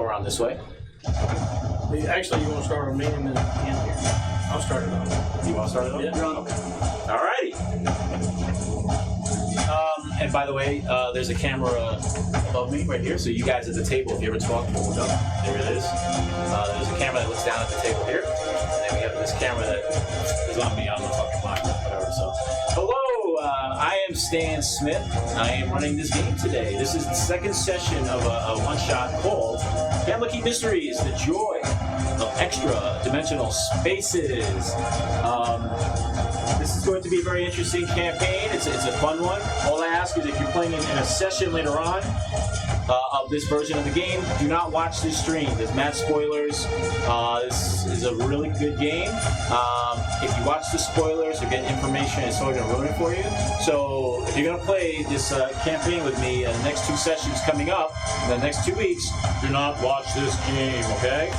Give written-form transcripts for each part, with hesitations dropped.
around this way. Actually, you want to start on me and then end here. I'll start it off. You want to start it off? Yeah. Okay. Alrighty. And by the way, there's a camera above me right here, so you guys at the table, if you ever talk, we'll look up. There it is. There's a camera that looks down at the table here, and then we have this camera that is on me. I'm the fucking mic, whatever. So, hello. I am Stan Smith. I am running this game today. This is the second session of a one-shot called Candlekeep Mysteries: The Joy of Extradimensional Spaces. This is going to be a very interesting campaign. It's a fun one. All I ask is if you're playing in a session later on of this version of the game, do not watch this stream. There's mad spoilers. This is a really good game. If you watch the spoilers or get information, it's totally going to ruin it for you. So if you're going to play this campaign with me in the next 2 sessions coming up, in the next 2 weeks, do not watch this game, okay?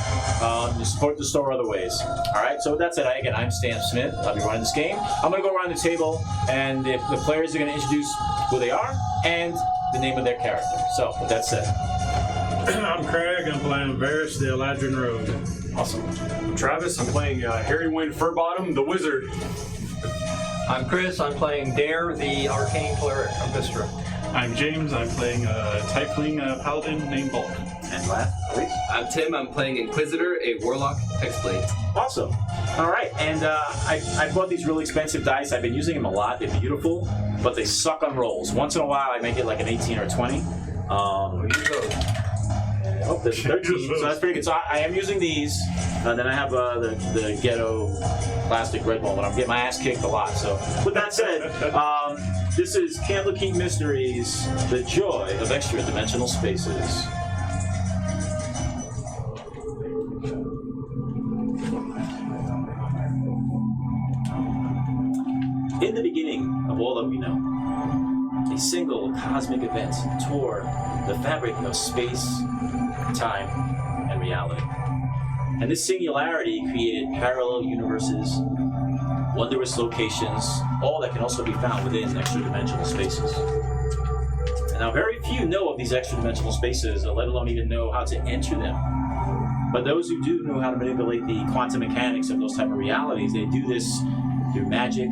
You support the store other ways. All right, so with that said, again, I'm Stan Smith. I'll be running this game. I'm going to go around the table, and if the players are going to introduce who they are and the name of their character. So, with that said. I'm Craig. I'm playing Varys, the Eladrin Rogue. Awesome. Travis, I'm playing Harry Wynn Furbottom, the Wizard. I'm Chris. I'm playing Dare, the Arcane Cleric of Vistra. I'm James. I'm playing a Tiefling Paladin named Bulk. And last, please. I'm Tim. I'm playing Inquisitor, a Warlock Hexblade. Awesome. All right, and I bought these really expensive dice. I've been using them a lot. They're beautiful, but they suck on rolls. Once in a while, I make it like an 18 or a 20. Oh, there's 13, so that's pretty good. So I am using these, and then I have the ghetto plastic red ball, but I'm getting my ass kicked a lot. So with that said, this is Candlekeep Mysteries: The Joy of Extradimensional Spaces. In the beginning of all that we know, a single cosmic event tore the fabric of space, time, and reality. And this singularity created parallel universes, wondrous locations, all that can also be found within extradimensional spaces. And now very few know of these extradimensional spaces, let alone even know how to enter them. But those who do know how to manipulate the quantum mechanics of those type of realities, they do this through magic,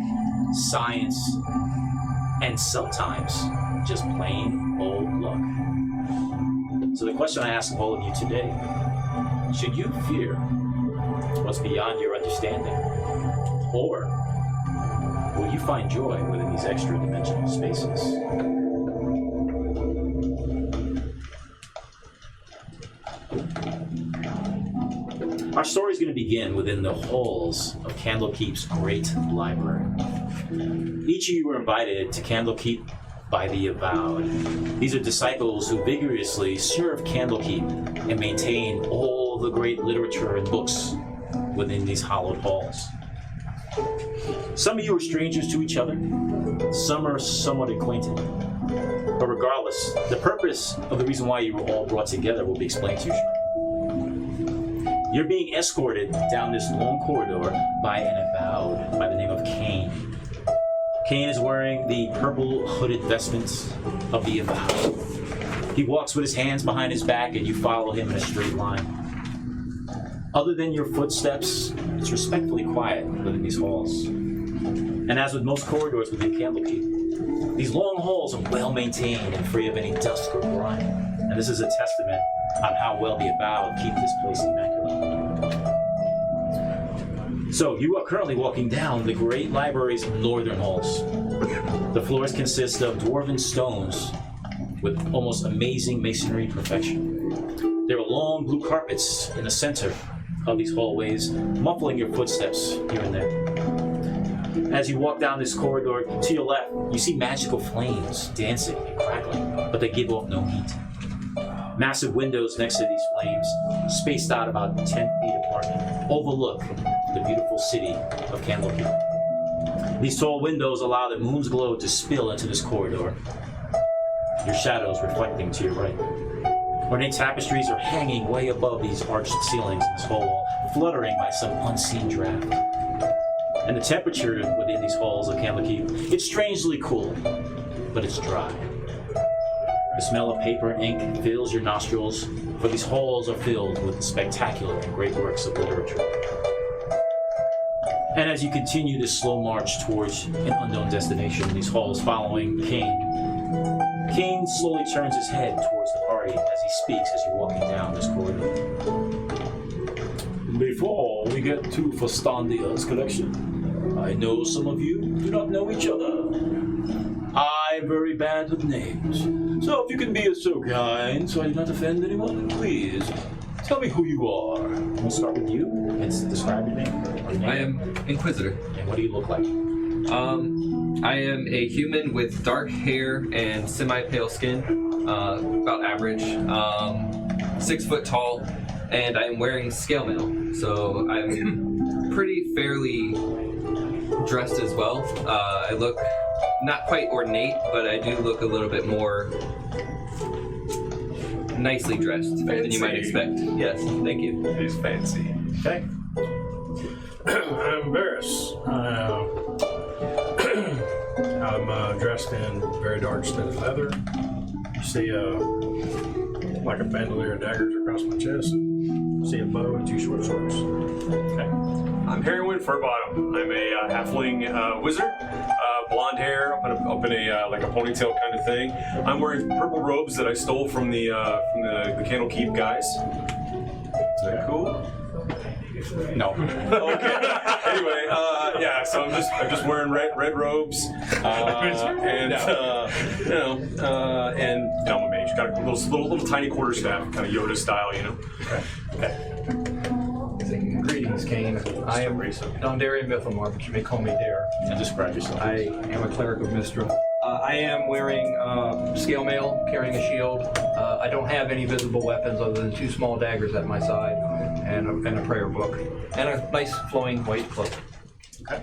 science, and sometimes just plain old luck. So the question I ask all of you today, should you fear what's beyond your understanding? Or will you find joy within these extra-dimensional spaces? Our story is going to begin within the halls of Candlekeep's great library. Each of you were invited to Candlekeep by the Avowed. These are disciples who vigorously serve Candlekeep and maintain all the great literature and books within these hallowed halls. Some of you are strangers to each other. Some are somewhat acquainted. But regardless, the purpose of the reason why you were all brought together will be explained to you shortly. You're being escorted down this long corridor by an Avowed by the name of Cain. Cain is wearing the purple hooded vestments of the Avowed. He walks with his hands behind his back and you follow him in a straight line. Other than your footsteps, it's respectfully quiet within these halls. And as with most corridors within Candlekeep, these long halls are well maintained and free of any dust or grime. And this is a testament on how well the Avowed keep this place immaculate. So, you are currently walking down the great library's northern halls. The floors consist of dwarven stones with almost amazing masonry perfection. There are long blue carpets in the center of these hallways, muffling your footsteps here and there. As you walk down this corridor, to your left, you see magical flames dancing and crackling, but they give off no heat. Massive windows next to these flames, spaced out about 10 feet apart, overlook the beautiful city of Candlekeep. These tall windows allow the moon's glow to spill into this corridor, your shadows reflecting to your right. Ornate tapestries are hanging way above these arched ceilings in this hall, fluttering by some unseen draft. And the temperature within these halls of Candlekeep, it's strangely cool, but it's dry. The smell of paper and ink fills your nostrils, for these halls are filled with spectacular and great works of literature. And as you continue this slow march towards an unknown destination, these halls following Kane slowly turns his head towards the party as he speaks as you're walking down this corridor. Before we get to Fastandia's collection, I know some of you do not know each other. I'm very bad with names, so if you can be so kind so I do not offend anyone, please tell me who you are. We'll start with you. It's describe your name. I am Inquisitor. And what do you look like? I am a human with dark hair and semi-pale skin, about average, 6 foot tall, and I'm wearing scale mail, so I'm pretty fairly dressed as well. I look not quite ornate, but I do look a little bit more nicely dressed than you might expect. Yes, thank you. He's fancy. Okay. I'm Varys. I'm dressed in very dark studded leather. You see like a bandolier of daggers across my chest. You see a bow and 2 short swords. Okay. I'm Harry Wynn Furbottom. I'm a halfling wizard. Blonde hair up in a like a ponytail kind of thing. I'm wearing purple robes that I stole from the Candlekeep guys. Is that cool? No. Okay. Anyway, yeah. So I'm just wearing red robes, and and I'm a mage. Got a little tiny quarterstaff, kind of Yoda style, you know. Okay. Greetings, Kane. I am Dondarian Mythamar, but you may call me Dare. And describe yourself. I am a cleric of Mistra. I am wearing scale mail, carrying a shield. I don't have any visible weapons other than 2 small daggers at my side and a prayer book. And a nice flowing white cloak. Okay.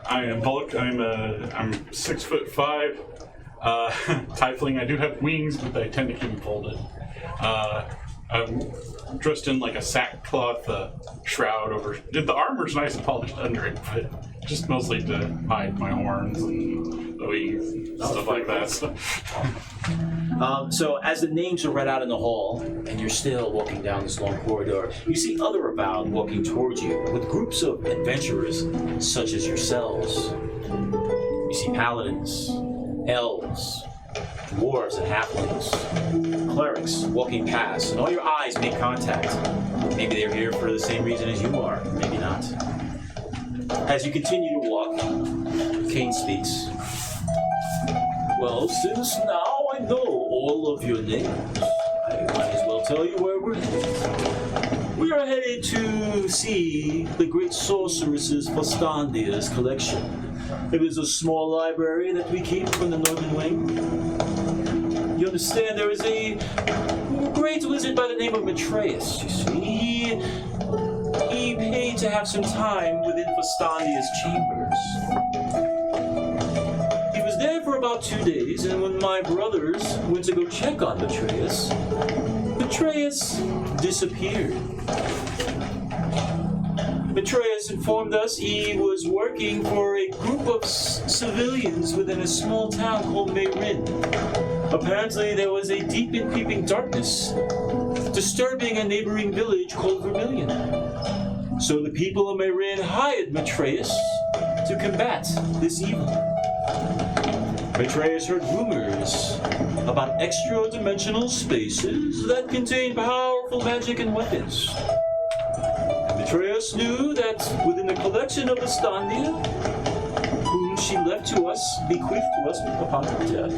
I am Bullock. I'm 6'5". Tiefling. I do have wings, but I tend to keep them folded. I'm dressed in like a sackcloth shroud over. The armor's nice and polished under it, but just mostly to hide my horns and the wings and stuff like that. So as the names are read out in the hall, and you're still walking down this long corridor, you see other abound walking towards you with groups of adventurers such as yourselves. You see paladins, elves, dwarves and halflings, clerics walking past, and all your eyes make contact. Maybe they're here for the same reason as you are, maybe not. As you continue to walk, Kane speaks. Well, since now I know all of your names, I might as well tell you where we're headed. We are headed to see the great sorceress's Fastandia's collection. It is a small library that we keep from the northern wing. You understand there is a great wizard by the name of Matreus, you see. He paid to have some time within Fastandia's chambers. He was there for about 2 days, and when my brothers went to go check on Matreus disappeared. Matreus informed us he was working for a group of civilians within a small town called Mayrin. Apparently there was a deep and creeping darkness disturbing a neighboring village called Vermilion. So the people of Mayrin hired Matreus to combat this evil. Matreus heard rumors about extra-dimensional spaces that contained powerful magic and weapons. Matreus knew that within the collection of Fastandia, whom she left to us, bequeathed to us upon her death,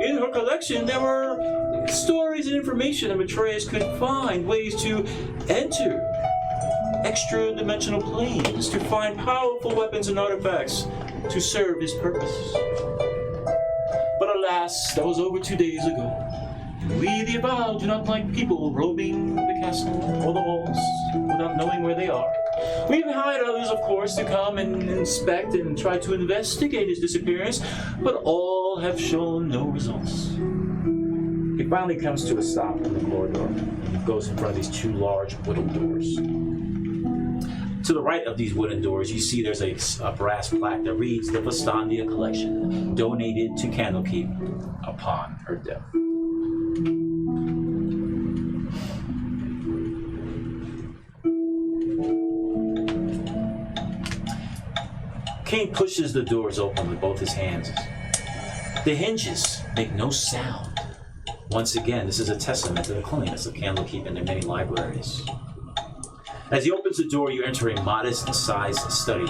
in her collection there were stories and information that Matreus could find ways to enter extra-dimensional planes to find powerful weapons and artifacts to serve his purpose. But alas, that was over 2 days ago. We, the Avowed, do not like people roaming the castle or the halls without knowing where they are. We've hired others, of course, to come and inspect and try to investigate his disappearance, but all have shown no results. He finally comes to a stop in the corridor and goes in front of these 2 large wooden doors. To the right of these wooden doors, you see there's a brass plaque that reads the Vestandia Collection, donated to Candlekeep upon her death. Kane pushes the doors open with both his hands. The hinges make no sound. Once again, this is a testament to the cleanliness of Candlekeep and their many libraries. As he opens the door, you enter a modest-sized study,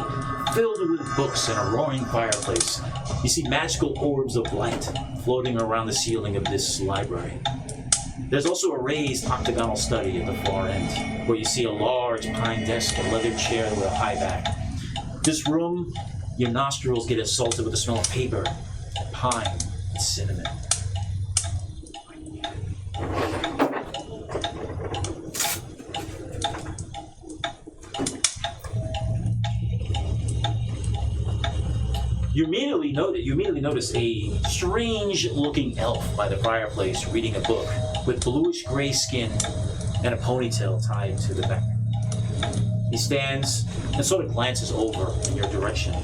filled with books and a roaring fireplace. You see magical orbs of light floating around the ceiling of this library. There's also a raised octagonal study at the far end, where you see a large pine desk and leather chair with a high back. This room, your nostrils get assaulted with the smell of paper, pine, and cinnamon. You immediately notice a strange-looking elf by the fireplace reading a book with bluish-gray skin and a ponytail tied to the back. He stands and sort of glances over in your direction.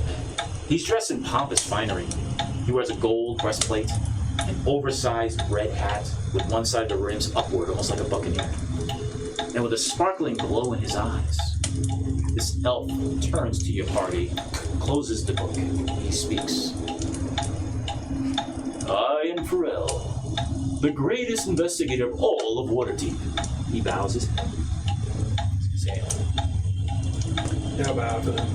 He's dressed in pompous finery. He wears a gold breastplate, an oversized red hat with one side of the rims upward, almost like a buccaneer, and with a sparkling glow in his eyes. This elf turns to your party, closes the book, and he speaks. I am Pharrell, the greatest investigator of all of Waterdeep. He bows his head. Yeah, I'll bow to them.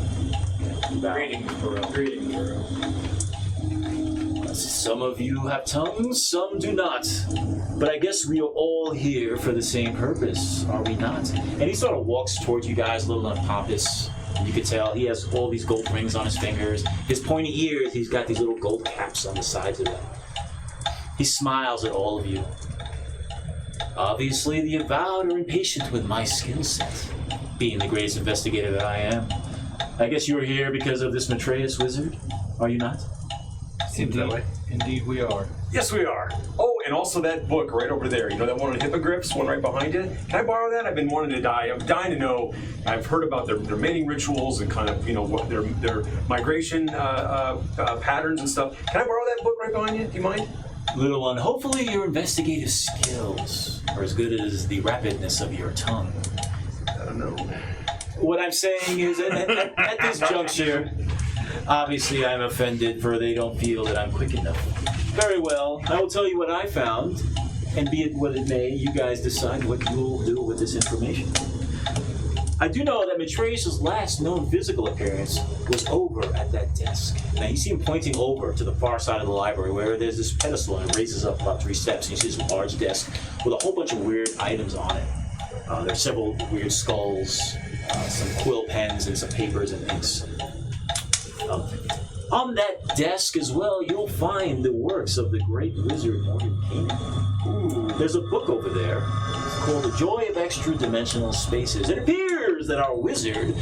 Greetings, Pharrell. Greetings, Pharrell. Some of you have tongues, some do not. But I guess we are all here for the same purpose, are we not? And he sort of walks towards you guys, a little unpompous. You could tell he has all these gold rings on his fingers. His pointy ears, he's got these little gold caps on the sides of them. He smiles at all of you. Obviously, the avowed are impatient with my skill set, being the greatest investigator that I am. I guess you're here because of this Matreus wizard, are you not? Seems that way. Indeed we are. Yes, we are. Oh, and also that book right over there. You know that one on hippogriffs, one right behind it? Can I borrow that? I've been wanting to die. I'm dying to know. I've heard about their mating rituals and kind of, what their migration patterns and stuff. Can I borrow that book right behind you? Do you mind? Little one, hopefully your investigative skills are as good as the rapidness of your tongue. I don't know. What I'm saying is, at this juncture, obviously I'm offended for they don't feel that I'm quick enough. Very well, I will tell you what I found, and be it what it may, you guys decide what you will do with this information. I do know that Matreus' last known physical appearance was over at that desk. Now you see him pointing over to the far side of the library where there's this pedestal and it raises up about 3 steps, and you see this large desk with a whole bunch of weird items on it. There are several weird skulls, some quill pens, and some papers and inks. On that desk as well, you'll find the works of the great wizard Morgan Canaan. There's a book over there. It's called The Joy of Extradimensional Spaces. It appears that our wizard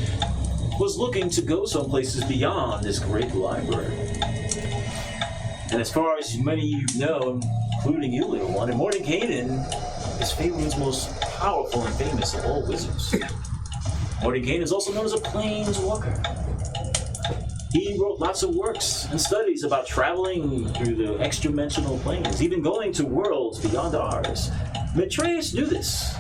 was looking to go some places beyond this great library. And as far as many of you know, including you, little one, and Morgan Canaan is Faerun's most powerful and famous of all wizards. Morgan Canaan is also known as a planeswalker. He wrote lots of works and studies about traveling through the extradimensional planes, even going to worlds beyond ours. Matreus knew this.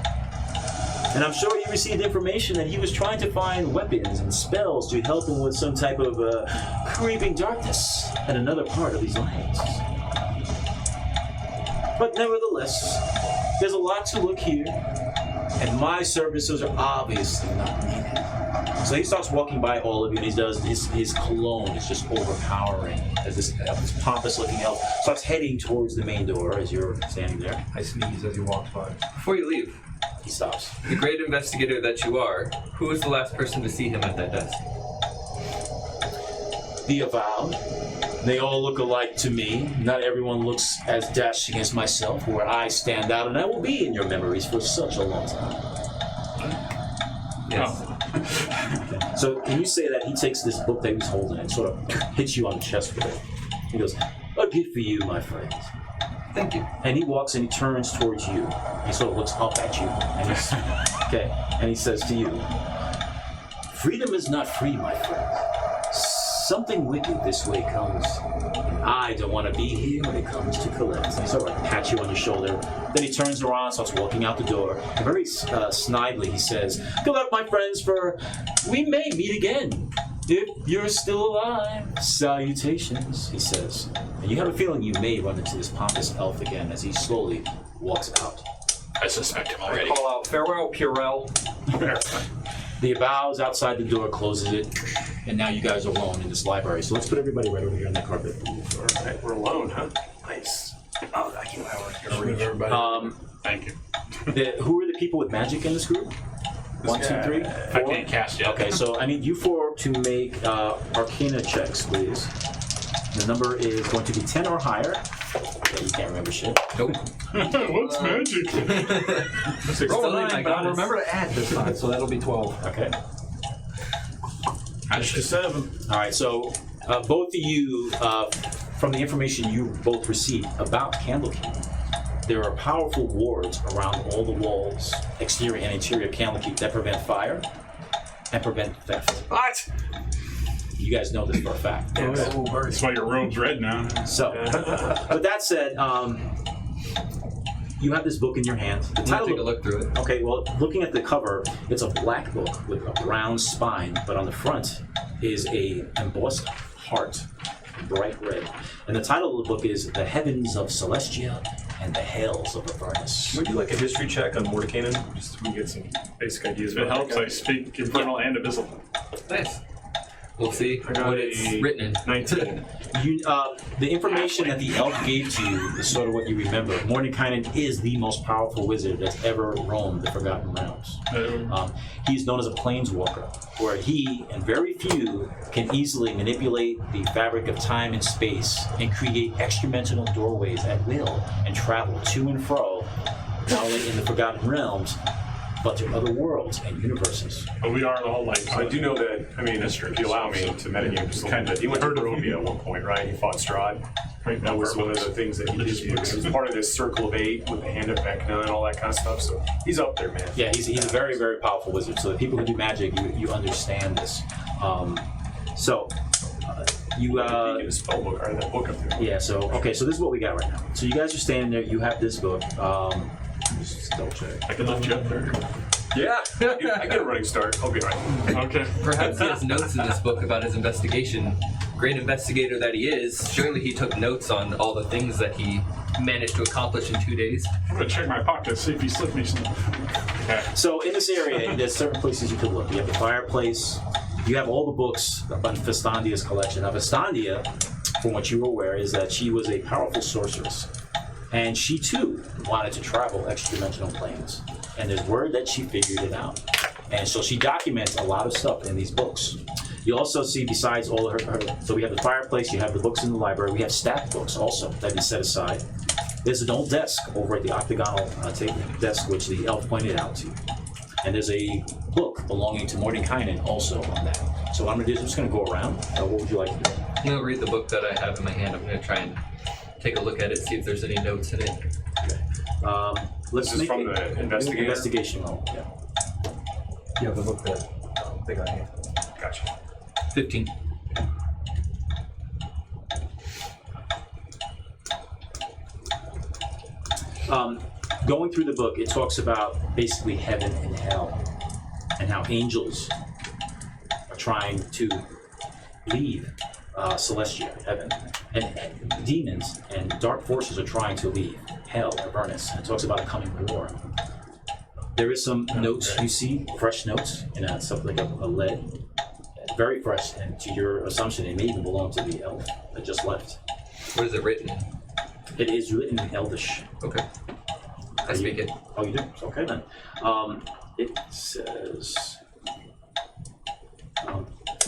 And I'm sure he received information that he was trying to find weapons and spells to help him with some type of creeping darkness at another part of these lands. But nevertheless, there's a lot to look here, and my services are obviously not needed. So he starts walking by all of you, and he does his cologne is just overpowering as this pompous-looking elf starts heading towards the main door as you're standing there. I sneeze as he walks by. Before you leave, He stops. the great investigator that you are, who was the last person to see him at that desk? The avowed. They all look alike to me. Not everyone looks as dashing as myself, where I stand out, and I will be in your memories for such a long time. Yes. So when you say that, he takes this book that he's holding and sort of hits you on the chest with it. He goes, "A gift for you, my friend." Thank you. And he walks and he turns towards you. He sort of looks up at you, and and he says to you, Freedom is not free, my friend. Something wicked this way comes. I don't want to be here when it comes to collect. He sort of pats you on your shoulder. Then he turns around, starts walking out the door. And very snidely, he says, "Good luck, my friends, for we may meet again. If you're still alive, salutations," he says. And you have a feeling you may run into this pompous elf again as he slowly walks out. I suspect him I already. call out, "Farewell, Purell." The bows outside the door, closes it, and now you guys are alone in this library. So let's put everybody right over here on that carpet. All right, we're alone, huh? Nice. Oh, I can With everybody. Thank you. Who are the people with magic in this group? 1, 2, 3, 4? I can't cast yet. Okay, so I need you 4 to make Arcana checks, please. The number is going to be 10 or higher. Okay, you can't remember shit. Nope. What's magic? Roll a Only 9, my but I'll goddess. remember to add this time, so that'll be 12. Okay. Extra 7. All right, so both of you, from the information you both received about Candlekeep, there are powerful wards around all the walls, exterior and interior of Candlekeep, that prevent fire and prevent theft. What? You guys know this for a fact. That's why your robe's red now. So, with that said, you have this book in your hand. The I'm gonna take a title. look through it. Okay, well, looking at the cover, it's a black book with a brown spine, but on the front is a embossed heart, bright red. And the title of the book is "The Heavens of Celestia and the Hells of Avernus." Can we do like a history check on Mordekainen? Just so we can get some basic ideas If it about helps, that I speak infernal and abyssal. Nice. We'll see I got what a it's written in. 19. The information that the elf gave to you is sort of what you remember. Mordekainen is the most powerful wizard that's ever roamed the Forgotten Realms. He's known as a planeswalker, where he and very few can easily manipulate the fabric of time and space and create extradimensional doorways at will and travel to and fro, not only in the Forgotten Realms, but to other worlds and universes. But we are all like. I do know that, I mean, if you allow me to metagame just a little bit, he went to Barovia at one point, right? He fought Strahd. Right, That was one of the things that he did do. He was part of this Circle of 8 with the Hand of Vecna and all that kind of stuff, so he's up there, man. Yeah, he's a very, very powerful wizard. So the people who do magic, you understand this. So You get a spell book, or that book up there. yeah, so this is what we got right now. So you guys are standing there, you have this book. Just double check. I can lift you up there. Yeah, I get a running start. I'll be all right. Okay. Perhaps he has notes in this book about his investigation. Great investigator that he is, surely he took notes on all the things that he managed to accomplish in 2 days. I'm gonna check my pockets, see if he slipped me some. Okay. So in this area, there's certain places you could look. You have the fireplace. You have all the books on Festandia's collection. Now, Festandia, from what you were aware, is that she was a powerful sorceress. And she, too, wanted to travel extradimensional planes. And there's word that she figured it out. And so she documents a lot of stuff in these books. You also see, besides all her so we have the fireplace, you have the books in the library, we have stacked books also that have been set aside. There's an old desk over at the octagonal table desk, which the elf pointed out to you. And there's a book belonging to Mordekainen also on that. So what I'm going to do is I'm just going to go around. What would you like to do? I'm going to read the book that I have in my hand. I'm going to try and take a look at it, see if there's any notes in it. Let's This is make from it the investigator? investigation roll. Yeah. Yeah, the book that I think I have. Gotcha. 15. Going through the book, it talks about basically heaven and hell, and how angels are trying to leave Celestia, heaven, and demons and dark forces are trying to leave hell, Avernus. And it talks about a coming war. There is some notes you see, fresh notes, in something like a lead, very fresh, and to your assumption, it may even belong to the elf that just left. What is it written in? It is written in Elvish. Okay. I speak it. Oh, you do? Okay then. It says,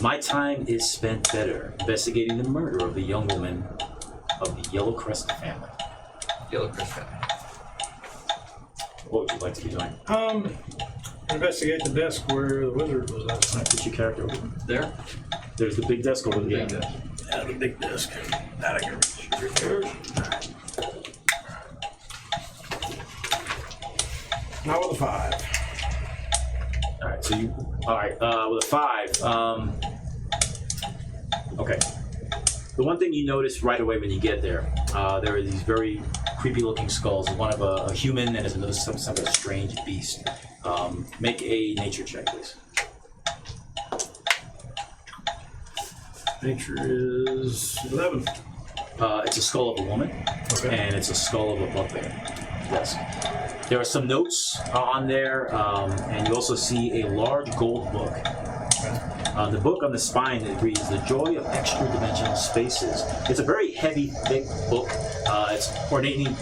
my time is spent better investigating the murder of the young woman of the Yellow Crest family. Yellow Crest. What would you like to be doing? Investigate the desk where the wizard was at. Can I put your character over there? There? There's the big desk over there. Big desk. Yeah, the big desk. That I can reach. Not with a 5. Alright, So you, all right, with a 5. Okay. The one thing you notice right away when you get there, there are these very creepy-looking skulls. One of a human, and there's another some sort of strange beast. Make a nature check, please. Nature is 11. It's a skull of a woman, and it's a skull of a bugbear. Yes. There are some notes on there, and you also see a large gold book. The book on the spine, it reads The Joy of Extradimensional Spaces. It's a very heavy, thick book. It's ornately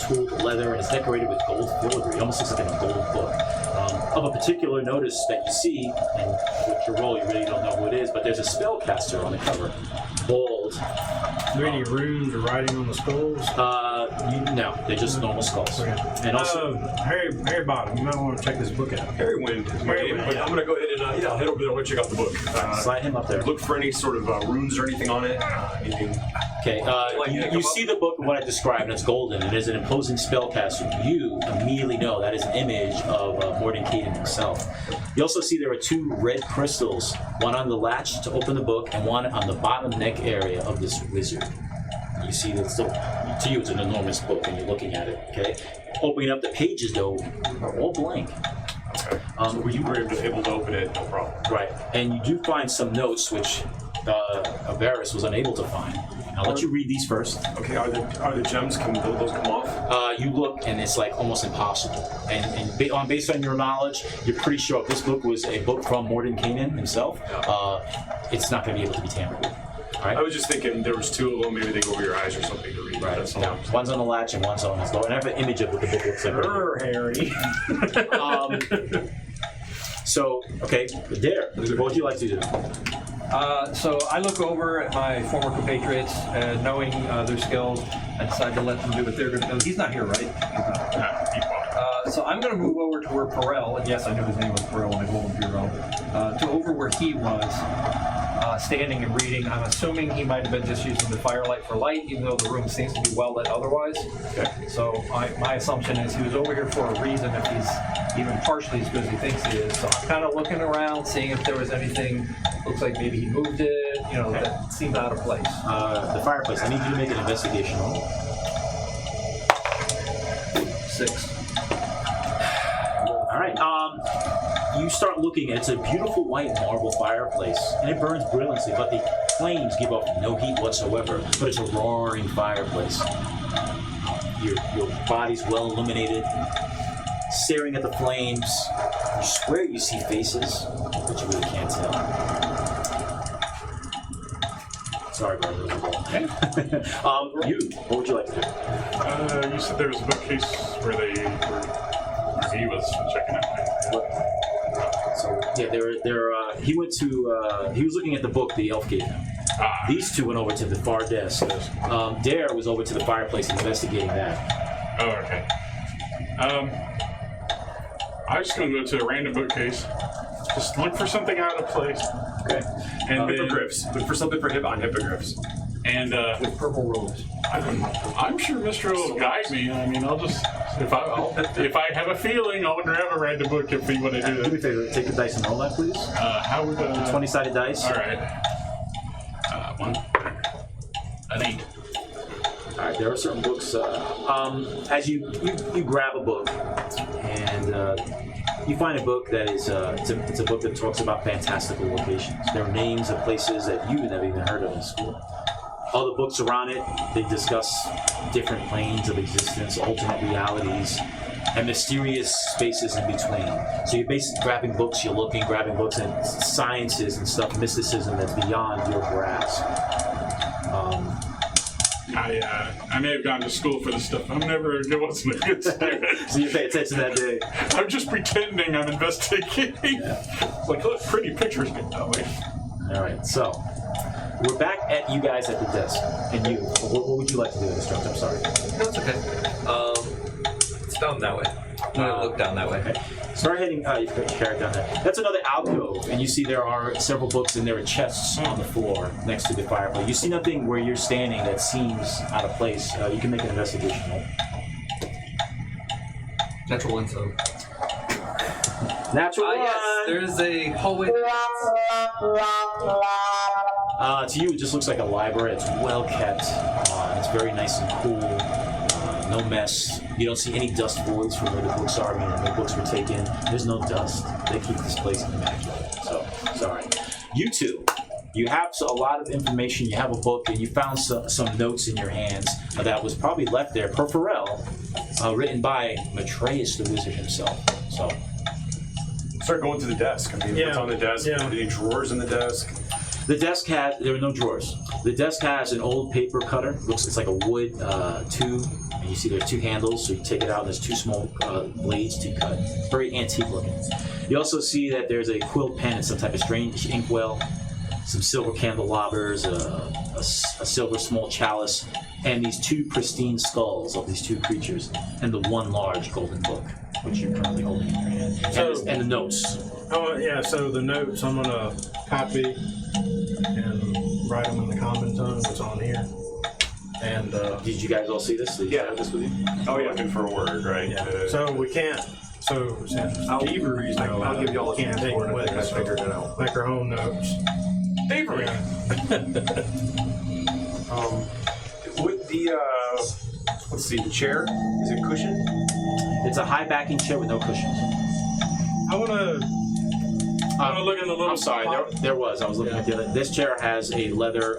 tooled leather, and it's decorated with gold filigree. It almost looks like a gold book. Of a particular notice that you see, and with your roll, you really don't know who it is, but there's a spellcaster on the cover. Bold. Are there any runes or writing on the skulls? No, they're just normal skulls. Okay. And also, Harry Bottom, you might want to check this book out. Harry Wind is my name, but I'm going to go ahead and I'll head over there and check out the book. slide him up there. Look for any sort of runes or anything on it. Anything. Okay, you see the book of what I described, and it's golden. It is an imposing spellcaster. You immediately know that is an image of Morden Caden himself. You also see there are 2 red crystals, one on the latch to open the book, and one on the bottom neck area of this wizard. You see that still, to you it's an enormous book, and you're looking at it, okay? Opening up the pages, though, are all blank. Okay. So you were able to open it, no problem. Right, and you do find some notes, which Avaris was unable to find. I'll let you read these first. Okay, are the gems, can those come off? You look, and it's like almost impossible. And based on your knowledge, you're pretty sure if this book was a book from Morden Kanan himself, it's not going to be able to be tampered with. All right? I was just thinking there was 2 of them, maybe they go over your eyes or something to read. Right. That's all. Now, one's on the latch and one's on his lower. And I have an image of what the book looks like. Harry. So, okay, Dare, what would you like to do? So I look over at my former compatriots, knowing their skills, I decide to let them do what they're going to do. He's not here, right? So I'm going to move over to where Perel, and yes, I knew his name was Perel when I told him Perel, to over where he was, standing and reading. I'm assuming he might have been just using the firelight for light, even though the room seems to be well lit otherwise. Okay. So my assumption is he was over here for a reason, if he's even partially as good as he thinks he is. So I'm kind of looking around, seeing if there was anything, looks like maybe he moved it, that seemed out of place. The fireplace. I need you to make an investigation roll. 6. All right. You start looking, and it's a beautiful white marble fireplace, and it burns brilliantly, but the flames give off no heat whatsoever. But it's a roaring fireplace. Your body's well illuminated, staring at the flames. You swear you see faces, but you really can't tell. Sorry, brother. Okay. What would you like to do? You said there was a bookcase where he was checking out. So yeah, he went to he was looking at the book the elf gave him. These 2 went over to the far desk. Dare was over to the fireplace investigating that. Oh, okay. I'm just going to go to a random bookcase. Just look for something out of place. Okay. And then, Hippogriffs. Look for something on hippogriffs. and With purple robes. I'm sure Mr. will guide me. I mean, I'll just if I have a feeling, I'll grab a random book if we want to do Do me a that. favor, take the dice and roll that, please. How would 20-sided dice. All right. 1, an 8. All right, there are certain books. As you grab a book, and you find a book that is it's a book that talks about fantastical locations. There are names of places that you never even heard of in school. All the books around it, they discuss different planes of existence, alternate realities, and mysterious spaces in between. So you're basically grabbing books, grabbing books and sciences and stuff, mysticism that's beyond your grasp. I may have gone to school for this stuff. It wasn't a good student. So you pay attention that day. I'm just pretending I'm investigating. Like, look, pretty pictures get that way. All right, so we're back at you guys at the desk, and you. What would you like to do, instructor? I'm sorry. No, it's okay. It's down that way. I'm gonna look down that way. Okay. Start heading. You put your character down there. That's another alcove, and you see there are several books, and there are chests on the floor next to the fireplace. You see nothing where you're standing that seems out of place. You can make an investigation roll. Natural one, so. Natural one. Yes, there's a hallway. To you, it just looks like a library. It's well kept. It's very nice and cool. No mess. You don't see any dust voids from where the books are. I mean, the books were taken. There's no dust. They keep this place immaculate. So, sorry. You two, you have a lot of information. You have a book, and you found some notes in your hands that was probably left there per Pharrell, written by Matreus the Wizard himself. So, Start going to the desk. I mean, what's on the desk? Yeah. Any drawers in the desk? the desk there were no drawers. The desk has an old paper cutter. It's like a wood tube, and you see there's two handles, so you take it out and there's two small blades to cut. Very antique looking. You also see that there's a quill pen and some type of strange inkwell, some silver candelabers, a silver small chalice, and these two pristine skulls of these two creatures, and the one large golden book, which you're currently holding in your hand, and the notes. Oh, yeah, so the notes I'm going to copy and write them in the common tongue that's on here. And, Did you guys all see this? Did you have this with you? Oh, yeah, looking for a word, right? yeah. So we can't, so since thievery's not allowed, I'll give you all a can't chance take for them it. with I think I us, figured it so out. make our own notes. Thievery. With the, let's see, the chair, is it cushioned? It's a high backing chair with no cushions. I want to look in the little I'm sorry, there was. I was looking at the other. This chair has a leather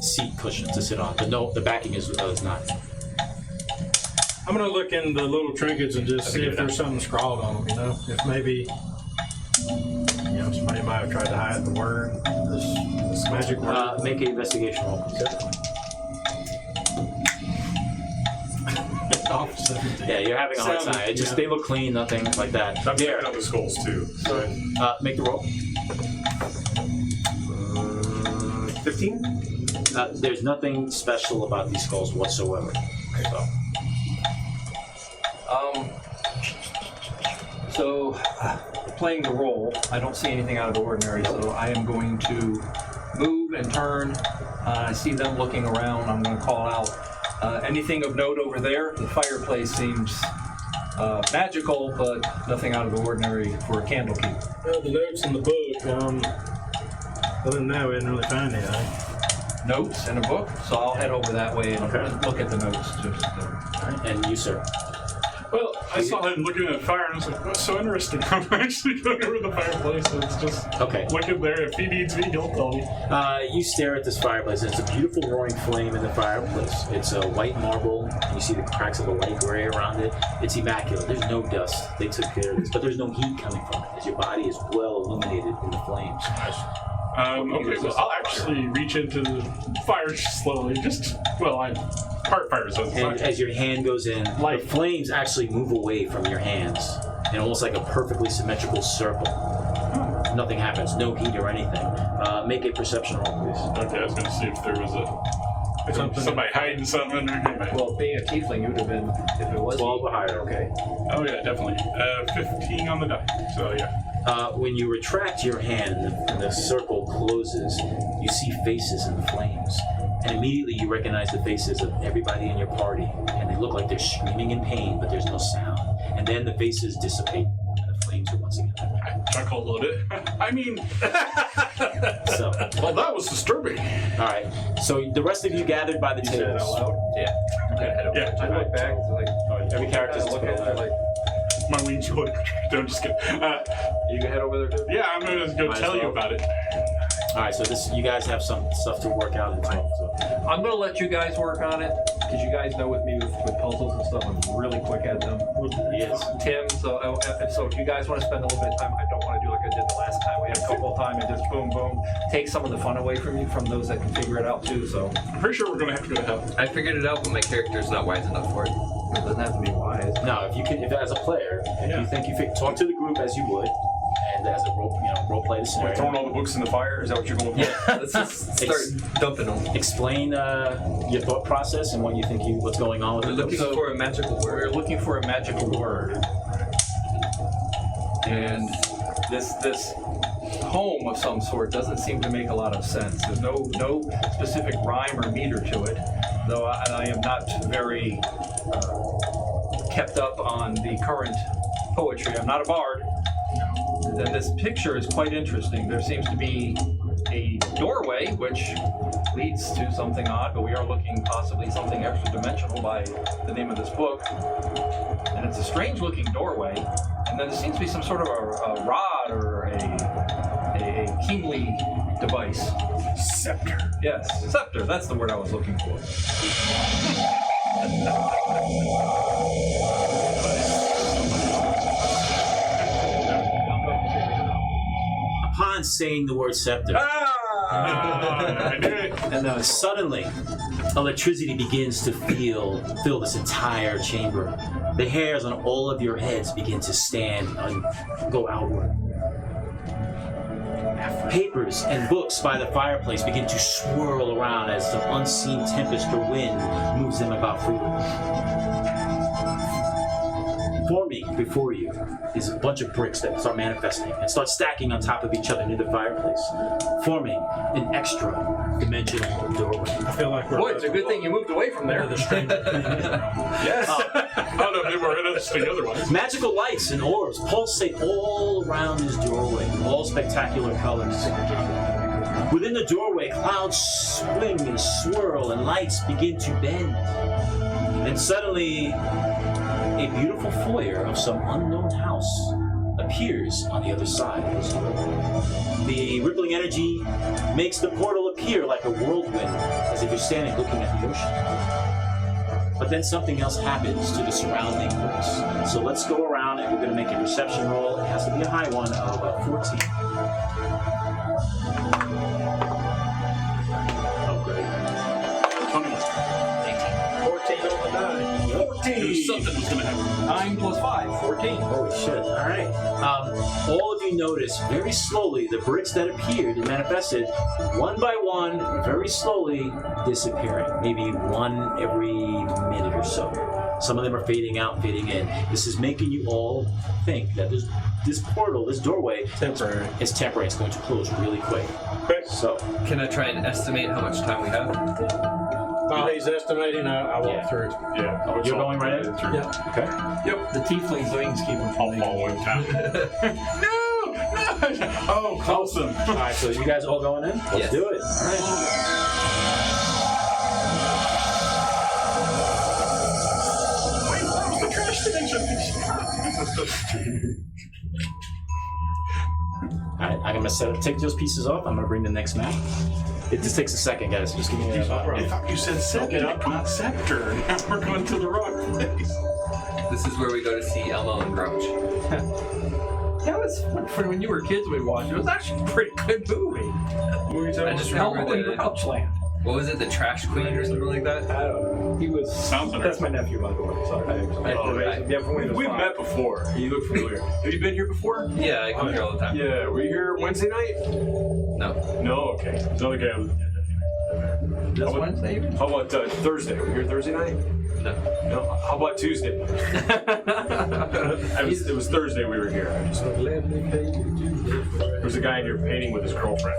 seat cushion to sit on, but no, the backing is not. I'm going to look in the little trinkets and just see if there's something scrawled on them, you know? If maybe, somebody might have tried to hide the word, this magic word. Make an investigation roll. Yeah, you're having a hard time. It just they look clean, nothing like that. I'm checking out the skulls, too. So, Make the roll. 15? There's nothing special about these skulls whatsoever. So, playing the role, I don't see anything out of the ordinary, so I am going to move and turn. I see them looking around. I'm going to call out anything of note over there. The fireplace seems magical, but nothing out of the ordinary for a Candlekeep. The notes in the book, other than that, we didn't really find anything. Notes in a book, so I'll head over that way and look at the notes. And you, sir. Well, I saw him looking at the fire, and I was like, "What's so interesting?" I'm actually going over the fireplace, and it's just looking there. If he needs me, he'll tell me. You stare at this fireplace. It's a beautiful roaring flame in the fireplace. It's a white marble, and you see the cracks of the light gray around it. It's immaculate. There's no dust. They took care of this, but there's no heat coming from it, as your body is well illuminated in the flames. Okay, well, I'll actually reach into the fire slowly. I'm part fire, so it's And fine. as your hand goes in, the flames actually move away from your hands in almost like a perfectly symmetrical circle. Nothing happens, no heat or anything. Make a perception roll, please. Okay, I was going to see if there was somebody hiding something. Or, Well, being a tiefling, you would have been, if it was 12 or higher, okay. Oh yeah, definitely. 15 on the die. So yeah. When you retract your hand and the circle closes, you see faces in the flames. And immediately you recognize the faces of everybody in your party. And they look like they're screaming in pain, but there's no sound. And then the faces dissipate, and the flames are once again. I chuckle a little bit. I mean, So, well, that was disturbing. alright. So the rest of you gathered by the Say that out tables. loud. Yeah. Yeah. I look back, like, Every character's look at it, like, My wings go. No, I'm just kidding. you can head over there too? Yeah, I'm going to go Might as tell you well. about it. Alright, so you guys have some stuff to work out and talk. So. I'm going to let you guys work on it, because you guys know with me with puzzles and stuff, I'm really quick at them. Yes. Tim, so if you guys want to spend a little bit of time, I don't want to do like I did the last time. We had a couple of time and just boom, boom. Take some of the fun away from you, from those that can figure it out too, so. I'm pretty sure we're going to have to go to hell. I figured it out, but my character's not wise enough for it. It doesn't have to be wise. No, if as a player, if you think talk to the group as you would, and as a role play the Like scenario. throwing all the books in the fire? Is that what you're going for? Yeah. Let's just start dumping them. Explain your thought process and what you think what's going on with We're the looking books. for a magical We're word. looking for a magical word. And this home of some sort doesn't seem to make a lot of sense. There's no specific rhyme or meter to it, though I am not very kept up on the current poetry. I'm not a bard, then this picture is quite interesting. There seems to be a doorway which leads to something odd, but we are looking possibly something extra dimensional by the name of this book. And it's a strange looking doorway. And then there seems to be some sort of a rod or a kingly device. Scepter. Yes, scepter, that's the word I was looking for. Upon saying the word scepter, I knew it. and then suddenly, electricity begins to fill this entire chamber. The hairs on all of your heads begin to stand and go outward. Papers and books by the fireplace begin to swirl around as some unseen tempest or wind moves them about freely. Forming before you is a bunch of bricks that start manifesting and start stacking on top of each other near the fireplace, forming an extra dimensional doorway. I feel like we're. Boy, it's a good thing you moved away from there. The stranger. Yes. I don't know if they were interesting otherwise. Magical lights and orbs pulsate all around this doorway, all spectacular colors. Within the doorway, clouds swing and swirl and lights begin to bend. And suddenly, a beautiful foyer of some unknown house appears on the other side of this doorway. The rippling energy makes the portal appear like a whirlwind, as if you're standing looking at the ocean. But then something else happens to the surrounding bricks. So let's go around and we're going to make a perception roll. It has to be a high one of 14. Oh, great. 21. 14 on the die. Knew something was going to happen. 9 plus 5, 14. Holy shit. All right. All of you notice very slowly the bricks that appeared and manifested one by one, very slowly disappearing. Maybe one every minute or so. Some of them are fading out, fading in. This is making you all think that this portal, this doorway, Temporary. is temporary. It's going to close really quick. Okay. So, Can I try and estimate how much time we have? While he's estimating, I walk Yeah. through. Yeah. I was you're all going right in? through. Yeah. Okay. Yep. The tiefling's wings keep him I'll follow him down. No! No! Oh, awesome. All right, so you guys all going in? Let's Yes. do it. All right. Wait, where's the trash dimension? Alright, I'm gonna take those pieces off. I'm gonna bring the next map. It just takes a second, guys. Just give me a I thought you said scepter, not scepter. Now we're going to the wrong place. This is where we go to see Elmo and Grouch. That was for when you were kids. We watched. It was actually a pretty good movie. I just remember Elmo and the, Grouchland. what was it, the Trash Queen or something like that? I don't know. He was. Sounds That's my nephew, by the way. Sorry. Yeah, from when he was We've 5. met before. You look familiar. Have you been here before? Yeah, I come here all the time. Yeah, were you here Wednesday night? No. No, okay. There's another guy. This Wednesday. How about Thursday? Were you here Thursday night? No. No. How about Tuesday? It was Thursday we were here. There's a guy in here painting with his girlfriend.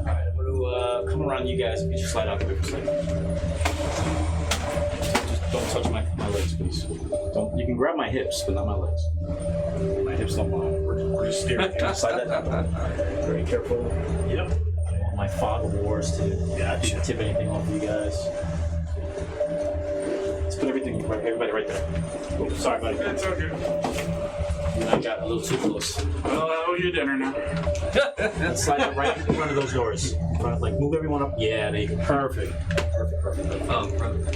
I'm gonna come around you guys. You just slide out the way for a second. Just don't touch my legs, please. Don't. You can grab my hips, but not my legs. My hips don't mind. We're just staring. Slide that down. Very careful. Yep. I want my fog of wars to tip anything off you guys. Let's put everybody right there. Oh, sorry, buddy. It's okay. I got a little too close. Well, I owe you dinner now. Let's slide that right in front of those doors. Like, move everyone up. Yeah, there you go. Perfect.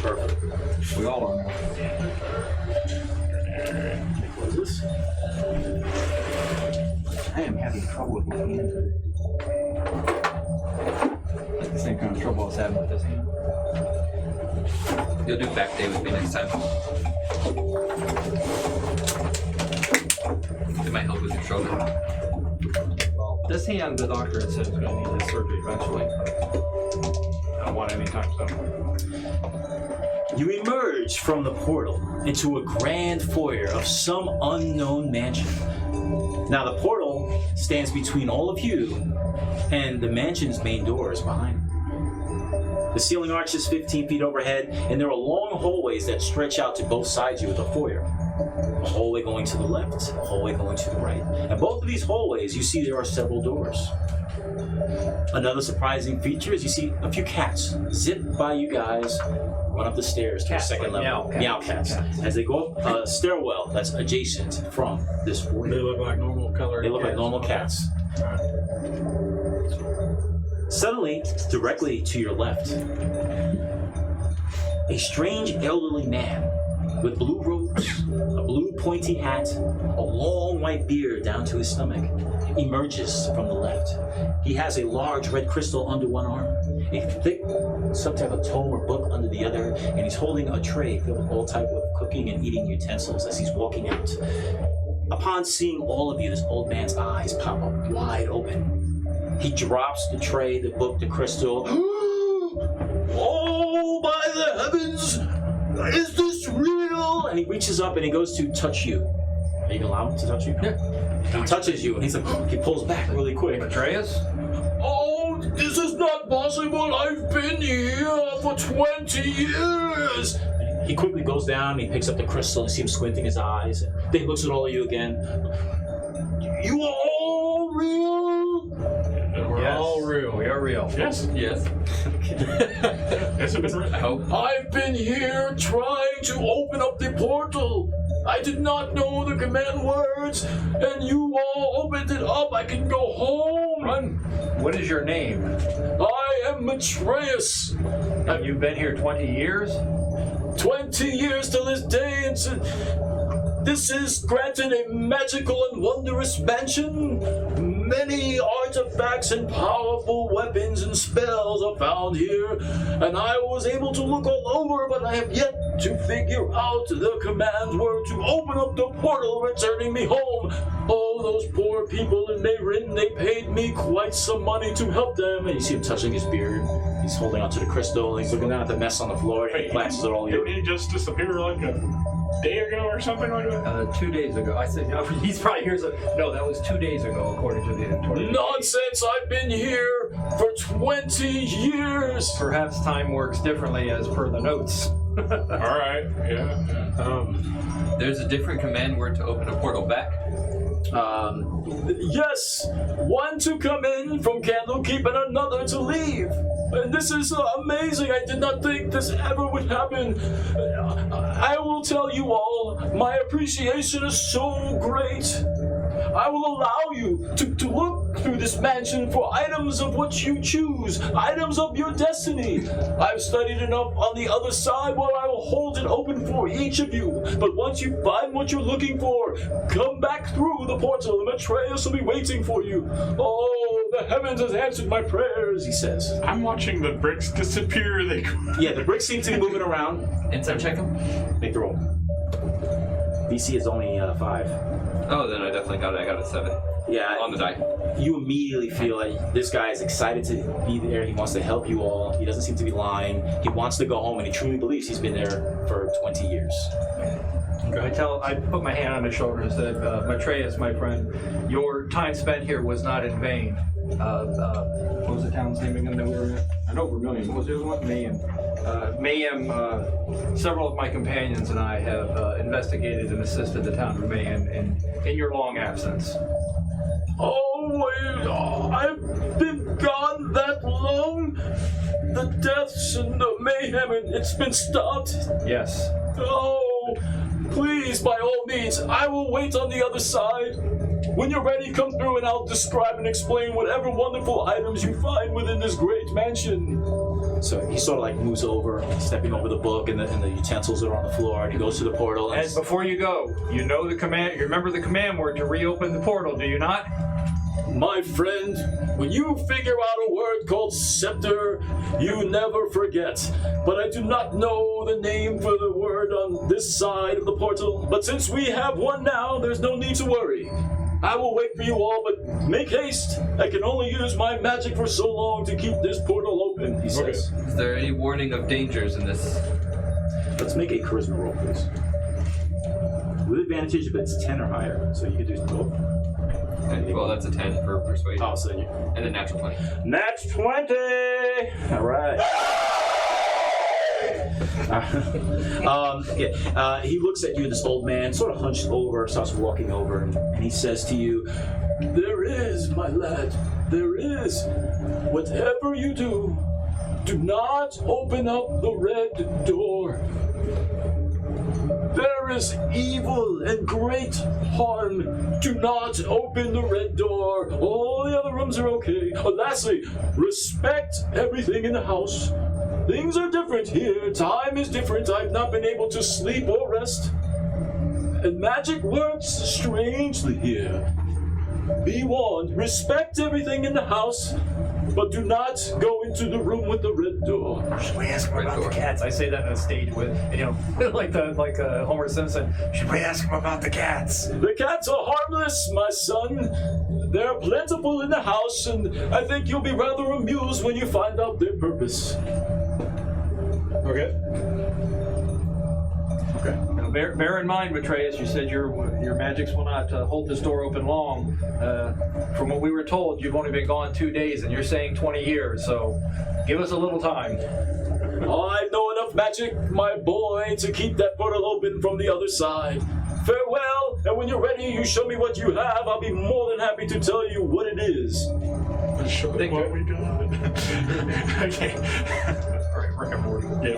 Perfect. We all are now. Close this. I am having trouble with my hand. Like the same kind of trouble I was having with this hand. You'll do back day with me next time. It might help with your shoulder. Well, this hand, the doctor had said is going to need this surgery eventually. I don't want any time soon. You emerge from the portal into a grand foyer of some unknown mansion. Now, the portal stands between all of you, and the mansion's main door is behind you. The ceiling arches 15 feet overhead, and there are long hallways that stretch out to both sides of you with a foyer. A hallway going to the left, a hallway going to the right. And both of these hallways, you see there are several doors. Another surprising feature is you see a few cats zip by you guys, run up the stairs to the second level. Meow cats. As they go up a stairwell that's adjacent from this They foyer. look like normal color. They look like normal cats. Suddenly, directly to your left, a strange elderly man with blue robes, a blue pointy hat, a long white beard down to his stomach, emerges from the left. He has a large red crystal under one arm, a thick some type of tome or book under the other, and he's holding a tray filled with all type of cooking and eating utensils as he's walking out. Upon seeing all of you, this old man's eyes pop up wide open. He drops the tray, the book, the crystal. Oh, by the heavens! Is this real? And he reaches up and he goes to touch you. Are you gonna allow him to touch you? Yeah. He touches you and he's like, he pulls back really quick. Atreus? Oh, this is not possible. I've been here for 20 years. He quickly goes down, he picks up the crystal, and you see him squinting his eyes. Then he looks at all of you again. You are all real? We're all real. We are real. Yes. Yes. Yes, it's been written. I hope. I've been here trying to open up the portal. I did not know the command words, and you all opened it up. I can go home. What is your name? I am Atreus. Have you been here 20 years? 20 years to this day, and this is granted a magical and wondrous mansion. Many artifacts and powerful weapons and spells are found here, and I was able to look all over, but I have yet to figure out the command word to open up the portal, returning me home. Oh, those poor people in Mayrin, they paid me quite some money to help them. And you see him touching his beard. He's holding onto the crystal, and he's looking down at the mess on the floor. He glances at all of you. Didn't he just disappear like a day ago or something like that? 2 days ago. I said, no, he's probably here. No, that was 2 days ago, according to the. Nonsense! I've been here for 20 years! Perhaps time works differently as per the notes. All right. Yeah. There's a different command word to open a portal back. Yes! One to come in from Candlekeep and another to leave. And this is amazing. I did not think this ever would happen. I will tell you all, my appreciation is so great. I will allow you to look through this mansion for items of what you choose, items of your destiny. I've studied enough on the other side where I will hold it open for each of you. But once you find what you're looking for, come back through the portal and Atreus will be waiting for you. Oh, the heavens has answered my prayers, he says. I'm watching the bricks disappear. Yeah, the bricks seem to be moving around. Insight check him. Make the roll. DC is only 5. Oh, then I definitely got it. I got a 7 Yeah, on the die. you immediately feel like this guy is excited to be there. He wants to help you all. He doesn't seem to be lying. He wants to go home, and he truly believes he's been there for 20 years. I put my hand on his shoulder and said, Atreus, my friend, your time spent here was not in vain. What was the town's name again that we were in? I know Vermilion. What was the other one? Mayhem. Several of my companions and I have investigated and assisted the town of Mayhem in your long absence. Oh, I've been gone that long? The deaths and the mayhem, and it's been stopped? Yes. Oh, please, by all means, I will wait on the other side. When you're ready, come through and I'll describe and explain whatever wonderful items you find within this great mansion. So he sort of like moves over, stepping over the book and the utensils that are on the floor, and he goes to the portal. And before you go, you know the command. You remember the command word to reopen the portal, do you not? My friend, when you figure out a word called scepter, you never forget. But I do not know the name for the word on this side of the portal. But since we have one now, there's no need to worry. I will wait for you all, but make haste. I can only use my magic for so long to keep this portal open, he says. Is there any warning of dangers in this? Let's make a charisma roll, please. With advantage if it's 10 or higher, so you can do both. Okay, well, that's a 10 for persuasion. Oh, so you... And a natural 20. Nat 20! All right. He looks at you, this old man, sort of hunched over, starts walking over, and he says to you, "There is, my lad, there is. Whatever you do, do not open up the red door. There is evil and great harm. Do not open the red door. All the other rooms are okay. Lastly, respect everything in the house. Things are different here. Time is different. I've not been able to sleep or rest. And magic works strangely here. Be warned, respect everything in the house, but do not go into the room with the red door." Should we ask him about the cats? I say that on a stage with, like Homer Simpson. Should we ask him about the cats? "The cats are harmless, my son. They're plentiful in the house, and I think you'll be rather amused when you find out their purpose." Okay. Now, bear in mind, Matreus, you said your magics will not hold this door open long. From what we were told, you've only been gone 2 days, and you're saying 20 years, so give us a little time. "I know enough magic, my boy, to keep that portal open from the other side. Farewell, and when you're ready, you show me what you have. I'll be more than happy to tell you what it is." Show them what we got. Okay. Rick and Morty. Yeah.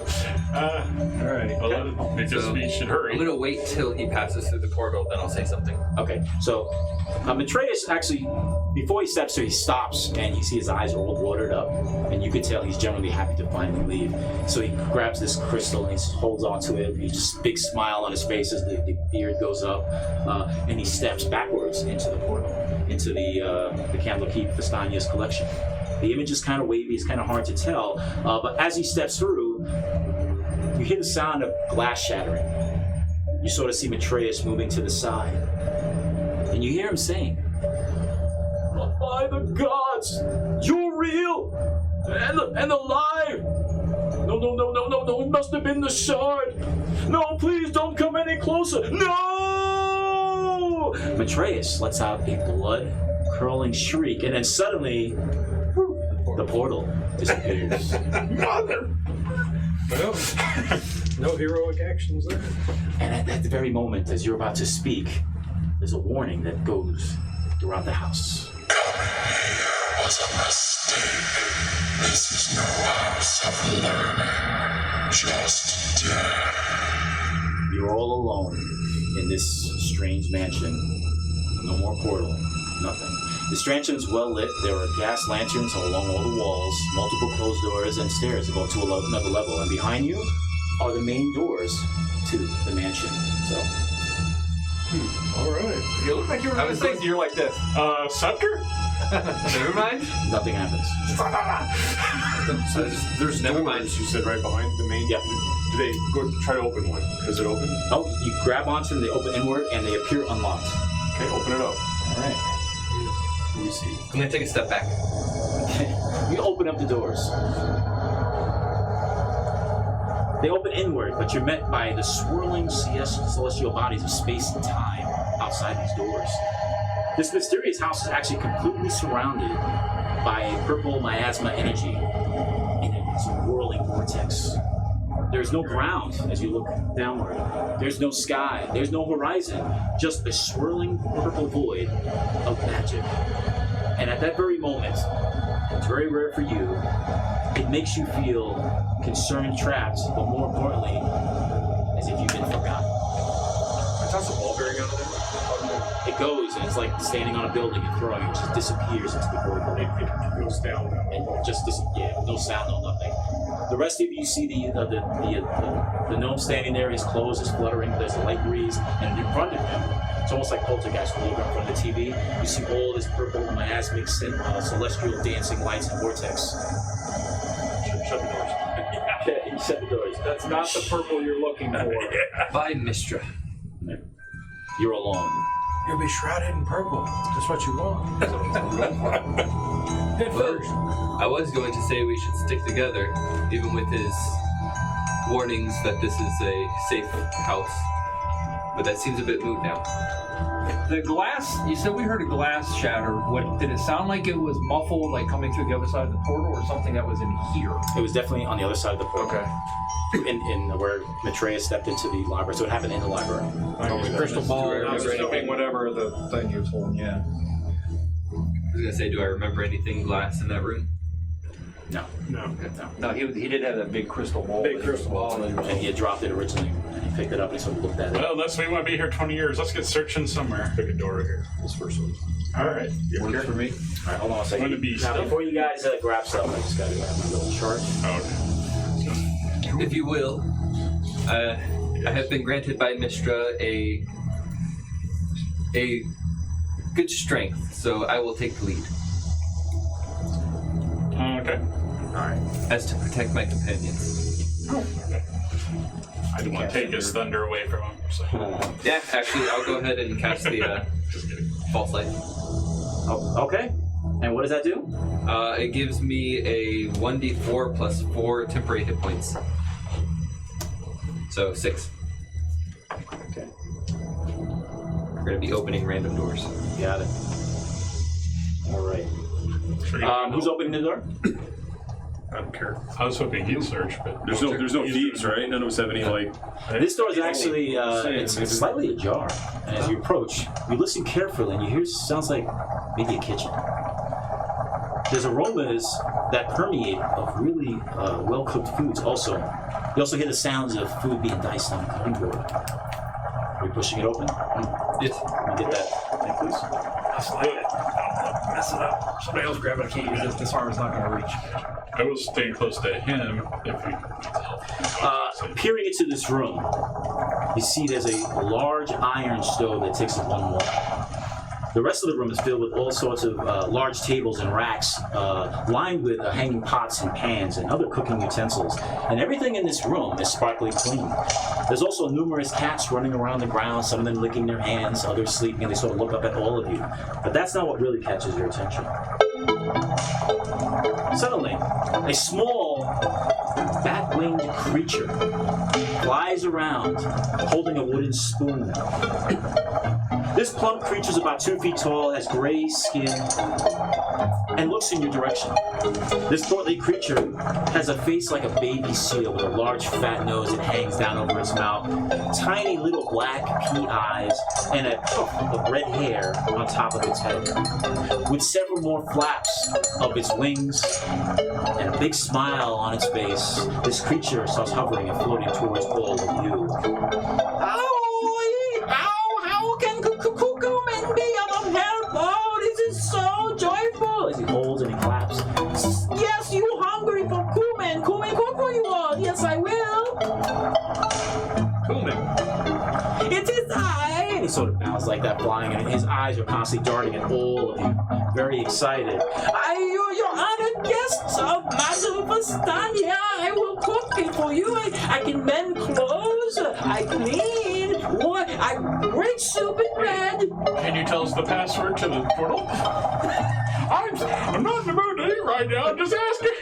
All right. Well, because we should hurry. I'm gonna wait till he passes through the portal, then I'll say something. Okay, so Matreus actually, before he steps through, he stops, and you see his eyes are all watered up, and you could tell he's generally happy to finally leave. So he grabs this crystal and he holds onto it. He just big smile on his face as the beard goes up, and he steps backwards into the portal, into the Candlekeep Vestania's collection. The image is kind of wavy, it's kind of hard to tell, but as he steps through, you hear the sound of glass shattering. You sort of see Matreus moving to the side, and you hear him saying, "By the gods, you're real and alive! No, it must have been the shard! No, please don't come any closer! No!" Matreus lets out a blood-curdling shriek, and then suddenly, the portal disappears. Mother! Well, no heroic actions there. And at that very moment, as you're about to speak, there's a warning that goes throughout the house. Coming was a mistake. This is no house of learning, just death. You're all alone in this strange mansion. No more portal, nothing. This mansion is well lit. There are gas lanterns along all the walls, multiple closed doors, and stairs that go to another level. And behind you are the main doors to the mansion. So, All right. You look like you were going to say you're like this. Scepter? Never mind. nothing happens. So there's Never doors, mind. you said, right behind the main? Yep. Do they go try to open one? Is it open? Oh, you grab onto them, they open inward, and they appear unlocked. Okay, open it up. All right. Let me see. I'm gonna take a step back. You open up the doors. They open inward, but you're met by the swirling celestial bodies of space and time outside these doors. This mysterious house is actually completely surrounded by a purple miasma energy in its whirling vortex. There's no ground as you look downward. There's no sky. There's no horizon. Just a swirling purple void of magic. And at that very moment, it's very rare for you, it makes you feel concerned, trapped, but more importantly, as if you've been forgotten. I toss a ball bearing out of there. It goes, and it's like standing on a building and throwing it, just disappears into the void. It goes down. And just no sound, no nothing. The rest of you see the gnome standing there, his clothes is fluttering, there's a light breeze, and in front of him, it's almost like Poltergeist when you look in front of the TV, you see all this purple, miasmic, celestial dancing lights and vortex. Shut the doors. Okay, you shut the doors. That's not the purple you're looking for. By Mistra. You're alone. You'll be shrouded in purple. That's what you want. Head first. I was going to say we should stick together, even with his warnings that this is a safe house. But that seems a bit moot now. The glass, you said we heard a glass shatter. What did it sound like? It was muffled, like coming through the other side of the portal, or something that was in here? It was definitely on the other side of the portal. Okay. In where Maitreya stepped into the library, so it happened in the library. Crystal ball, I was thinking whatever the thing you was holding, yeah. I was gonna say, do I remember anything glass in that room? No. No, he did have that big crystal ball. Big crystal ball. And he had dropped it originally, and he picked it up and he sort of looked at it. Well, unless we want to be here 20 years, let's get searching somewhere. Pick a door right here. This first one. All right. Works for me. All right, hold on a second. Going to be Now, stuff? before you guys grab stuff, I just got to grab my little chart. Okay. If you will, I have been granted by Mistra a good strength, so I will take the lead. Okay. Alright. As to protect my companions. I didn't want to take his thunder away from him, so. Yeah, actually, I'll go ahead and cast the Just kidding. false light. Oh, okay. And what does that do? It gives me a 1d4 plus 4 temporary hit points. So 6. Okay. We're going to be opening random doors. Got it. Alright. Sure Who's opening the door? I don't care. I was hoping he'd search, but There's no thieves, right? None of us have any like. This door is actually it's slightly ajar, and as you approach, you listen carefully, and you hear sounds like maybe a kitchen. There's aromas that permeate of really well-cooked foods. Also, you also hear the sounds of food being diced on a cutting board. Are you pushing it open? Yes. Can you get that thing, please? I slide it. Mess it up. Somebody else grab it. I can't use this. This arm is not going to reach. I will stay close to him if we can tell. Peering into this room, you see there's a large iron stove that takes up one wall. The rest of the room is filled with all sorts of large tables and racks lined with hanging pots and pans and other cooking utensils. And everything in this room is sparkly clean. There's also numerous cats running around the ground, some of them licking their hands, others sleeping, and they sort of look up at all of you. But that's not what really catches your attention. Suddenly, a small, bat-winged creature flies around holding a wooden spoon. This plump creature is about 2 feet tall, has gray skin, and looks in your direction. This portly creature has a face like a baby seal with a large fat nose that hangs down over its mouth, tiny little black pea eyes, and a puff of red hair on top of its head. With several more flaps of its wings and a big smile on its face, this creature starts hovering and floating towards all of you. As he holds and he claps. Yes, you hungry for cumin? Cumin cook for you all. Yes, I will. Cumin. It is I. And he sort of bounds like that, flying, and his eyes are constantly darting at all of you, very excited. Your honored guests of Mazovastania. I will cook it for you. I can mend clothes. I clean. I break soup and bread. Can you tell us the password to the portal? I'm not in the mood to eat right now. I'm just asking.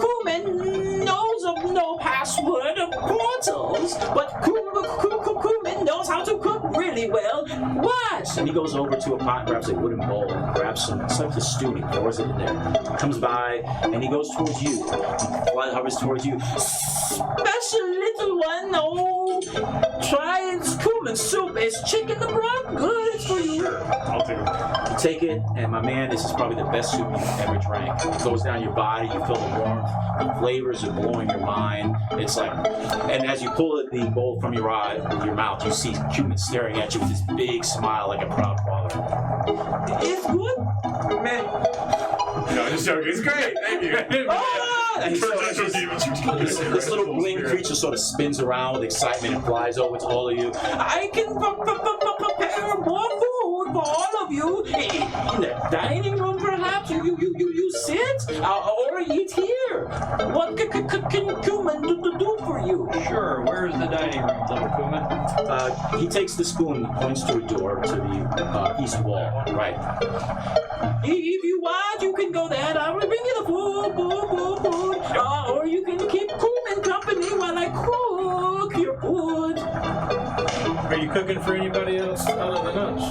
Kuman knows of no password of portals, but Kuman knows how to cook really well. Watch! And he goes over to a pot, grabs a wooden bowl, and grabs some type of stew, and he pours it in there. He comes by, and he goes towards you. He hovers towards you. Special little one, oh, try its cumin soup. It's chicken the broth. Good for you. Sure, I'll take it. You take it, and my man, this is probably the best soup you've ever drank. It goes down your body, you feel the warmth, the flavors are blowing your mind. It's like, and as you pull the bowl from your mouth, you see cumin staring at you with this big smile like a proud father. It's good, man. No, I'm just joking. It's great. Thank you. And this little bling creature sort of spins around with excitement and flies over to all of you. I can prepare more food for all of you in the dining room, perhaps. You sit or eat here. What can Cumin do for you? Sure. Where is the dining room, little Cumin? He takes the spoon and points to a door to the east wall. Right. If you want, you can go there. I will bring you the food. Or you can keep Cumin company while I cook your food. Are you cooking for anybody else other than us?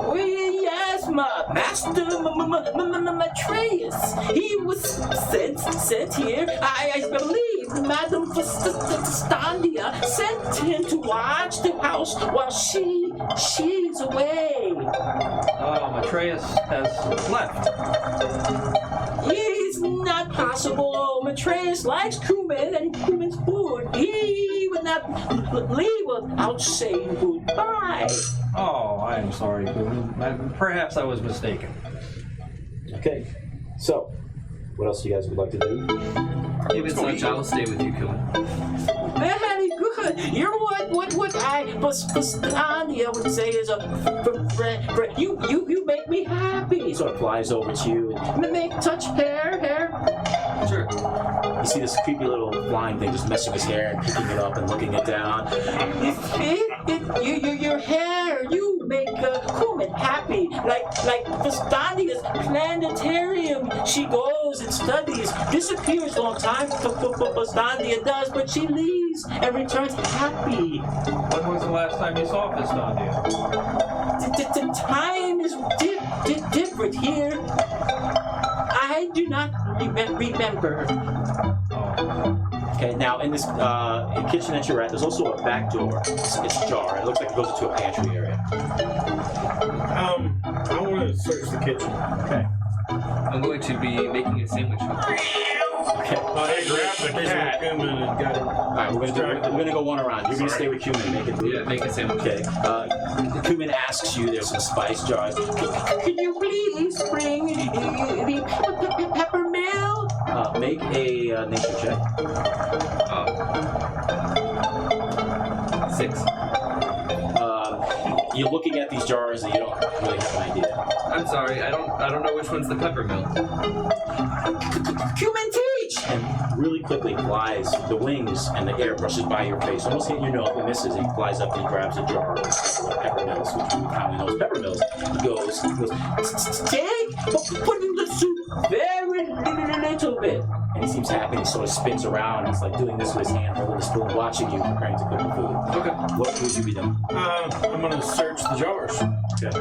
Well, yes, my master, Matreus. He was sent here. I believe Madame Fastandia sent him to watch the house while she's away. Oh, Matreus has left. It's not possible. Matreus likes cumin and cumin's food. He would not leave without saying goodbye. Oh, I am sorry, Cumin. Perhaps I was mistaken. Okay, so what else you guys would like to do? If it's such, I'll stay with you, Kuman. Very good. You're what I Bastandia would say is you make me happy. He sort of flies over to you, and Make touch hair. Sure. you see this creepy little flying thing just messing with his hair and picking it up and looking it down. Your hair, you make Kuman happy. Like Bastandia's planetarium. She goes and studies, disappears a long time. Bastandia does, but she leaves and returns happy. When was the last time you saw Fastandia? The time is different here. I do not remember. Okay, now in this kitchen that you're at, there's also a back door. It's ajar. It looks like it goes into a pantry area. I want to search the kitchen. Okay. I'm going to be making a sandwich. Okay. Hey, grab the cat. And got it. All right, we're gonna go one around. You're gonna stay with Cumin and make it. Yeah, make a sandwich. Okay. Cumin asks you. There's some spice jars. Could you please bring the peppermill? Make a nature check. 6. You're looking at these jars and you don't really have an idea. I'm sorry, I don't know which one's the peppermill. Cumin teach! And really quickly flies the wings and the air brushes by your face, almost hitting your nose. He misses. And he flies up and he grabs a jar of peppermills, which you commonly know as peppermills. He goes, Take, put in the soup very little bit. and he seems happy. He sort of spins around. He's like doing this with his hand, holding the spoon, watching you, preparing to cook the food. Okay. What would you be doing? I'm going to search the jars. Okay.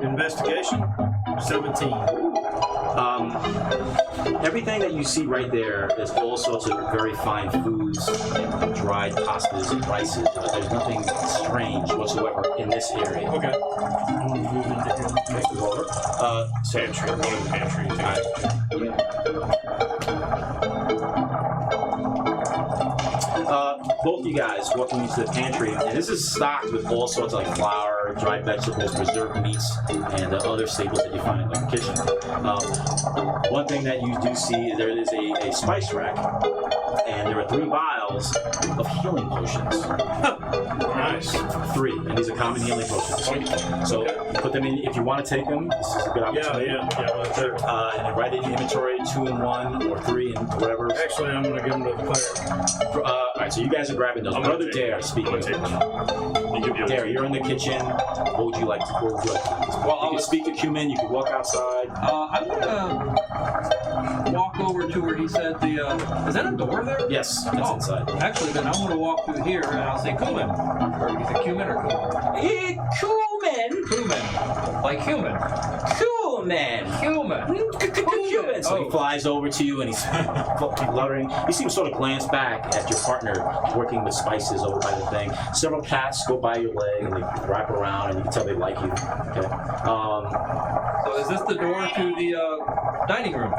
Investigation, 17. Everything that you see right there is all sorts of very fine foods and dried pastas and rices, but there's nothing strange whatsoever in this area. Okay. I'm going to move into here. Okay, go over. So, Pantry. I'm going to the pantry. both you guys walking into the pantry, and this is stocked with all sorts of like flour, dried vegetables, preserved meats, and other staples that you find in the kitchen. One thing that you do see, there is a spice rack, and there are 3 vials of healing potions. Nice. 3, and these are common healing potions. So put them in if you want to take them. This is a good opportunity. Yeah. Well, that's it. And write in the inventory 2 in 1 or 3 and whatever. Actually, I'm going to give them to the cleric. All right, so you guys are grabbing those. I'm Brother gonna take Dare, speaking I'm of gonna which. take You give Dare, you're in the kitchen. What would you like to do? Well, You can speak to Cumin. You can walk outside. I'm gonna walk over to where he said the. Is that a door there? Yes, that's inside. Actually, then I'm gonna walk through here and I'll say Cumin. Or is it Cumin or Cumin? Cumin! Cumin. Like human. Cumin! Cumin. Cumin. So he Oh. flies over to you and he's fluttering. You see him sort of glance back at your partner working with spices over by the thing. Several cats go by your leg and they wrap around and you can tell they like you. Okay. So is this the door to the dining room?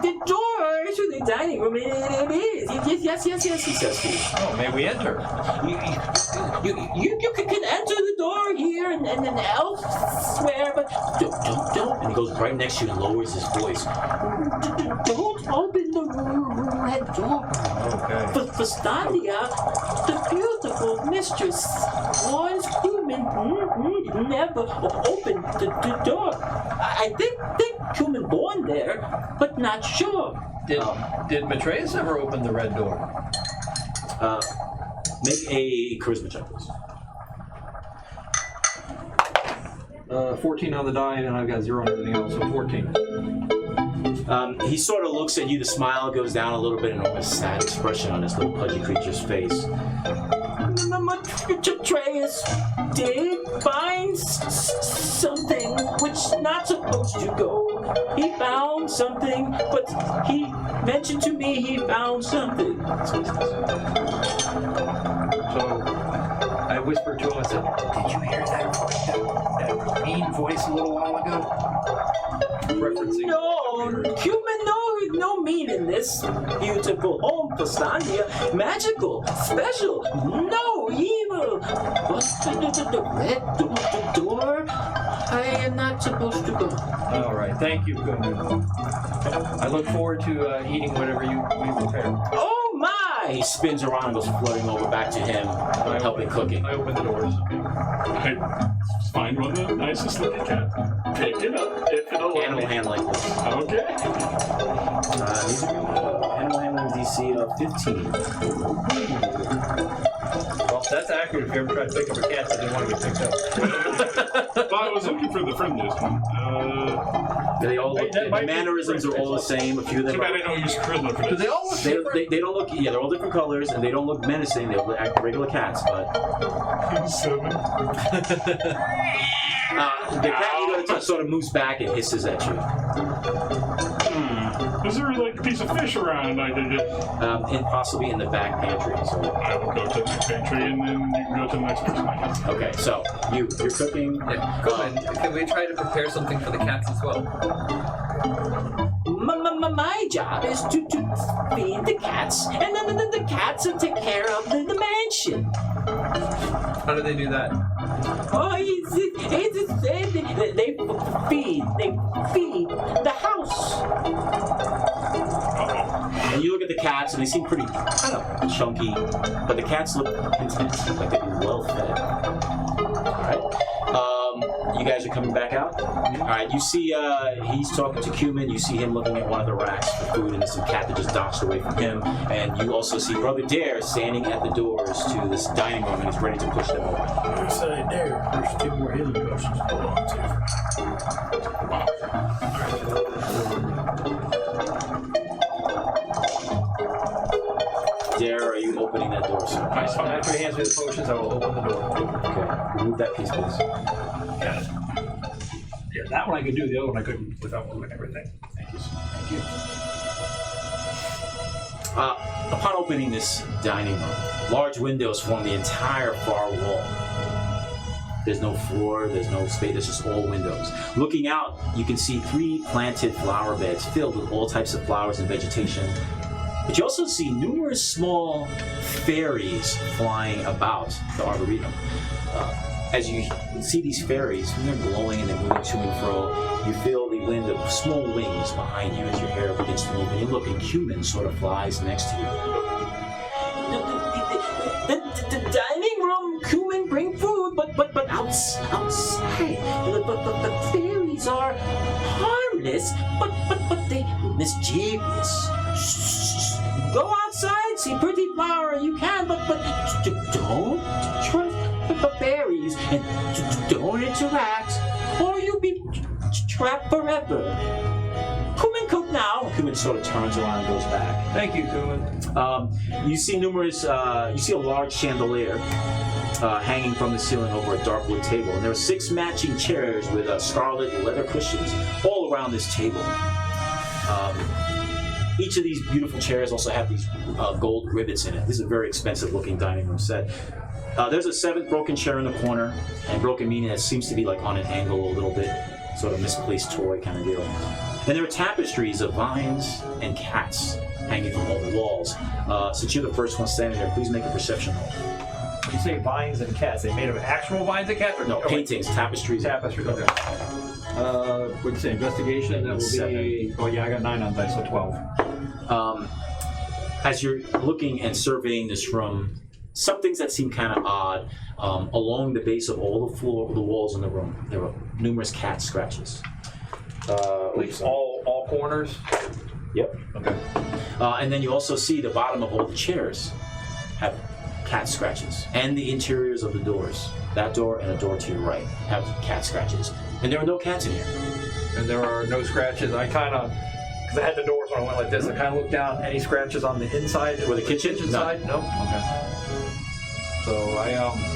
The door to the dining room, it is. Yes, he says to you. Oh, may we enter? You can enter the door here and then elsewhere, but don't. And he goes right next to you and lowers his voice. Don't open the red door. Okay. But Fastandia, the beautiful mistress, warns Cumin never open the door. I think Cumin born there, but not sure. Did Matreus ever open the red door? Make a charisma check, please. 14 on the die, and I've got 0 on everything else, so 14. He sort of looks at you. The smile goes down a little bit, and almost a sad expression on this little pudgy creature's face. Atreus did find something which not supposed to go. He found something, but he mentioned to me he found something. So I whispered to him, I said, did you hear that mean voice a little while ago? Referencing. No, human, no mean in this beautiful home, Castandia. Magical, special, no evil. But the red door, I am not supposed to go. All right, thank you, Kuman. I look forward to eating whatever you prepare. Oh my! He spins around and goes floating over back to him, helping cooking. I open the doors. I find one of the nicest looking cats. Pick it up if it'll let Animal me. handling. Okay. These are animal handling DC of 15. Well, that's accurate if you ever try to pick up a cat that didn't want to get picked up. Well, I was looking for the friendliest one. They all look, That the might be mannerisms are all the same. A few of Too them bad are, I don't use charisma for Do this. they all look different? they don't look, yeah, they're all different colors, and they don't look menacing. They look like regular cats, but 7. the cat you go to touch sort of moves back and hisses at you. Is there like a piece of fish around I could get? And possibly in the back pantry. So. I will go to the next pantry and then you can go to the next person, I guess. Okay, so you're cooking. Yeah, Coleman, can we try to prepare something for the cats as well? My job is to feed the cats, and then the cats will take care of the mansion. How do they do that? Oh, they feed the house. And you look at the cats, and they seem pretty kind of chunky, but the cats look content, like they've been well fed. All right. You guys are coming back out? All right, you see he's talking to Cumin. You see him looking at one of the racks for food, and there's a cat that just docked away from him. And you also see Brother Dare standing at the doors to this dining room, and he's ready to push them open. I say, there, there's 2 more healing potions to hold on to. Dare, are you opening that door, sir? After he hands me the potions, I will open the door. Okay, remove that piece, please. Got it. Yeah, that one I could do, the other one I couldn't without moving everything. Thank you, sir. Thank you. Upon opening this dining room, large windows form the entire far wall. There's no floor, there's no space, there's just all windows. Looking out, you can see 3 planted flower beds filled with all types of flowers and vegetation. But you also see numerous small fairies flying about the arboretum. As you see these fairies, when they're glowing and they're moving to and fro, you feel the wind of small wings behind you as your hair begins to move, and you look, and Cumin sort of flies next to you. The dining room, Cumin, bring food, but outside, the fairies are harmless, but they mischievous. Go outside, see pretty flower you can, but don't trust the fairies, and don't interact, or you'll be trapped forever. Cumin, cook now. Cumin sort of turns around and goes back. Thank you, Kuman. You see you see a large chandelier hanging from the ceiling over a dark wood table, and there are 6 matching chairs with scarlet leather cushions all around this table. Each of these beautiful chairs also have these gold rivets in it. This is a very expensive looking dining room set. There's a 7th broken chair in the corner, and broken meaning that seems to be like on an angle a little bit, sort of misplaced toy kind of deal. And there are tapestries of vines and cats hanging from all the walls. Since you're the first one standing there, please make a perception roll. You say vines and cats. They made of actual vines and cats? Or No, paintings, tapestries. Tapestry, okay. What'd you say, investigation? That will be, 7. oh yeah, I got 9 on dice, so 12. As you're looking and surveying this room, some things that seem kind of odd. Along the base of all the walls in the room, there are numerous cat scratches. All corners? Yep. Okay. And then you also see the bottom of all the chairs have cat scratches, and the interiors of the doors. That door and a door to your right have cat scratches, and there are no cats in here. And there are no scratches. I kind of, because because I had the doors when I went like this. I kind of looked down. Any scratches on the inside? Or the kitchen? No. side? No. Okay. So I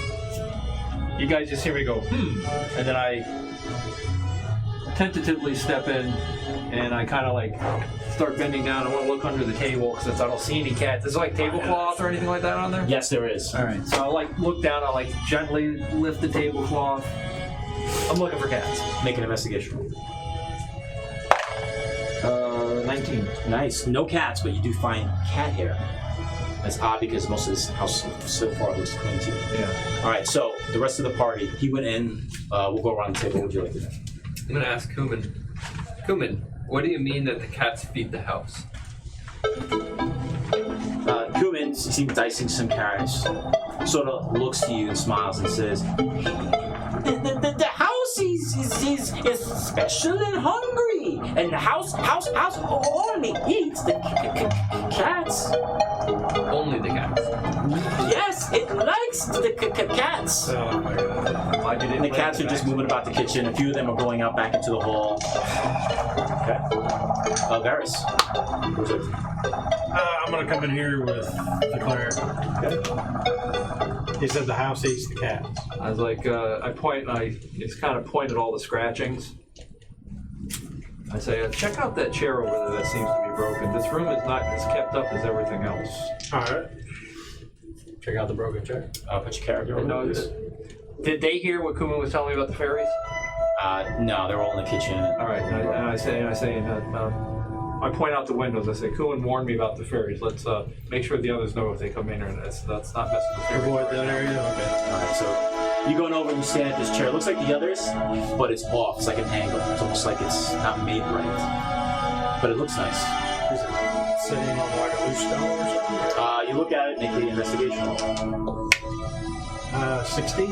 you guys just hear me go and then I tentatively step in and I kind of like start bending down. I want to look under the table because I don't see any cats. Is there like tablecloth or anything like that on there? Yes, there is. All right. So I like look down. I like gently lift the tablecloth. I'm looking for cats. Make an investigation roll. 19. Nice. No cats, but you do find cat hair. That's odd because most of this house so far looks clean to you. Yeah. All right, so the rest of the party, he went in. We'll go around the table. What would you like to do? I'm gonna ask Kuman. Kuman, what do you mean that the cats feed the house? Kuman, you see him dicing some carrots, sort of looks to you and smiles and says, the house is special and hungry, and the house only eats the cats. Only the cats. Yes, it likes the cats. Oh my god. And the cats are just moving about the kitchen. A few of them are going out back into the hall. Okay. Varys. I'm gonna come in here with the cleric. Okay. He said the house eats the cats. I was like, I point and I just kind of point at all the scratchings. I say, check out that chair over there that seems to be broken. This room is not as kept up as everything else. All right. Check out the broken chair. Put your character over No, this. did they hear what Kuman was telling me about the fairies? No, they're all in the kitchen. All right, and I say, I point out the windows. I say, Kuman warned me about the fairies. Let's make sure the others know if they come in, or that's not messing with the fairies. Avoid that area. Okay. All right, so you going over and you stand at this chair. It looks like the others, but it's off. It's like an angle. It's almost like it's not made right. But it looks nice. Is it sitting on like a loose stone or something? You look at it, make the investigation roll. 16?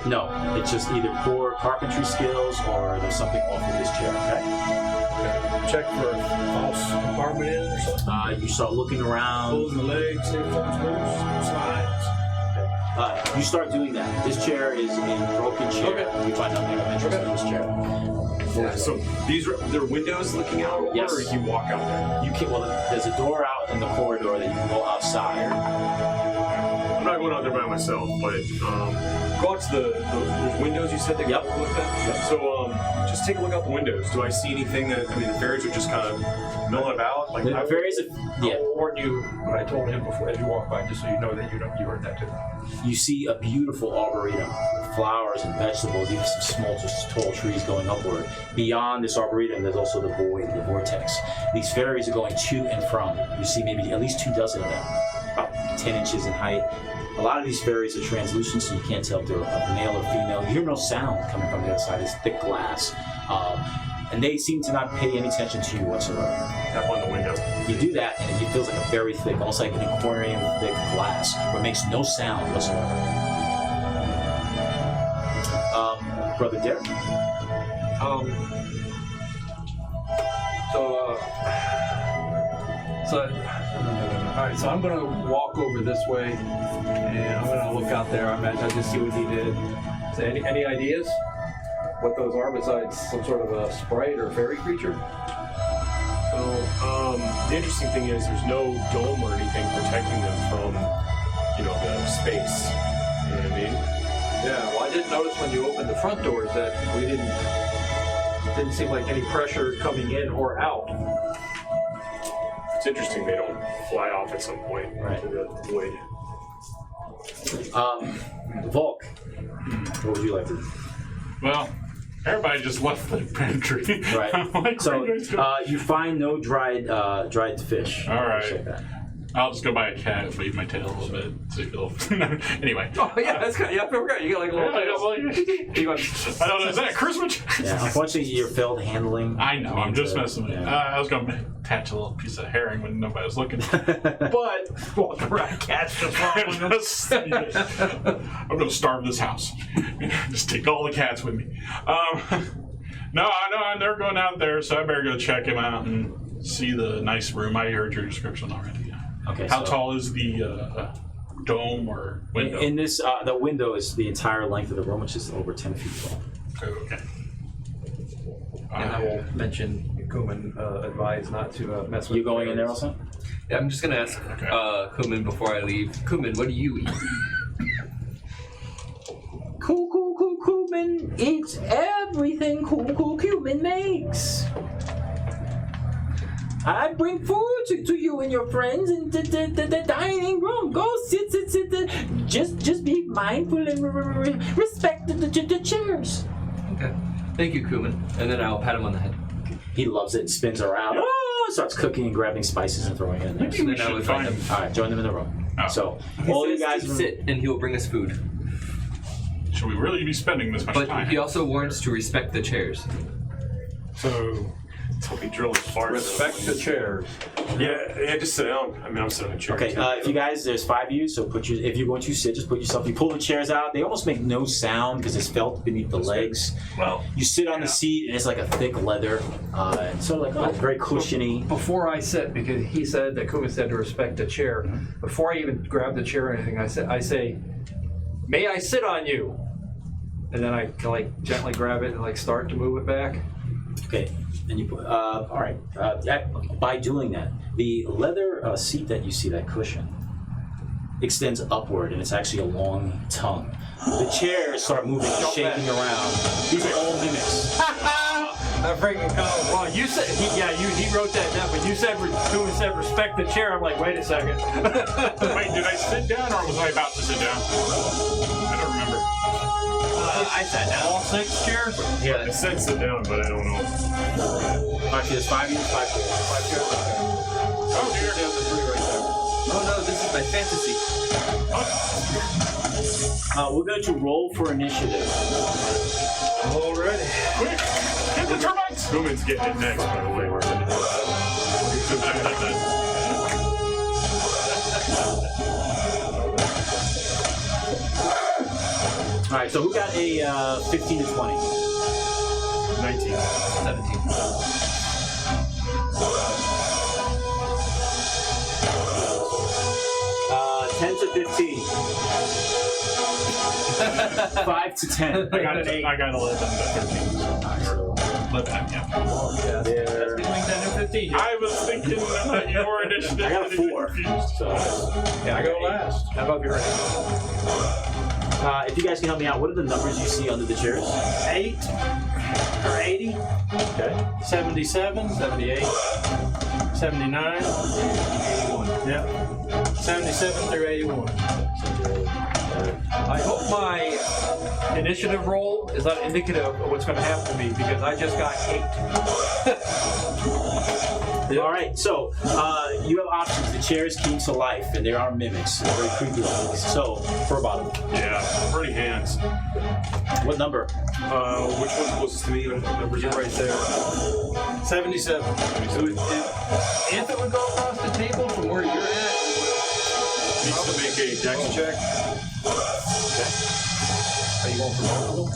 No, it's just either poor carpentry skills or there's something off with this chair, okay? Check for a false compartment in or something. You start looking around. Pulling the legs, see if it's loose, slides. You start doing that. This chair is in broken chair. Okay. You find nothing of interest in this chair. Yeah, so there are windows looking out, Yes. or you walk out there? You can. Well, there's a door out in the corridor that you can go outside. I'm not going out there by myself, but go out to there's windows you said that Yep. go like that? Yep. So just take a look out the windows. Do I see anything that, the fairies are just kind of milling about? Like, The fairies, yeah. I warned you when I told him before as you walk by, just so you know that you heard that too. You see a beautiful arboretum with flowers and vegetables, even some small, just tall trees going upward. Beyond this arboretum, there's also the void, the vortex. These fairies are going to and from. You see maybe at least 2 dozen of them, about 10 inches in height. A lot of these fairies are translucent, so you can't tell if they're a male or female. You hear no sound coming from the other side. It's thick glass. And they seem to not pay any attention to you whatsoever. tap on the window. You do that, and it feels like a very thick, almost like an aquarium thick glass, where it makes no sound whatsoever. Brother Derek? All right, so I'm gonna walk over this way, and I'm gonna look out there. I just see what he did. So any ideas what those are besides some sort of a sprite or fairy creature? So the interesting thing is there's no dome or anything protecting them from, the space. You know what I mean? Yeah. Well, I did notice when you opened the front doors that didn't seem like any pressure coming in or out. It's interesting they don't fly off at some point Right. into the void. Volk, what would you like to do? Well, everybody just left the pantry. Right. I'm like, So where do I go? you find no dried fish. All right. Check that. I'll just go buy a cat and wave my tail a little bit. So you feel. Anyway. Oh yeah, that's good. Yeah, I forgot. You got like a little. I don't know. Is that a Christmas? Yeah, unfortunately, you're failed handling. I know. I'm just messing with it. Yeah. I was going to attach a little piece of herring when nobody was looking. But Walking around, cats just I'm going to starve this house. Just take all the cats with me. No, they're going out there, so I better go check him out and see the nice room. I heard your description already. Okay. How so tall is the dome or window? In this, the window is the entire length of the room, which is over 10 feet tall. Okay. And I will mention Kuman advised not to mess with. You going in there also? Yeah, I'm just gonna ask Kuman before I leave. Kuman, what do you eat? Cool, Cumin eats everything cool Cumin makes. I bring food to you and your friends in the dining room. Go sit. Just be mindful and respect the chairs. Okay. Thank you, Kuman. And then I'll pat him on the head. He loves it and spins around. Oh, starts cooking and grabbing spices and throwing it in there. Maybe we then I should would find find him. All right, join them in the room. Oh. So He all you says guys to sit, and he will bring us food. Should we really be spending this much But time? he also warns to respect the chairs. So, Until we drill as far Respect the chairs. Yeah, just sit down. I mean, I'm sitting in a chair. Okay, too. if you guys, there's 5 of you, so if you're going to sit, just put yourself, you pull the chairs out, they almost make no sound because it's felt beneath the legs. Well, You sit on the seat and it's like a thick leather, and sort of like, it's very cushiony. Before I sit, because he said that Kuman said to respect the chair. Before I even grab the chair or anything, I say, "May I sit on you?" And then I like gently grab it and like start to move it back. Okay, and you put, all right, by doing that, the leather seat that you see, that cushion, extends upward and it's actually a long tongue. The chairs start moving, shaking around. These are all mimics. I freaking well, you said he wrote that down, but you said Kuman said respect the chair. I'm like, wait a second. wait, did I sit down or was I about to sit down? I don't remember. I sat down. All 6 chairs? I said sit down, but I don't know. Actually, there's 5 of you, 5 chairs. 5 chairs. Oh dear. There's the 3 right there. Oh no, this is my fantasy. We're going to roll for initiative. Already. Quick, hit the termites! Kuman's getting it next, by the way. All right, so who got a 15 to 20? 19. 17. 10 to 15. 5 to 10. I got 11 to 13. 11, yeah. There. Between 10 and 15. I was thinking that your initiative. I got a 4. Confused. Yeah, I go last. How about you ready? If you guys can help me out, what are the numbers you see under the chairs? 8 or 80, Okay. 77, 78, 79, 81. Yeah. 77 through 81. I hope my initiative roll is not indicative of what's going to happen to me because I just got 8. All right, so you have options. The chairs came to life, and there are mimics. They're very creepy looking. So, for bottom, Yeah, pretty hands. what number? Which one's closest to me? Numbers You're right there. 77. If it would go across the table from where you're at, Needs to make a dex check. Are you going for multiple?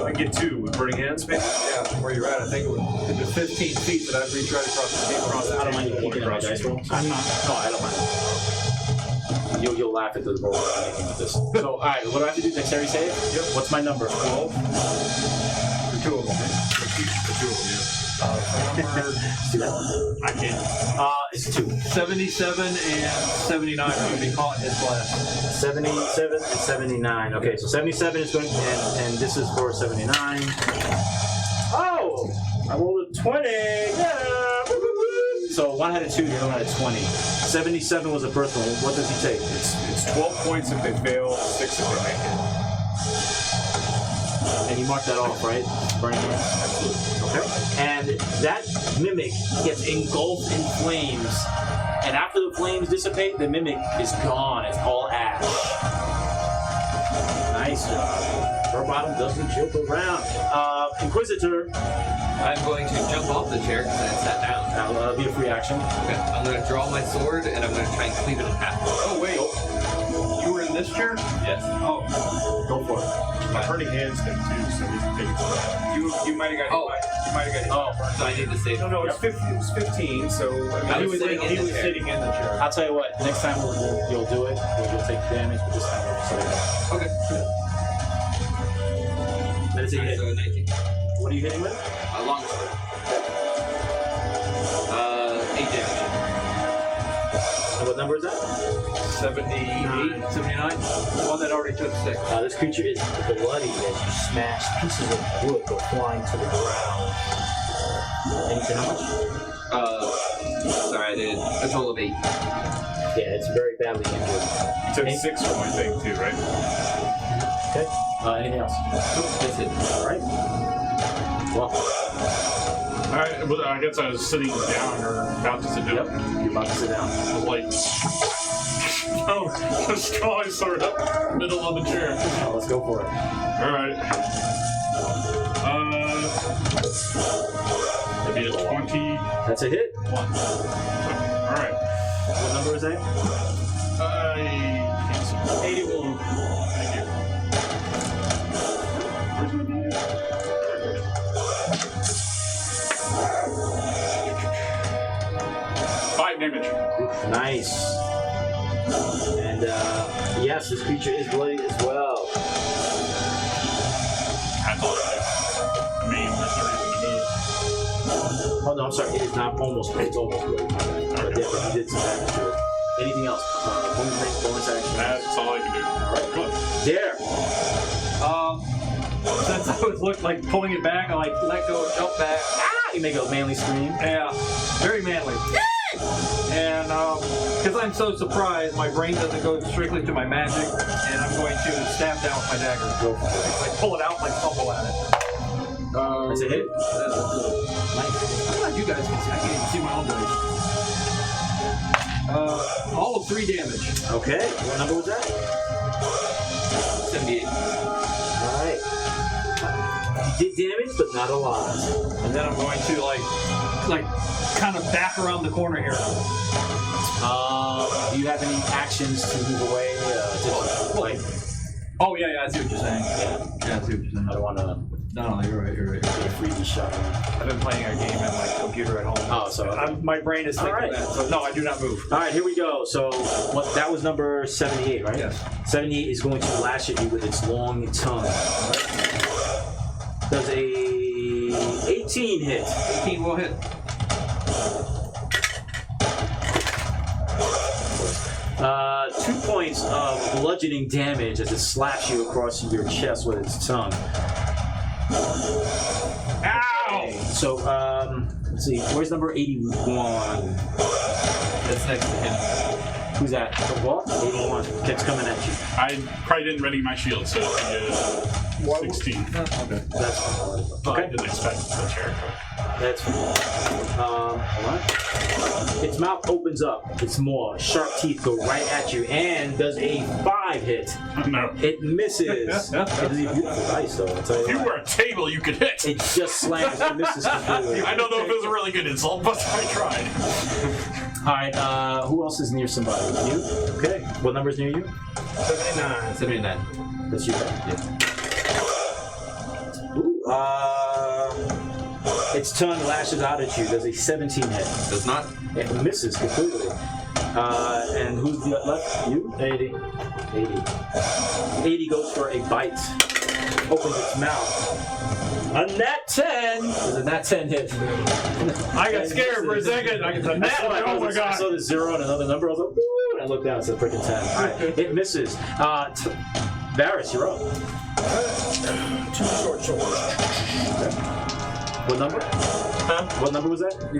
I get 2 with burning hands, maybe? Yeah, where you're at. I think it would be 15 feet that I'd reach right across the table. I don't mind you kicking my dice roll. I'm not. No, I don't mind. You'll laugh at the roll I'm making with this. So, all right, what do I have to do? Dexterity save? Yep. What's my number? 12. For 2 of them. For 2 of them, yeah. See that one? I can't. It's 2. 77 and 79 are going to be caught in his blast. 77 and 79. Okay, so 77 is going, and this is for 79. Oh, I rolled a 20. Yeah. So one had a 2, the other one had a 20. 77 was the first one. What does he take? It's 12 points if they fail, 6 if they make it. And you mark that off, right? Burning hands? Absolutely. Okay. And that mimic gets engulfed in flames. And after the flames dissipate, the mimic is gone. It's all ash. Nice job. Burbottom doesn't joke around. Inquisitor. I'm going to jump off the chair because I sat down. That'll be a free action. Okay. I'm going to draw my sword and I'm going to try and cleave it in half. Oh, wait. You were in this chair? Yes. Oh, Go for it. My burning hands hit 2, so we can take it. you might have got hit. Oh. You might have got hit. So I need to save. No, it's 15, so I He was was sitting in the chair. sitting in the chair. I'll tell you what. Next time you'll do it. You'll take damage, but this time we'll just Okay. let it hit. So 19. What are you hitting with? A long sword. 8 damage. And what number is that? 78, 79. The one that already took 6. This creature is bloody as you smash pieces of wood go flying to the ground. And you said how much? Sorry, I did a total of 8. Yeah, it's very badly injured. You took 6 from my thing too, right? Okay. Anything else? That's it. All right. Well, But I guess I was sitting down or about to sit down. yep. You're about to sit down. I was like, no, the straw is sort of middle of the chair. Now let's go for it. All right. Maybe a 21. That's a hit. All right. What number is that? I can't see. 81. Thank you. Where's my D8? 5 damage. Nice. And yes, this creature is bloody as well. That's all I do. I mean, there's no reason to move. Oh no, I'm sorry. It is not almost. It's almost bloody. But yeah, but you did some damage to it. Anything else? Bonus action. That's all I can do. All right. Good. Dare. Since I was like pulling it back, I like let go, jump back. You make a manly scream. Yeah, very manly. And because I'm so surprised, my brain doesn't go strictly to my magic, and I'm going to stab down with my dagger. Go for it. Like pull it out, like fumble at it. That's a hit. I'm glad you guys can see. I can't even see my own dice. All of 3 damage. Okay. What number was that? 78. All right. You did damage, but not a lot. And then I'm going to like kind of back around the corner here. Do you have any actions to move away? Oh yeah, I see what you're saying. Yeah, I see what you're saying. I don't want to No, you're right. get a freebie shot. I've been playing a game on my computer at home. Oh, so okay. My brain is thinking All right. that. So no, I do not move. All right, here we go. So that was number 78, right? Yes. 78 is going to lash at you with its long tongue. Does a 18 hit? 18 will hit. 2 points of bludgeoning damage as it slaps you across your chest with its tongue. Ow! So, let's see. Where's number 81? That's next to him. Who's that? The what? 81. Keeps coming at you. I probably didn't ready my shield, so it'd be 16. Okay. That's fine. I Okay. didn't expect the chair. That's fine. Hold on. Its mouth opens up. Its maw, sharp teeth go right at you and does a 5 hit. No. It misses. It is a beautiful dice, though. I'll tell you If you what. were a table, you could hit. It just slams and misses completely. I don't know if it was a really good insult, but I tried. All right. Who else is near somebody? You? Okay. What number is near you? 79. 79. That's you. Right? Yeah. Ooh. Its tongue lashes out at you. Does a 17 hit. Does not. It misses completely. And who's the left? You? 80. 80. 80 goes for a bite. Opens its mouth. A nat 10! Does a nat 10 hit? I got scared for a second. I got nat. Oh my I god. saw the 0 and another number. I was like, woo! And I looked down and said freaking 10. Alright, it misses. Varys, you're up. 2 short swords. What number? Huh? What number was that? 80.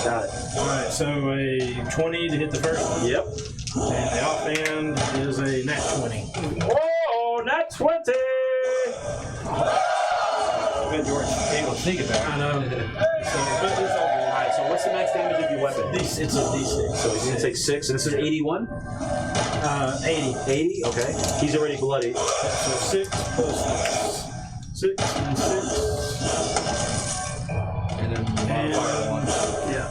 Got it. Alright, so a 20 to hit the first one. Yep. And the offhand is a nat 20. Oh, nat 20! Good, George. Able to sneak it back. I know. Alright, so what's the max damage of your weapon? It's a D6. So he's gonna take 6, and this is 81? 80. 80? Okay. He's already bloody. So 6 plus 6 and 6. And then modifier 1. Yeah.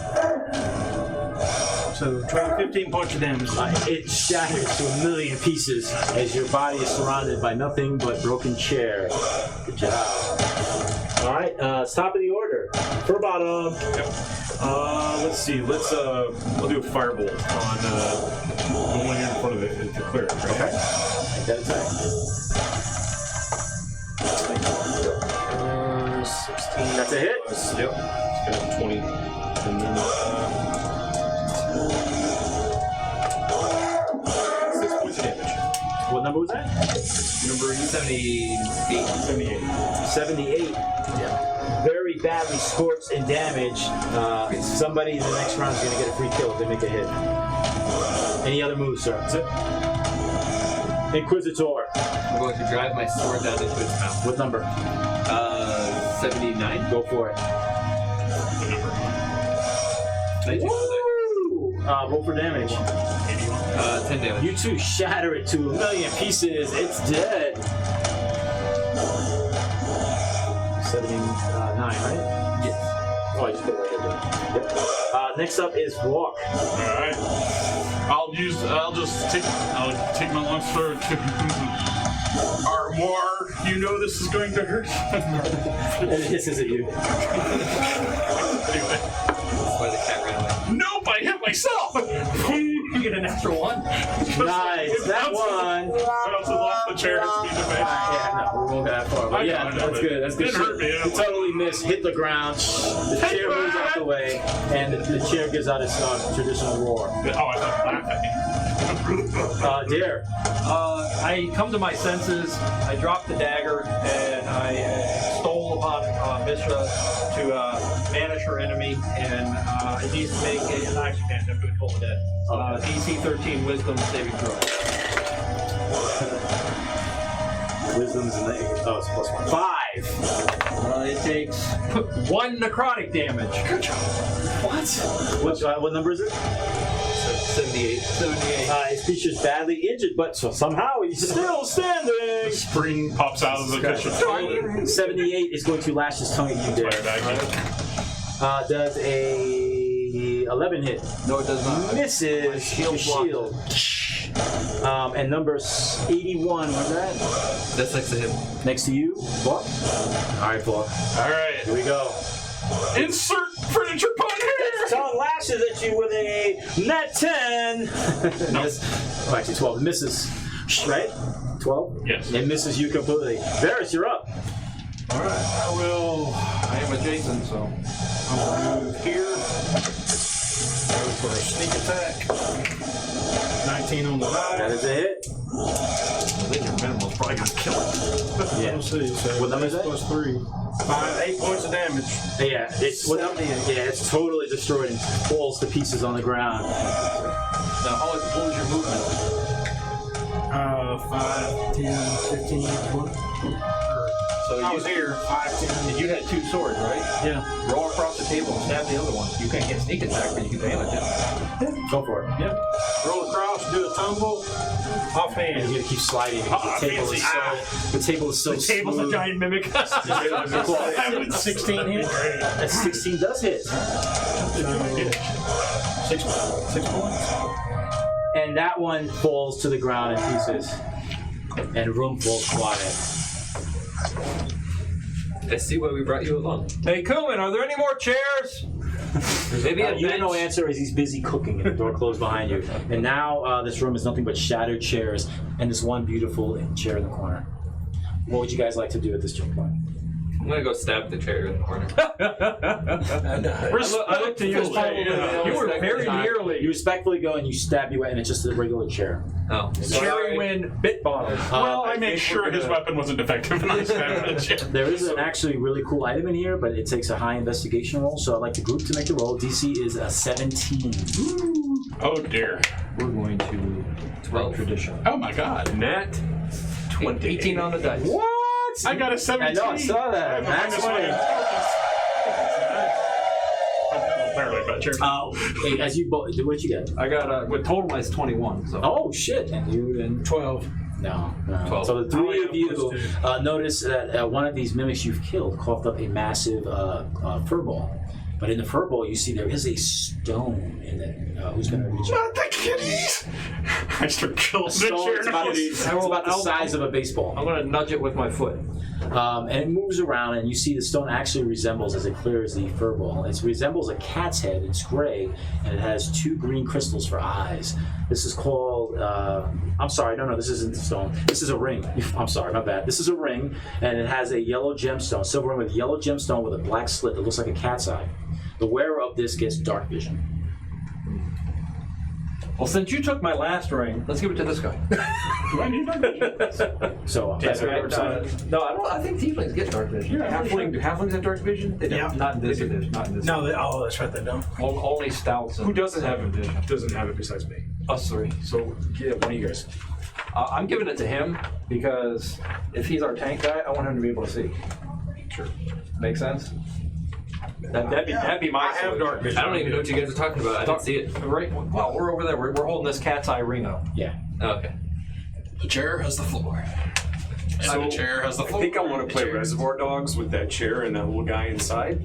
So 12, 15 points of damage. It shatters to a million pieces as your body is surrounded by nothing but broken chair. Good job. Alright, it's top of the order. For bottom. Let's see. I'll do a firebolt on the one here in front of it to clear it. Right? Okay. Make that attack. 16. That's a hit. Yep. It's got 20. And then What number was that? Number 78. 78. Yeah. Very badly scorched and damaged. Somebody in the next round is going to get a free kill if they make a hit. Any other moves, sir? That's it. Inquisitor. I'm going to drive my sword down into its mouth. What number? 79. Go for it. 19. Roll for damage. 10 damage. You two shatter it to a million pieces. It's dead. 79, right? Yes. Oh, I just put it right there. Yep. Next up is Walk. Alright. I'll take my long sword to Armoire. You know this is going to hurt. This isn't you. Anyway. That's why the cat ran away. Nope, I hit myself! You get a natural one. Nice. That one. Bounces off the chair, hits me in the face. Yeah, no, we won't go that far. But I yeah, know, that's but good. That's good. didn't hurt me, You totally missed. Hit the ground. The chair moves out the way, and the chair gives out its traditional roar. Oh, I thought laugh at me. Dare. I come to my senses. I drop the dagger, and I stole upon Mishra to banish her enemy, and I need to make an action damage. I'm going to call it dead. DC 13 Wisdom saving throw. Wisdom's in the it's +1. 5. It takes 1 necrotic damage. Good job. What number is it? 78. 78. His creature's badly injured, but somehow he's still standing. Spring pops out of the cushion. 78 is going to lash his tongue at you, Dare. Does a 11 hit? No, it does not. Misses. My shield Shield. And number 81 was that? That's next to him. Next to you, Block. All right, Block. Alright. Here we go. Insert furniture pun here! Tongue lashes at you with a net 10. Oh, actually 12. It misses. Right? 12? Yes. It misses you completely. Varys, you're up. Alright, I am adjacent, so I'll move here. Go for a sneak attack. 19 on the That die. is a hit. I think your minimal's probably gonna kill it. Yeah. Let's see. So What number is that? +3. 8 points of damage. Yeah, it's it's totally destroyed and falls to pieces on the ground. Now, what was your movement? 5, 10, 15, 20. So I was here. 5, 10. You had 2 swords, right? Yeah. Roll across the table and stab the other one. You can't get sneak attack, but you can damage it. Go for it. Yep. Roll across, do a tumble. And Offhand. you're gonna keep sliding. The table is so The table's a smooth. giant mimic. 16 hit. That 16 does hit. 6 points. And that one falls to the ground in pieces. And the room falls quiet. I see why we brought you along. Hey, Kuman, are there any more chairs? Maybe a You get no bench. answer as he's busy cooking and the door closed behind you. And now this room is nothing but shattered chairs and this one beautiful chair in the corner. What would you guys like to do at this point? I'm gonna go stab the chair in the corner. I look to you. You were very nearly. You respectfully go and you stab you and it's just a regular chair. Oh. Cherry Wind Bit Bottom. Well, I made think sure we're his gonna- weapon wasn't effective when I stabbed the chair. There is an actually really cool item in here, but it takes a high investigation roll, so I'd like the group to make the roll. DC is a 17. Oh dear. We're going to 12. tradition. Oh my god. Nat 20. 18 on the dice. What? I got a 17. I know, I saw that. I have a Max minus 20. 1. Apparently about chair. Hey, as you both, what'd you get? I got with total is 21. So. Oh shit! And you and 12. no. 12. So the three Oh, of yeah, you plus notice that one of these mimics you've killed coughed up a massive furball. But in the furball, you see there is a stone in it. Who's going to reach it? Not the kitties! I start killing A the stone. chair. It's about the size of a baseball. I'm going to nudge it with my foot. And it moves around, and you see the stone actually resembles, as it clears the furball, it resembles a cat's head. It's gray, and it has 2 green crystals for eyes. This is called, I'm sorry, no, this isn't the stone. This is a ring. I'm sorry, my bad. This is a ring, and it has a yellow gemstone, silver ring with yellow gemstone with a black slit that looks like a cat's eye. The wearer of this gets dark vision. Well, since you took my last ring, let's give it to this guy. Do I need that? So that's what we're saying. No, I don't. I think tieflings get dark vision. Do halflings have dark vision? They don't. Not in this edition. Not in this. No, that's right, they don't. Only stouts. Who doesn't have it besides me? Us three. So, yeah, one of you guys. I'm giving it to him because if he's our tank guy, I want him to be able to see. Sure. Make sense? That'd be my. I have solution. dark vision. I don't even know what you guys are talking about. I didn't see it. Right. Well, we're over there. We're holding this cat's eye Reno. Yeah. Oh, okay. The chair has the floor. And the chair has the I floor. think I want to play Chair. Reservoir Dogs with that chair and that little guy inside.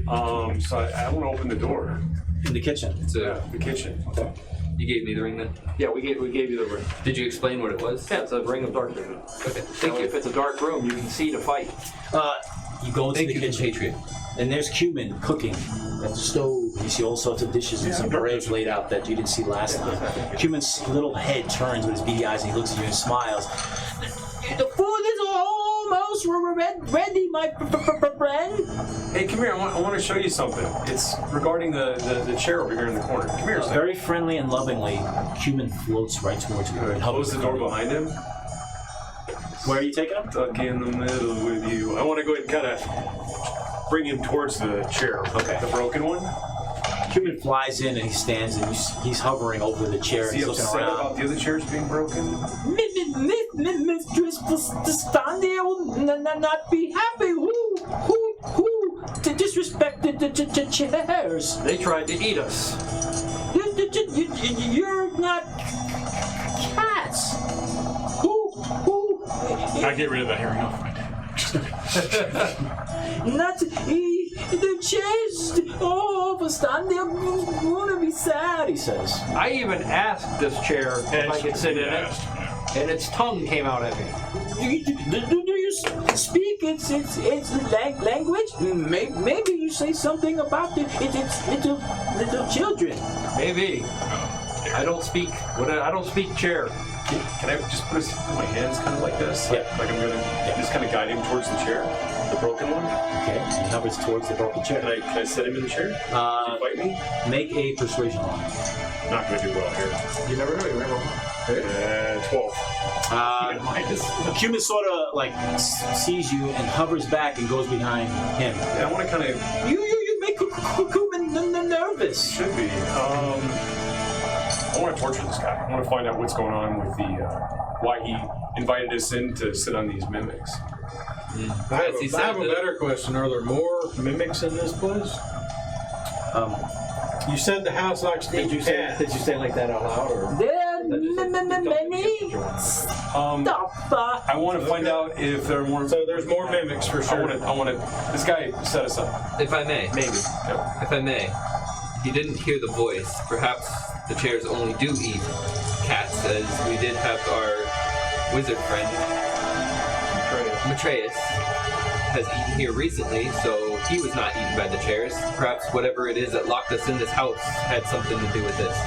So I want to open the door. In the kitchen. So The kitchen. Okay. you gave me the ring then? Yeah, we gave you the ring. Did you explain what it was? Yeah, it's a ring of dark vision. Okay. Think if it's a dark room, you can see to fight. You go into Thank the you, kitchen, Patriot. and there's cumin cooking at the stove. You see all sorts of dishes and some breads laid out that you didn't see last time. Cumin's little head turns with his beady eyes and he looks at you and smiles. The food is almost ready, my friend. Hey, come here. I want to show you something. It's regarding the chair over here in the corner. Come here a second. Very friendly and lovingly, Cumin floats right towards you. and Close the door behind him. Where are you taking him? Stuck in the middle with you. I want to go ahead and kind of bring him towards the chair. Okay. The broken one. Cumin flies in and he stands and he's hovering over the chair. Is And he he's looking upset around. about the other chairs being broken? Mistress Pastandi will not be happy. Who disrespected the chairs? They tried to eat us. You're not cats. Who? I get rid of that hearing off. Not the chairs. Oh, Pastandi, I'm gonna be sad. He says. I even asked this chair if I could sit in it, and its tongue came out at me. Do you speak its language? Maybe you say something about its little children. Maybe. I don't speak. I don't speak chair. Can I just put my hands kind of like this? Yeah. Like I'm gonna just kind of guide him towards the chair, the broken one. Okay. He hovers towards the broken chair. Can I set him in the chair? Uh, Fight me? Make a persuasion roll. Not gonna do well here. You never know. You remember? 12. Cumin sort of like sees you and hovers back and goes behind him. Yeah, I want to kind of. You make Cumin nervous. Should be. I want to torture this guy. I want to find out what's going on with the why he invited us in to sit on these mimics. I have, He I have a said better question. Are there more mimics in this place? You said the house likes to Did be you say? cats. Did you say like that out loud, or? There are many. Stop. I want to find out if there are more. So there's more mimics for sure. I want to. This guy set us up. If I may. Maybe. Yep. If I may. You didn't hear the voice. Perhaps the chairs only do eat cats, as we did have our wizard friend, Matreus, has eaten here recently, so he was not eaten by the chairs. Perhaps whatever it is that locked us in this house had something to do with this.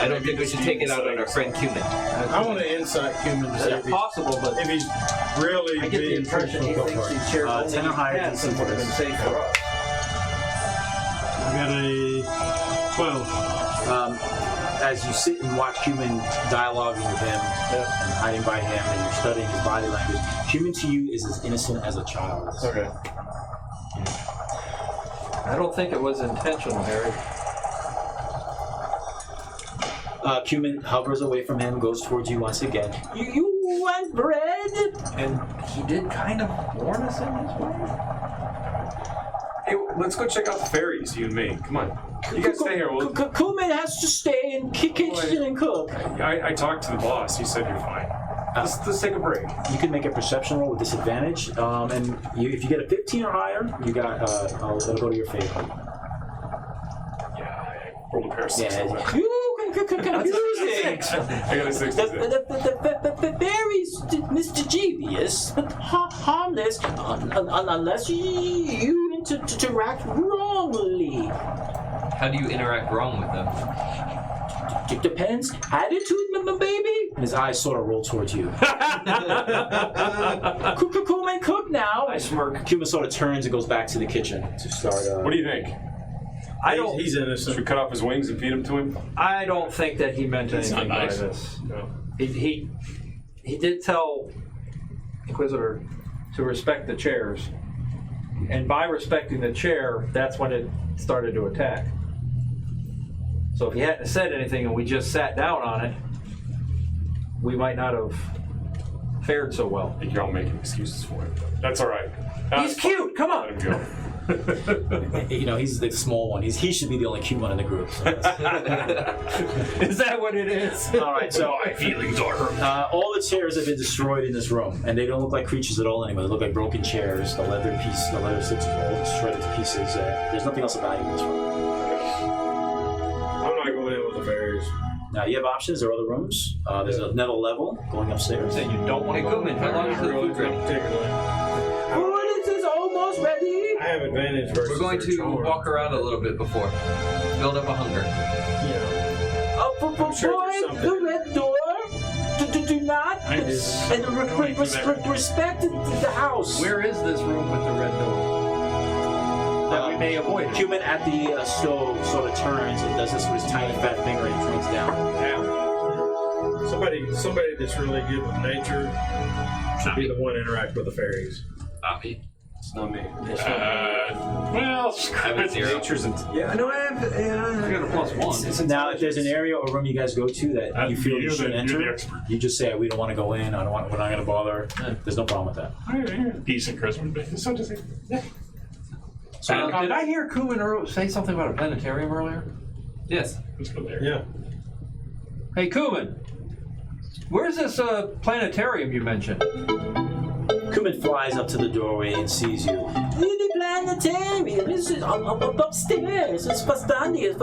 I don't think we should take it out on our friend Cumin. I want to insight Cumin to see It's possible, but if he's really I get the being impression he truthful. thinks these chairs only 10 or eat higher cats than and would have been safe for us. I got a 12. As you sit and watch Cumin dialoguing with him and hiding by him and you're studying his body language, Cumin to you is as innocent as a child. Okay. I don't think it was intentional, Harry. Cumin hovers away from him, goes towards you once again. You want bread? And he did kind of warn us in this way. Hey, let's go check out the fairies, you and me. Come on. You guys stay here. Cumin has to stay in kitchen and cook. I talked to the boss. He said you're fine. Let's take a break. You can make a perception roll with disadvantage, and if you get a 15 or higher, you got it'll go to your favor. Yeah, I rolled a pair of sixes. Yeah. You can confusing. I got a 6. The fairies, mischievous, but harmless, unless you interact wrongly. How do you interact wrong with them? It depends. Attitude, my baby. And his eyes sort of roll towards you. Cook and cook now. I smirk. Cumin sort of turns and goes back to the kitchen to start. What do you think? I don't. He's innocent. Should we cut off his wings and feed him to him? I don't think that he meant It's anything not by nice. this. No. He did tell Inquisitor to respect the chairs, and by respecting the chair, that's when it started to attack. So if he hadn't said anything and we just sat down on it, we might not have fared so well. I think you're all making excuses for him. That's all right. He's cute. Come Let on. him go. You know, he's the small one. He should be the only cute one in the group. So Is that what it is? all right, so My feelings are hurt. all the chairs have been destroyed in this room, and they don't look like creatures at all anymore. They look like broken chairs. The leather sticks all shredded to pieces. There's nothing else of value in this room. I'm not going in with the fairies. Now you have options. There are other rooms. There's another level going upstairs. Then you don't want Hey, to go. Kuman, how long is the food ready? Food is almost ready. I have advantage versus We're going their to charm. walk around a little bit before. Build up a hunger. Yeah. I'm sure there's boy, something. the red door. Do not I just- and going to that. respect the house. Where is this room with the red door? That we may avoid. Human at the stove sort of turns and does this with his tiny fat finger and points down. Somebody that's really good with nature should be the one to interact with the fairies. Not me. It's not me. Well, I have a 0. Nature's Yeah, no, I have. I got a +1. Now, if there's an area or room you guys go to that you feel you shouldn't you're enter, the expert. you just say, we don't want to go in, we're not going to bother. There's no problem with that. Decent Christmas, but so does he. Yeah. So, Did I hear Kuman say something about a planetarium earlier? Yes. Let's go there. Yeah. Hey, Kuman, where's this planetarium you mentioned? Kuman flies up to the doorway and sees you. The planetarium. This is upstairs. It's Fastania's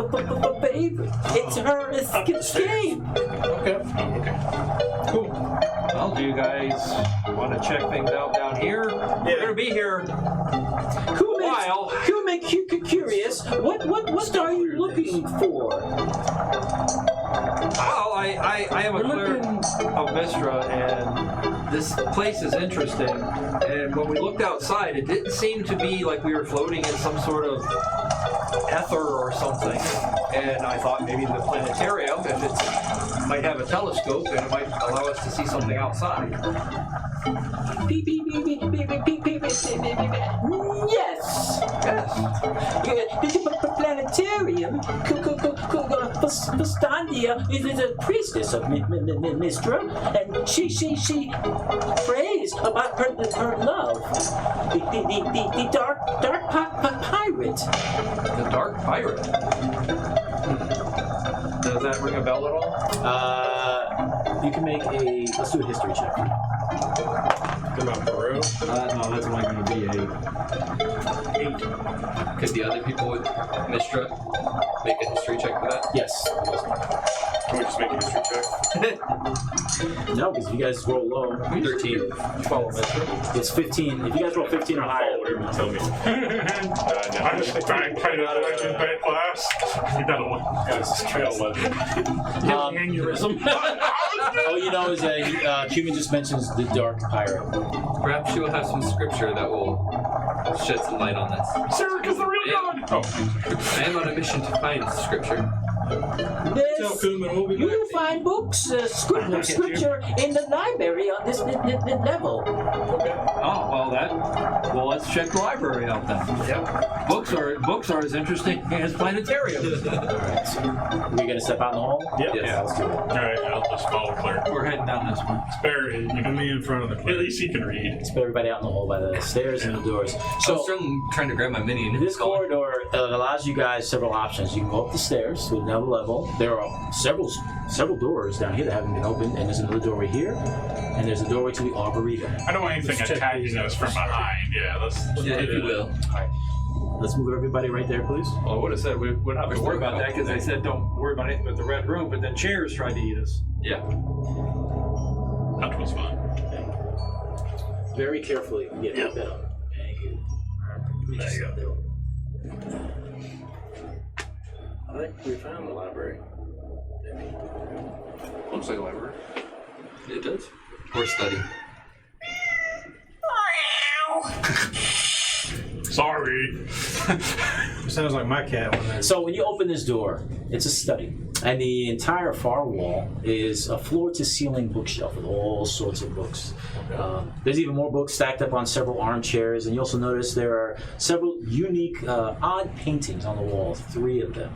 favorite. It's her escape. Okay. Oh, okay. Cool. Well, do you guys want to check things out down here? We're going to be here while. Kuman, curious. What are you looking for? Well, I am a cleric of Mistra, and this place is interesting. And when we looked outside, it didn't seem to be like we were floating in some sort of ether or something. And I thought maybe the planetarium, if it might have a telescope, and it might allow us to see something outside. Beep, beep, beep, beep, beep, beep, beep, beep, beep, beep, beep, beep. Yes. The planetarium. Fastania is a priestess of Mistra, and she prays about her love. The dark pirate. The Dark Pirate. Does that ring a bell at all? You can make let's do a history check. Come on, Peru. No, that's only going to be a 8. Could the other people with Mistra make a history check for that? Yes. Can we just make a history check? No, because if you guys roll low, 13. Follow Mistra. it's 15. If you guys roll 15 or higher, Whatever you tell me. No. I just bang kind of legend bad class. We got a one. This is trail legend. aneurysm. All you know is that Cumin just mentions the dark pirate. Perhaps she will have some scripture that will shed some light on this. Sarah's the real god. Oh, I am on a mission to find scripture. Tell Kuman we'll be You back. will find books, scripture in the library on this level. Oh, well, let's check the library out then. Yep. Books are as interesting as planetariums. Alright, so we're gonna step out in the hall? Yep. Yeah, let's do it. all right. I'll just follow Claire. We're heading down this one. Spare it. You Put can, me in front of the at clinic. least he can read. Let's put everybody out in the hall by the stairs and the doors. So I'm So, still trying to grab my mini and this corridor allows you guys several options. You can go up the stairs to another level. There are several doors down here that haven't been opened, and there's another doorway here, and there's a doorway to the arboretum. I don't want anything Let's check attacking these us out. from behind. Yeah, let's Yeah, if you will. Alright, let's move everybody right there, please. Well, I would have said we wouldn't have to worry about that because I said don't worry about anything with the red room, but then chairs tried to eat us. Yeah. That was fun. Very carefully get that down. Thank you. There you go. I think we found the library. Looks like a library. It does. Or study. Sorry. sounds like my cat when So when you open this door, it's a study, and the entire far wall is a floor-to-ceiling bookshelf with all sorts of books. There's even more books stacked up on several armchairs, and you also notice there are several unique, odd paintings on the wall, 3 of them.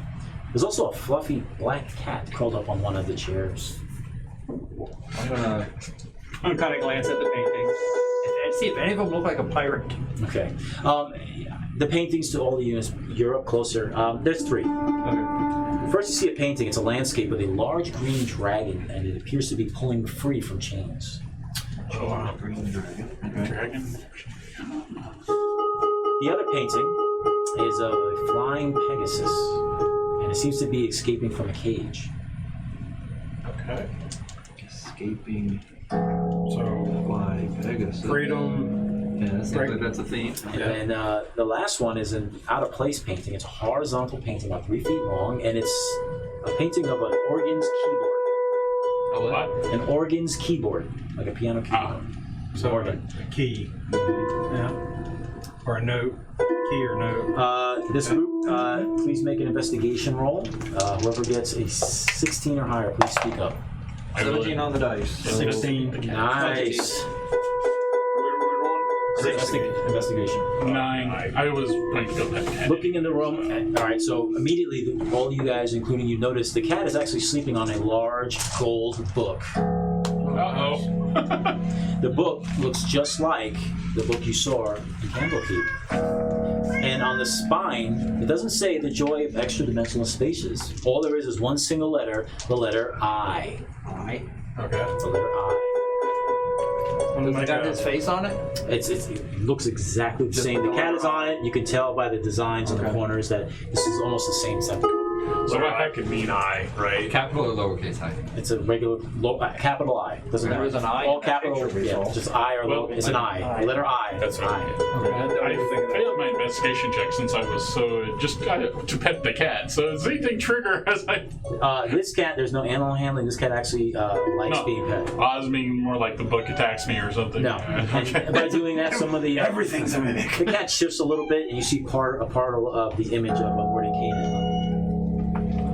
There's also a fluffy black cat curled up on one of the chairs. I'm gonna kind of glance at the paintings and see if any of them look like a pirate. Okay. The paintings to all the units, you're up closer. There's 3. Okay. First, you see a painting. It's a landscape with a large green dragon, and it appears to be pulling free from chains. Dragon. The other painting is of a flying Pegasus, and it seems to be escaping from a cage. Okay. Escaping So, flying Pegasus. freedom. Yeah, that seems like that's a theme. And then the last one is an out-of-place painting. It's a horizontal painting about 3 feet long, and it's a painting of an organ's keyboard. What? An organ's keyboard, like a piano keyboard. So, Organ. a key. Yeah. Or a note. Key or note. This group, please make an investigation roll. Whoever gets a 16 or higher, please speak up. 17 on the dice. 16. Nice. Investigation. 9. I was going to go that. Looking in the room, all right, so immediately all you guys, including you, notice the cat is actually sleeping on a large gold book. Uh-oh. The book looks just like the book you saw in Candlekeep. And on the spine, it doesn't say the Joy of Extradimensional Spaces. All there is one single letter, the letter I. I. Okay. The letter I. Does it got his face on it? It looks exactly the same. The cat is on it. You can tell by the designs in the corners that this is almost the same symbol. So that could mean I, right? Capital or lowercase I? It's a regular capital I. Doesn't There matter. is an I All in that capital. picture we Yeah, saw. just I or Well, lower. It's an I. Letter I. That's what I I failed my investigation check since I was so just got to pet the cat. So does anything trigger as I? This cat, there's no animal handling. This cat actually likes No. being pet. I was meaning more like the book attacks me or something. No. And by doing that, some of the Everything's a mimic. the cat shifts a little bit, and you see a part of the image of where they came in.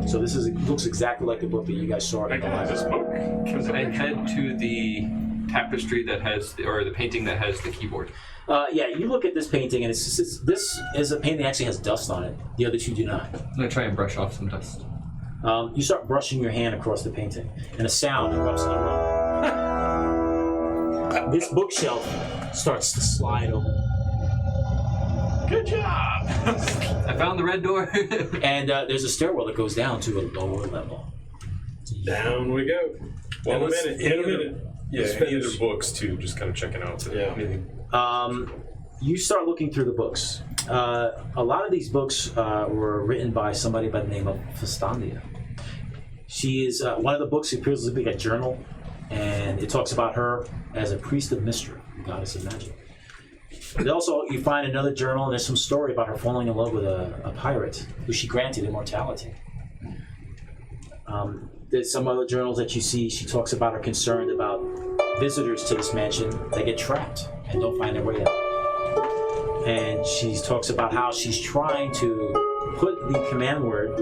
So this looks exactly like the book that you guys saw. I In the got this library. book. Can I head to the tapestry that has, or the painting that has the keyboard? Yeah, you look at this painting, and this is a painting that actually has dust on it. The other 2 do not. I'm gonna try and brush off some dust. You start brushing your hand across the painting, and a sound erupts in the room. This bookshelf starts to slide open, Good job. I found the red door. and there's a stairwell that goes down to a lower level. Down we go. Well, in a let's- minute. any In a other- minute. Yeah, Let's any finish. other books too, just kind of checking out. Yeah. Anything. You start looking through the books. A lot of these books were written by somebody by the name of Festandia. She is one of the books appears to be a journal, and it talks about her as a priest of mystery, goddess of magic. But also, you find another journal, and there's some story about her falling in love with a pirate who she granted immortality. There's some other journals that you see. She talks about her concerned about visitors to this mansion that get trapped and don't find their way out. And she talks about how she's trying to put the command word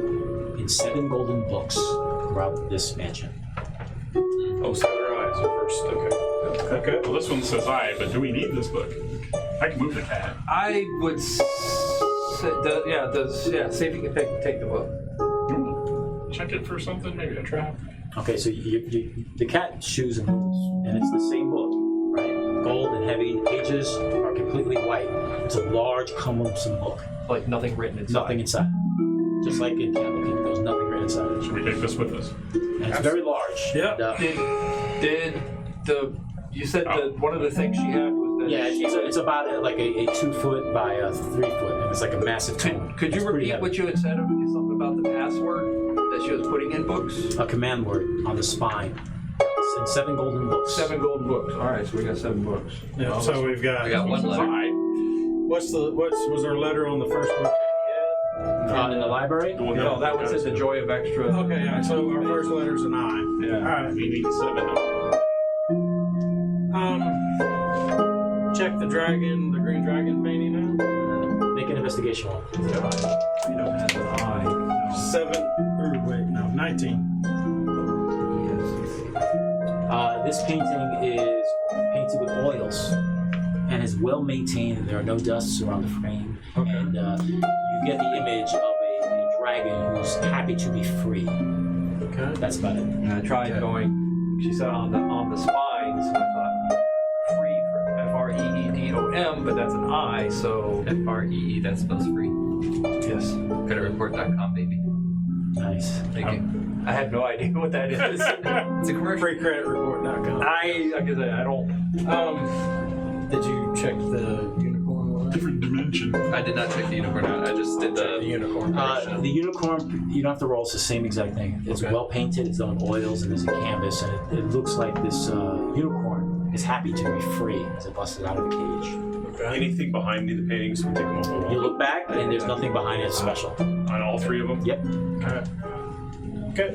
in 7 golden books throughout this mansion. Oh, so their eyes at first. Okay. Okay. Well, this one says I, but do we need this book? I can move the cat. I would say, see if you can take the book. Check it for something, maybe a trap. Okay, so the cat shoes and moves, and it's the same book, right? Gold and heavy. The pages are completely white. It's a large, cumbersome book. Like nothing written inside. Nothing inside. Just like in Candlekeep, there's nothing written inside it. Should we take this with us? And it's very large. Yep. Did you said that one of the things she had was that Yeah, it's about like a 2 foot by a 3 foot, and it's like a massive tome. Could you It's pretty repeat heavy. what you had said? Something about the password that she was putting in books? A command word on the spine. And 7 golden books. 7 golden books. All right, so we got 7 books. Yeah. So we've got. I got one letter. Was our letter on the first book? In the library? No, that one says the Joy of Extra. Okay. Yeah, so our first letter's an I. Yeah. All right. We need 7. Check the green dragon painting now. Make an an investigation roll. You don't have an eye. 19. This painting is painted with oils and is well maintained. There are no dusts around the frame. Okay. And you get the image of a dragon who's happy to be free. Okay. That's about it. And I tried going, she said on the spines, and I thought free for F-R-E-E-D-O-M, but that's an I, so FREE, that spells free. yes. Creditreport.com, baby. Nice. Thank you. I have no idea what that is. It's a commercial. Freecreditreport.com. Like I said, I don't. Did you check the unicorn one? Different dimension. I did not check the unicorn out. I just did The the. unicorn. The unicorn, you don't have to roll. It's the same exact thing. It's Okay. well painted. It's done with oils, and there's a canvas, and it looks like this unicorn is happy to be free as it busts out of the cage. Okay. Anything behind me, the paintings, we take them off the You wall. look back, and there's nothing behind it special. On all three of them? Yep. Alright. Okay.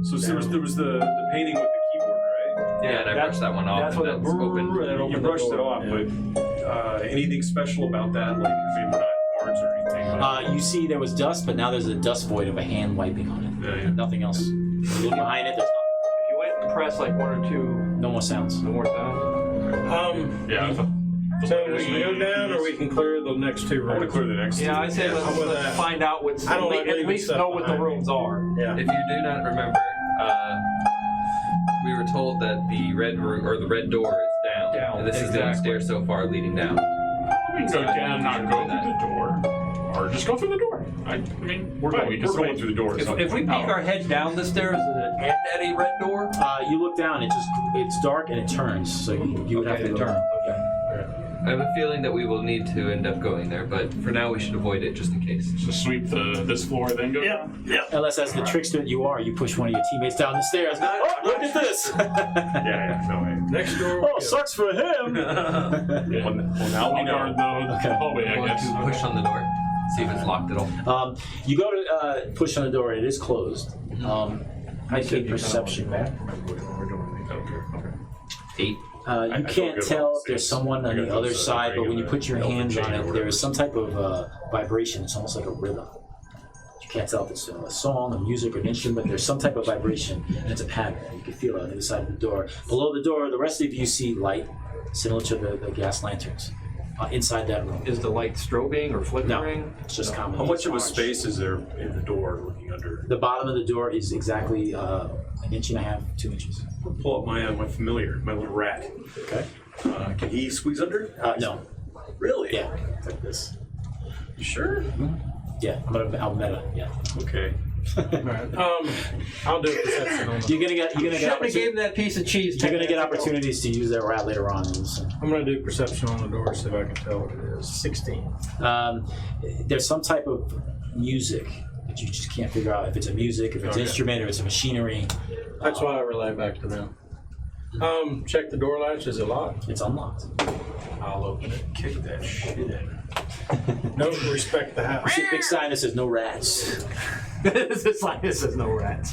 So there was the painting with the keyboard, right? Yeah, and I brushed that one off. That's and what that's open. You brushed it off, but anything special about that? Like, I mean, we're not bards or anything. But, You see there was dust, but now there's a dust void of a hand wiping on it. yeah, yeah. Nothing else. You look behind it, there's If you went and pressed like one or two, no more sounds. no more sounds. Yeah, I thought- So we can go down, or we can clear the next two I want to rooms. clear the next Yeah, two. I say how about let's that? find out what's. I don't like at leaving least stuff know what the behind. rooms are. Yeah. If you do not remember, we were told that the red room or the red door is down, Down, and this is the only exactly. stair so far leading down. We can go down, not go through the door. Or just go through the door. I mean, We're right, going, just we're going through the door. If we peek our head down the stairs, does it end at a red door? You look down, it's dark and it turns, so you would have to Okay, go turn. down. I have a feeling that we will need to end up going there, but for now we should avoid it just in case. just sweep this floor, then go down. Unless, as the trickster that you are, you push one of your teammates down the stairs. Oh, look at this! Yeah, no way. Next door. Oh, sucks for him! Yeah. Well, now we I'll guard know. the Okay. hallway, I Going guess. to push on the door, see if it's locked at all. You go to push on the door, it is closed. Make a perception back. 8. You I feel can't good tell about if there's this. someone I on got the other this, side, but when you regular put your elf hands chain on or it, whatever. there is some type of vibration. It's almost like a rhythm. You can't tell if it's a song, a music, or an instrument. There's some type of vibration, and it's a pattern. You can feel it on the other side of the door. Below the door, the rest of you see light, similar to the gas lanterns. Inside that room. Is the light strobing or flickering? It's just common. How much of a orange. space is there in the door looking under? The bottom of the door is exactly an inch and a half, 2 inches. I'll pull up my familiar, my little rat. Okay. Can he squeeze under? No. Really? Yeah. It's like this. You sure? Yeah. I'll meta. Yeah. Okay. Alright. I'll do a perception on the. You're gonna get Shouldn't have gave him that piece of cheese. You're gonna 10 get minutes ago. opportunities to use that rat later on. I'm gonna do perception on the door, see if I can tell what it is. 16. There's some type of music that you just can't figure out if it's a music, if it's an instrument, or it's a machinery. That's why I relay back to them. Check the door latch. Is it locked? It's unlocked. I'll open it. Kick that shit in. No, respect the house. It's a big sign that says no rats. This sign says no rats.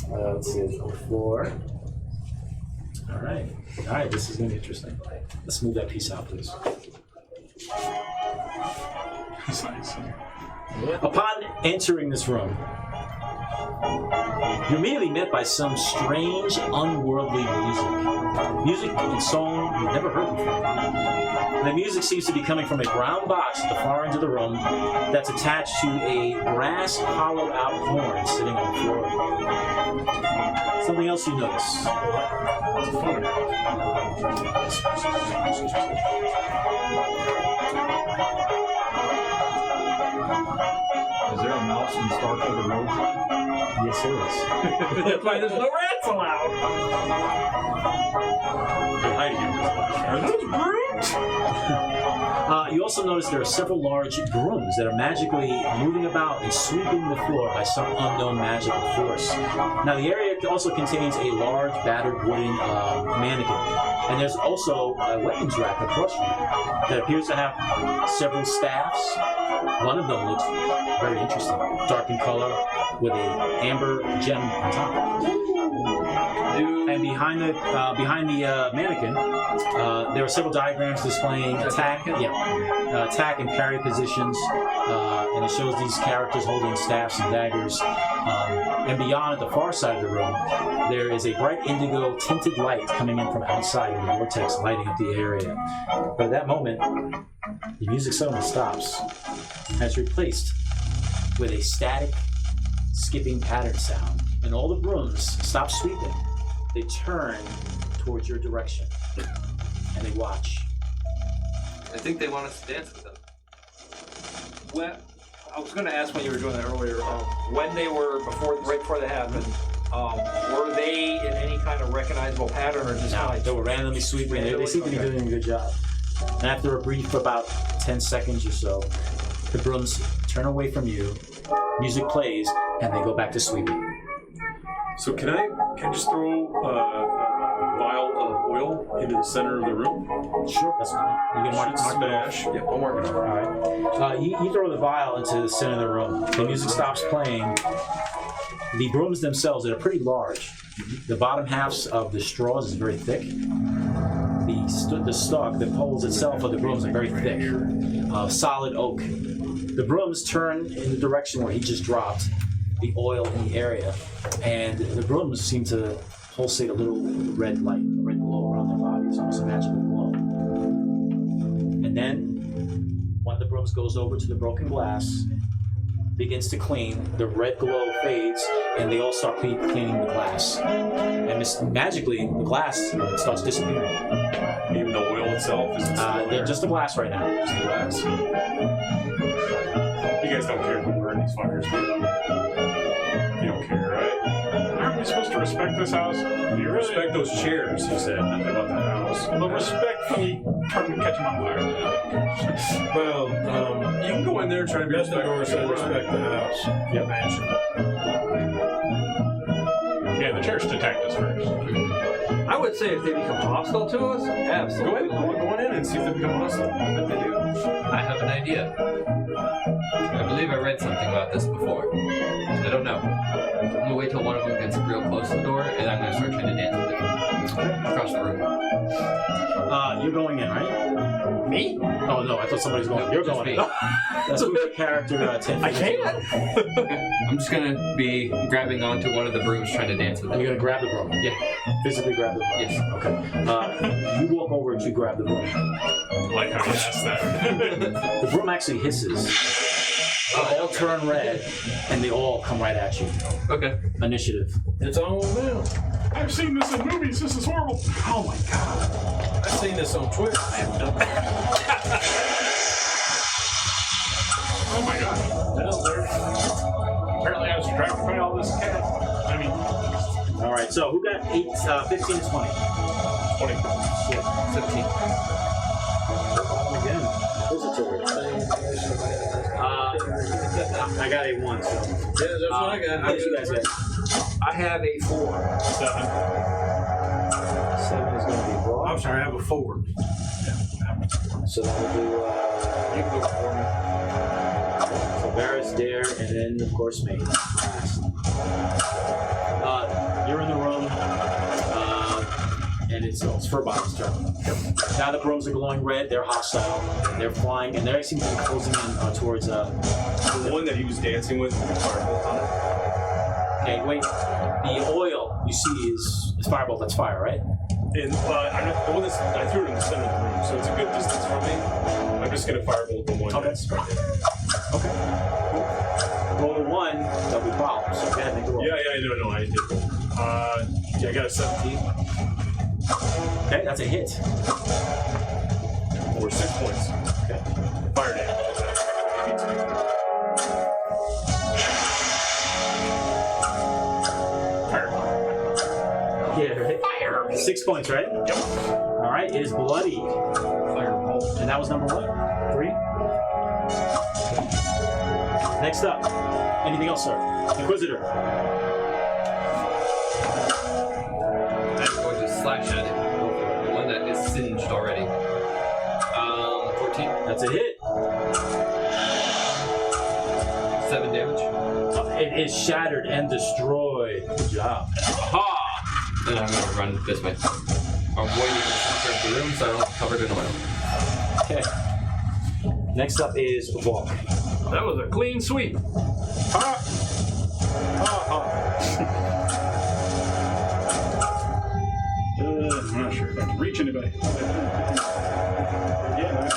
Let's see, it's on the floor. All right, this is gonna be interesting. Let's move that piece out, please. That's nice. Upon entering this room, you're immediately met by some strange, unworldly music. Music and song you've never heard before. The music seems to be coming from a brown box at the far end of the room that's attached to a brass hollowed out horn sitting on the floor. Something else you notice. It's a phonograph. Is there a mouse in Star-Covered Road? Yes, there is. That's why there's no rats allowed. They're hiding in this. Are those brutes? You also notice there are several large brooms that are magically moving about and sweeping the floor by some unknown magical force. Now, the area also contains a large, battered wooden mannequin. And there's also a weapons rack across from it that appears to have several staffs. One of them looks very interesting, dark in color, with an amber gem on top. And behind the mannequin, there are several diagrams displaying attack and parry positions, and it shows these characters holding staffs and daggers. And beyond, at the far side of the room, there is a bright indigo tinted light coming in from outside of the vortex, lighting up the area. But at that moment, the music suddenly stops, and it's replaced with a static, skipping pattern sound, and all the brooms stop sweeping. They turn towards your direction, and they watch. I think they want us to dance with them. When, I was going to ask when you were doing that earlier, when they were, right before that happened, were they in any kind of recognizable pattern or just Now, kind they of... were randomly sweeping. They seem to be Okay. doing a good job. And after a brief about 10 seconds or so, the brooms turn away from you, music plays, and they go back to sweeping. So can I just throw a vial of oil into the center of the room? Sure, that's fine. You can mark that off. Smash. Yep, I'll mark it off. All right. You throw the vial into the center of the room. The music stops playing. The brooms themselves, they're pretty large. The bottom halves of the straws is very thick. The stalk, the poles itself of the brooms are very thick, solid oak. The brooms turn in the direction where he just dropped the oil in the area, and the brooms seem to pulsate a little red light, a red glow around their bodies, almost a magical glow. And then one of the brooms goes over to the broken glass, begins to clean, the red glow fades, and they all start cleaning the glass. And magically, the glass starts disappearing. Even the oil itself is still there. Just the glass right now. Just the glass. You guys don't care if we burn these fuckers, do you? You don't care, right? Aren't we supposed to respect this house? Do you really? Respect those chairs, he said. Nothing about the house. Well, respectfully, trying to catch them on fire. Well, You can go in there and try to be Bethador respectful. said respect the house. Yep. Mansion. Yeah, the chairs detect us first. I would say if they become hostile to us, absolutely. Go on in and see if they become hostile. I bet they do. I have an idea. I believe I read something about this before. I don't know. I'm gonna wait till one of them gets real close to the door, and I'm gonna start trying to dance with it across the room. You're going in, right? Me? Oh no, I thought somebody's going. No, You're just going me. in. That's who the character 10 I feet. can't. I'm just gonna be grabbing onto one of the brooms trying to dance with You're it. gonna grab the broom. Yeah. Physically grab the broom. Yes. Okay. You walk over to grab the broom. Like how you asked that. The broom actually hisses. They all turn red, and they all come right at you. Okay. Initiative. It's on now. I've seen this in movies. This is horrible. Oh my god. I've seen this on Twitter. Oh my god. Well, there. Apparently I was distracted by all this cat. I mean, All right. So who got 15 to 20? 20. Yeah. 17. Again. I got a 1. So. Yeah, that's what I got. How did you guys get? I have a 4. 7. 7 is going to be I'm broad. sorry, I have a 4. So that will do. You can go for me. So Barrett's there, and then of course me. Last. You're in the room, and it's Furbottom's turn. Now the brooms are glowing red. They're hostile. They're flying, and they seem to be closing in towards. The one that he was dancing with the firebolt on it. Okay, wait. The oil you see is firebolt. That's fire, right? And I'm not, the one that's, I threw it in the center of the room, so it's a good distance from me. I'm just going to firebolt the one Okay. that's right there. Okay. Roll a 1, that'll be problems. So go ahead and make the roll. Yeah, no, I did. Yeah, I got a 17 Okay, that's a hit. or 6 points. Okay. Fire damage. Yeah, right? Fire. 6 points, right? Yep. All right, it is bloody. Firebolt. And that was number 1? 3? Next up. Anything else, sir? Inquisitor. I'm going to slash at it. The one that is singed already. 14. That's a hit. 7 damage. It is shattered and destroyed. Good job. Aha! And I'm gonna run this way. Avoiding the center of the room so I don't get covered in oil. Okay. Next up is Walk. That was a clean sweep. I'm not sure if I can reach anybody. Yeah.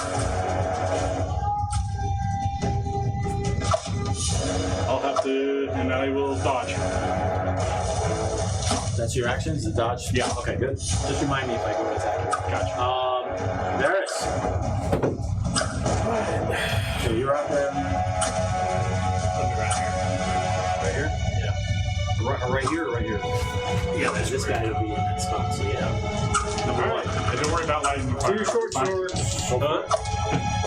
I'll have to, and I will dodge. That's your actions, the dodge? Yeah. Okay, good. Just remind me if I go to attack you. Gotcha. Varys. So you're out there. Right here? Yeah. Right here or right here? Yeah, this guy will be in that spot, so yeah. Number All one. right. Don't worry about lighting the fire. Two short Fine. swords. Huh?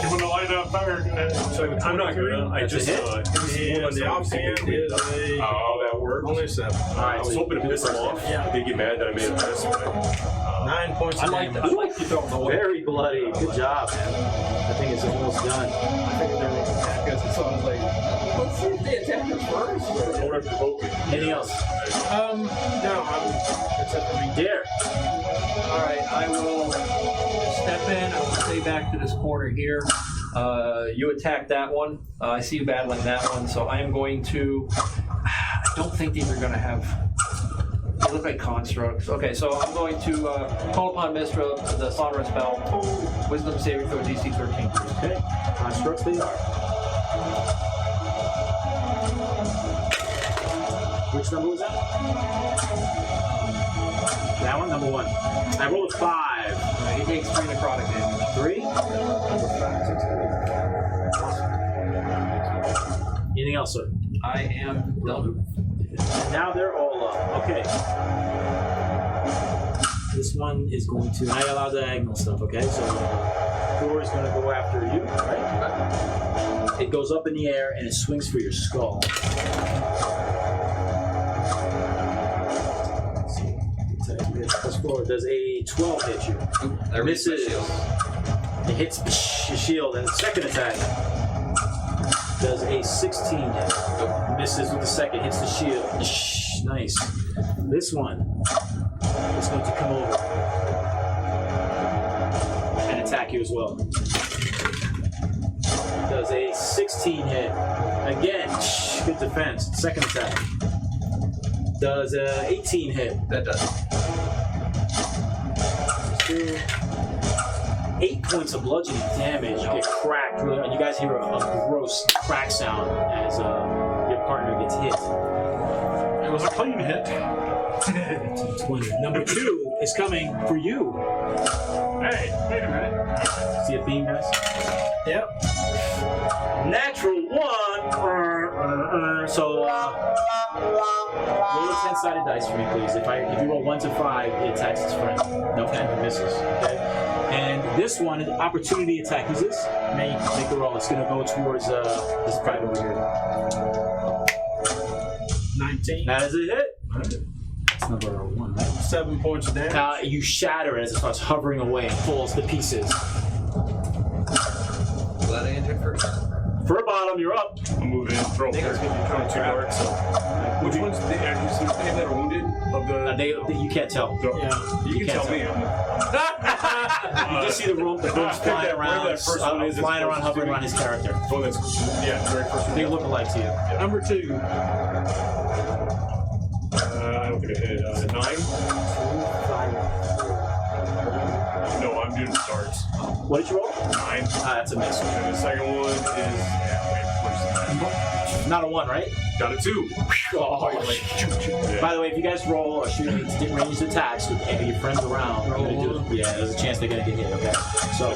You want to light on fire? Go ahead. So I'm not gonna. I That's a just hit. And the offhand is a that worked. only 7. All I right, was so hoping to you piss do them the off. first Yeah. They get mad that I made a mess. But, 9 points I of like damage. you throwing the one. oil. Very bloody. Good job, man. I think it's almost done. I figured they were going to attack us, and so I was like, let's see if they attack us first. don't want to provoke it. Anything else? No, it's up to me. Dare. All right, I will step in. I will stay back to this corner here. You attack that one. I see you battling that one, so I am going to. I don't think these are going to have. They look like constructs. Okay, so I'm going to call upon Mistra, the sonorous spell. Wisdom saving throw DC 13. Okay. Constructs they are. Which number was that? That one, number 1. I rolled a 5. He takes 3 necrotic damage. 3? Anything else, sir? I am done. And now they're all up. Okay. This one is going to. I allow diagonal stuff, okay? So Thor is going to go after you, right? It goes up in the air and it swings for your skull. Let's see. Plus 4. Does a 12 hit you? There is my Misses. shield. It hits your shield, and the second attack does a 16 hit. Misses with the second, hits the shield. Nice. This one is going to come over and attack you as well. Does a 16 hit. Again, good defense. Second attack. Does a 18 hit. That does. 2. 8 points of bludgeoning damage. You get cracked. You guys hear a gross crack sound as your partner gets hit. It was a clean hit. 20. Number 2 is coming for you. Hey, wait a minute. See a theme, guys? Yep. Natural 1. So roll a 10-sided dice for me, please. If you roll 1 to 5, it attacks its friend. No, it misses. Okay. And this one, an opportunity attack. Who's this? Make the roll. It's going to go towards this private over here. 19. That is a hit. That's number 1, right? 7 points of damage. You shatter it as it starts hovering away and falls to pieces. Glad I entered first. For a bottom, you're up. I'll move in, throw I think it's going to be trying to dark. So, which ones? They that are wounded of the. You can't tell. Yeah. You can can't tell me. You just see the room, the room's flying where that first one is, it's flying around, closest to hovering me. around his character. The one that's very first one. They look alike to you. Number 2. I don't think I hit 9. No, I'm doing starts. What did you roll? 9. That's a miss. And the second one is Not a 1, right? got a 2. Oh, Yeah. By the way, if you guys roll or shoot ranged attacks with any of your friends around, you're gonna do it. Yeah, there's a chance they're gonna get hit. Okay. So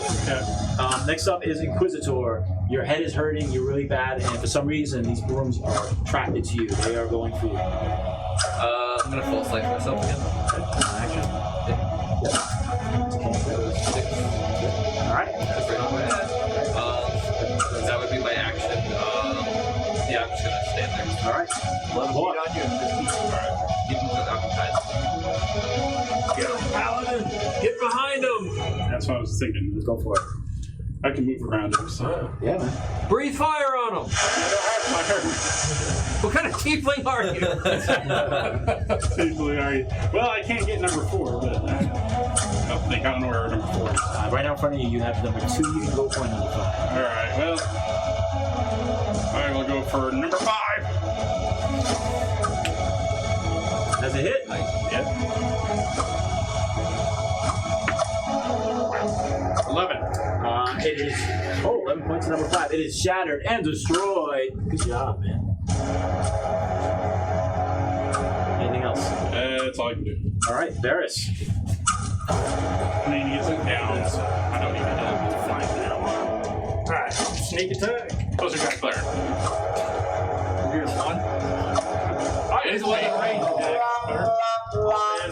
next up is Inquisitor. Your head is hurting. You're really bad, and for some reason, these brooms are attracted to you. They are going for you. I'm gonna full slice myself again. Action. Yep. All right. That's right on my head. That would be my action. Yeah, I'm just gonna stand there. All right. Love Beat walk. on you and just keep Keep them occupied. Get him, Paladin! Get behind him! That's what I was thinking. Go for it. I can move around him. So. Yeah, man. Breathe fire on him! What kind of tiefling are you? Tiefling, are you? Well, I can't get number 4, but I think I don't know where number 4 is. Right now in front of you, you have number 2. You can go for number 5. All right. Well, I will go for number 5. That's a hit. Yep. 11. It is 11 points to number 5. It is shattered and destroyed. Good job, man. Anything else? That's all I can do. All right, Varys. I mean, he gets it down, so I don't even have to find now. Alright, sneak attack. Closer got Claire. Here's one. It's way range attack.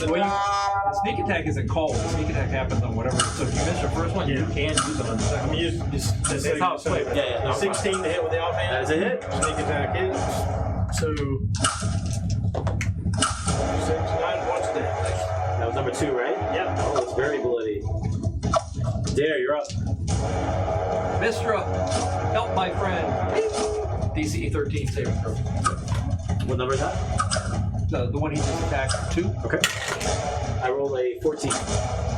Well, the sneak attack isn't called. The sneak attack happens on whatever. So if you miss your first one, you can use it on the second one. That's how it's played. Yeah. No, 16 to hit with the offhand. that is a hit. Sneak attack is. So 6, 9 points damage. That was number 2, right? Yep. Oh, it's very bloody. Dare, you're up. Mistra, help my friend. DC 13 saving throw. What number is that? The one he just attacked, 2. Okay. I rolled a 14.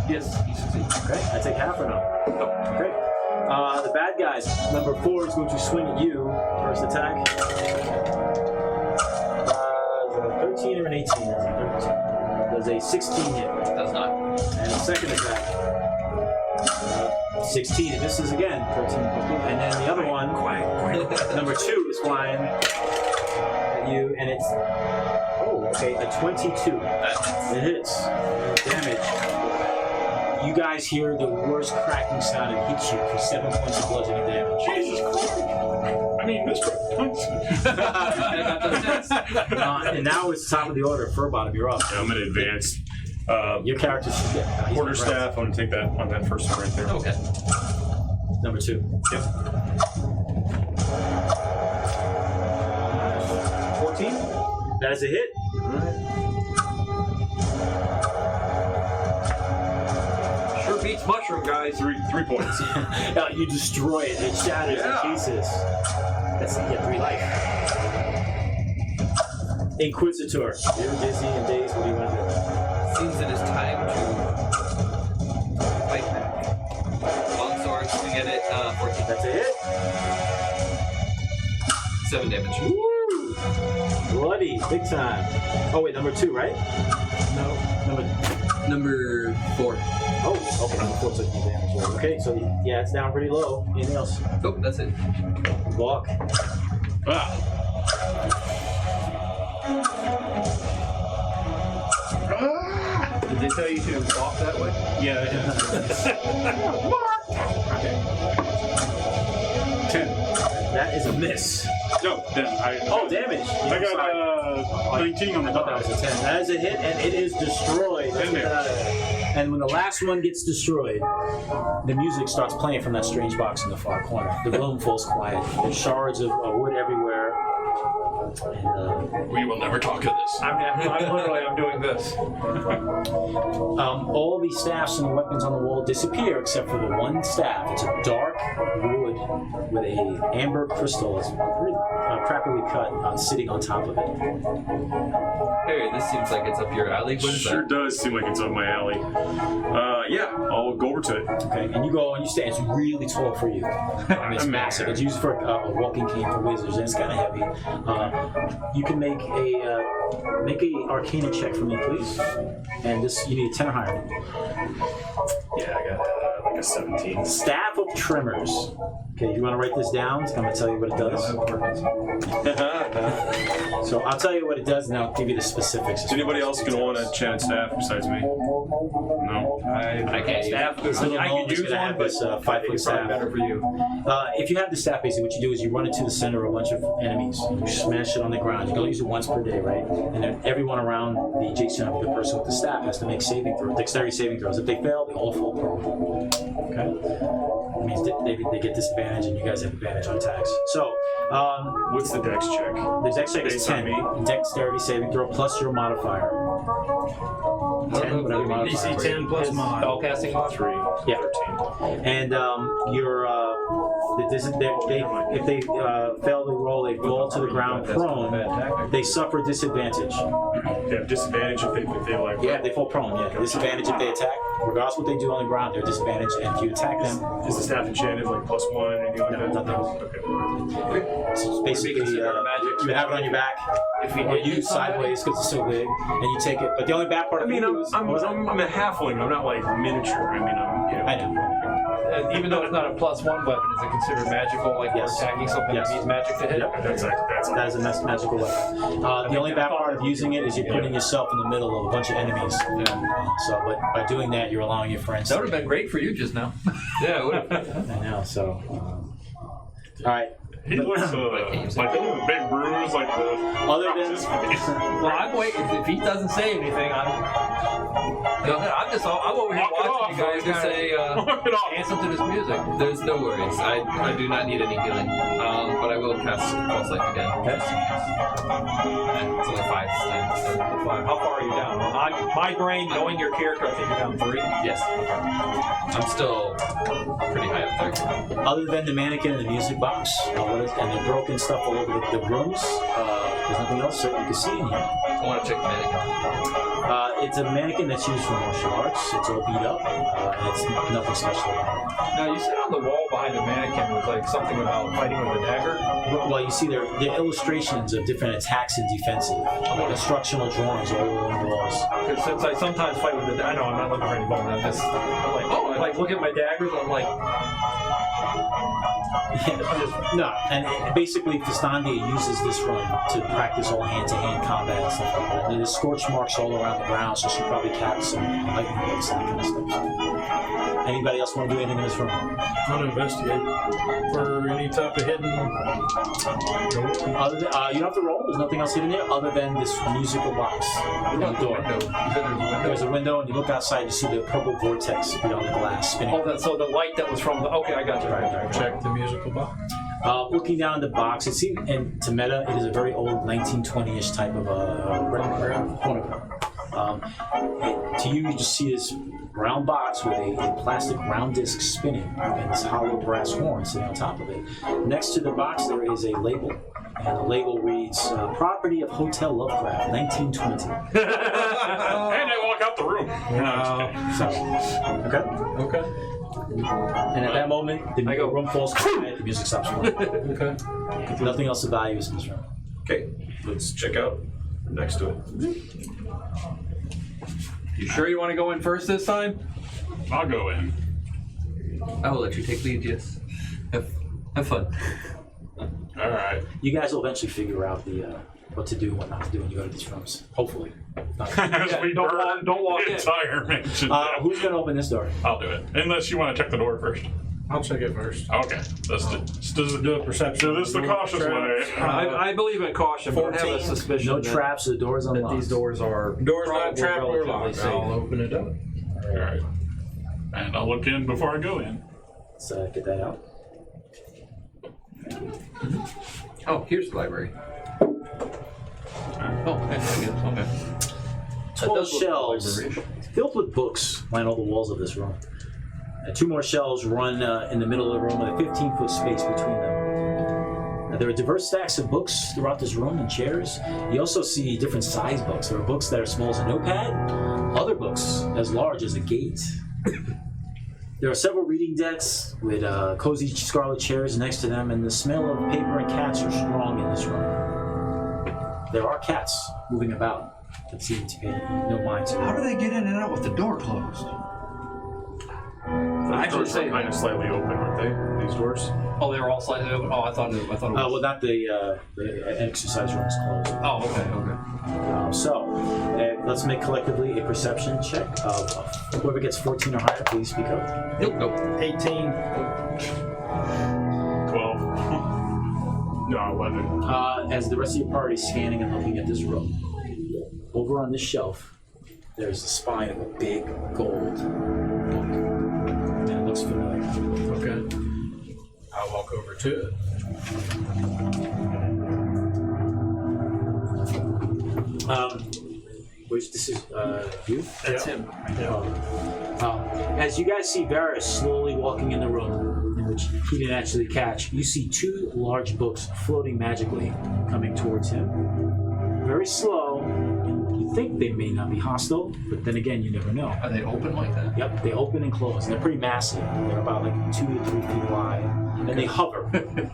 Yes, he succeeds. Okay. I take half or no? No. Okay. The bad guys. Number 4 is going to swing at you. First attack. 13 or an 18? Does a 16 hit? Does not. And a second attack. 16. It misses again. 13. And then the other one, number 2, is flying at you, and it's okay, a 22. It hits. Damage. You guys hear the worst cracking sound. It hits you for 7 points of bludgeoning damage. Jesus Christ! I mean, Mr. And now it's top of the order. Furbottom, you're up. Yeah, I'm going to advance. Your character should get Quarterstaff, I'm going to take that on that first one right there. Okay. Number 2. Yep. 14. That is a hit. Sure beats mushroom, guys. 3 points. You destroy it. It shatters in pieces. That's 3 life. Inquisitor. You're dizzy and dazed. What do you want to do? Seems it is time to fight back. Longsword, swing at it. 14. That's a hit. 7 damage. Woo! Bloody. Big time. Oh, wait. Number 2, right? No. Number 4. Oh, okay. Number 4 took no damage. Okay, so yeah, it's down pretty low. Anything else? Oh, that's it. Walk. Did they tell you to walk that way? Yeah, it is. 10. That is a miss. No, then Damage. I got 19 on the I thought that die. was a 10. That is a hit, and it is destroyed. Ten damage. And when the last one gets destroyed, the music starts playing from that strange box in the far corner. The room falls quiet. There's shards of wood everywhere. And, We will never talk of this. I'm doing this. all the staffs and the weapons on the wall disappear except for the one staff. It's a dark wood with a amber crystal. It's pretty crappily cut, sitting on top of it. Hey, this seems like it's up your alley. What is Sure that? does seem like it's up my alley. Yeah, I'll go over to it. Okay, and you go and you stand. It's really tall for you. I mean, it's massive. It's used for a walking cane for wizards, and it's kind of heavy. You can make a Arcana check for me, please. And you need a 10 or higher. Yeah, I got like a 17. Staff of Tremors. Okay, you want to write this down? I'm going to tell you what it does. So I'll tell you what it does, and I'll give you the specifics. Is anybody else going to want a chat staff besides me? No. I can't use Staff is I could use one, but 5-foot staff. Better for you. If you have the staff, basically what you do is you run it to the center of a bunch of enemies. And you smash it on the ground. You can only use it once per day, right? And then everyone around the adjacent of the person with the staff has to make dexterity saving throws. If they fail, they all fall prone. Okay? It means they get disadvantage, and you guys have advantage on attacks. So, What's the dex check? the dex check is Based on 10. Dexterity saving throw plus your modifier. 10, whatever your modifier DC is. 10 plus mod. Spellcasting mod? 3. Yeah. 13. And if they fail to roll, they fall to the ground prone. They suffer disadvantage. They have disadvantage if they like. Yeah, they fall prone. Yeah, disadvantage if they attack. Regardless of what they do on the ground, they're disadvantaged. And if you attack them, Is the staff enchanted like +1 or anything like No, that? nothing. Okay. it's basically you have it on your back, or you sideways because it's so big, and you take it. But the only bad part I of mean, it I'm is, a halfling. I'm not like miniature. I mean, I know. Even though it's not a +1 weapon, is it considered magical? Like Yes. we're attacking something Yes. that needs magic to hit? Yep. That's That is a magical weapon. The only bad part of using it is you're putting yourself in the middle of a bunch of enemies. But by doing that, you're allowing your friends. That would have been great for you just now. Yeah, it would have. I know. So, all right. He looks like a big bruise, like the. Other than Well, I'm waiting. If he doesn't say anything, I'm over here Walk it watching off. you guys I say, Walk it off. dance to this music. there's no worries. I do not need any healing. But I will cast False Life again. Okay. It's only 5 times. So. How far are you down? My brain, knowing your character, I think you're down 3. Yes. I'm still pretty high up there. other than the mannequin and the music box, and the broken stuff all over the rooms, there's nothing else that you can see in here. I want to check the mannequin. It's a mannequin that's used for martial arts. It's all beat up, and it's nothing special. Now, you said on the wall behind the mannequin was like something about fighting with a dagger. Well, you see, they're illustrations of different attacks and defensive, like instructional drawings all over the walls. Because since I sometimes fight with I know I'm not looking for any bone. I'm like, oh, I like look at my daggers. I'm like, No, and basically, Fistandia uses this run to practice all hand-to-hand combat and stuff like that. There's scorch marks all around the ground, so she probably caps some lightning bolts and that kind of stuff. Anybody else want to do anything in this room? I want to investigate for any type of hidden. Other than, you don't have to roll. There's nothing else hidden there other than this musical box in the door. There's a window, and you look outside. You see the purple vortex beyond the glass spinning. oh, so the light that was from the. Okay, I got you. Right. Check the musical box. Looking down the box, it seems, and to meta, it is a very old 1920-ish type of phonograph. To you, you just see this round box with a plastic round disc spinning and this hollow brass horn sitting on top of it. Next to the box, there is a label, and the label reads, "Property of Hotel Lovecraft, 1920." And I walk out the room. Okay. And at that moment, the room falls quiet, the music stops playing. Okay. Nothing else of value is in this room. Okay, let's check out next to it. You sure you want to go in first this time? I'll go in. I will let you take lead, yes. Have fun. All right. You guys will eventually figure out what to do and what not to do when you go to these rooms. Hopefully. As we don't burn walk the in. entire mansion. Who's going to open this door? I'll do it. Unless you want to check the door first. I'll check it first. Okay. Let's Do a perception. do this the cautious way. I believe in caution, but I have a suspicion No that, traps, the door's that unlocked. these doors are Door's not probably trapped or relatively locked. safe. I'll open it up. All right. And I'll look in before I go in. Let's get that out. Oh, here's the library. Oh, okay. 12 shelves filled with books line all the walls of this room. 2 more shelves run in the middle of the room with a 15-foot space between them. There are diverse stacks of books throughout this room and chairs. You also see different size books. There are books that are small as a notepad, other books as large as a gate. There are several reading desks with cozy scarlet chairs next to them, and the smell of paper and cats are strong in this room. There are cats moving about that seem to pay no mind to How them. do they get in and out with the door closed? Actually, say kind of slightly open, aren't they? These doors. Oh, they were all slightly open. Oh, I thought it was. Well, not the exercise room is closed. Oh, okay. Let's make collectively a perception check of whoever gets 14 or higher, please speak up. Nope. 18. 12. No, 11. As the rest of your party is scanning and looking at this room, over on this shelf, there's the spine of a big gold book. And it looks familiar. Okay. I'll walk over to it. Which this is you? That's him. Yeah. As you guys see Varys slowly walking in the room, in which he didn't actually catch, you see two large books floating magically coming towards him. Very slow, and you think they may not be hostile, but then again, you never know. Are they open like that? Yep, they open and close, and they're pretty massive. They're about like 2 to 3 feet wide, and they hover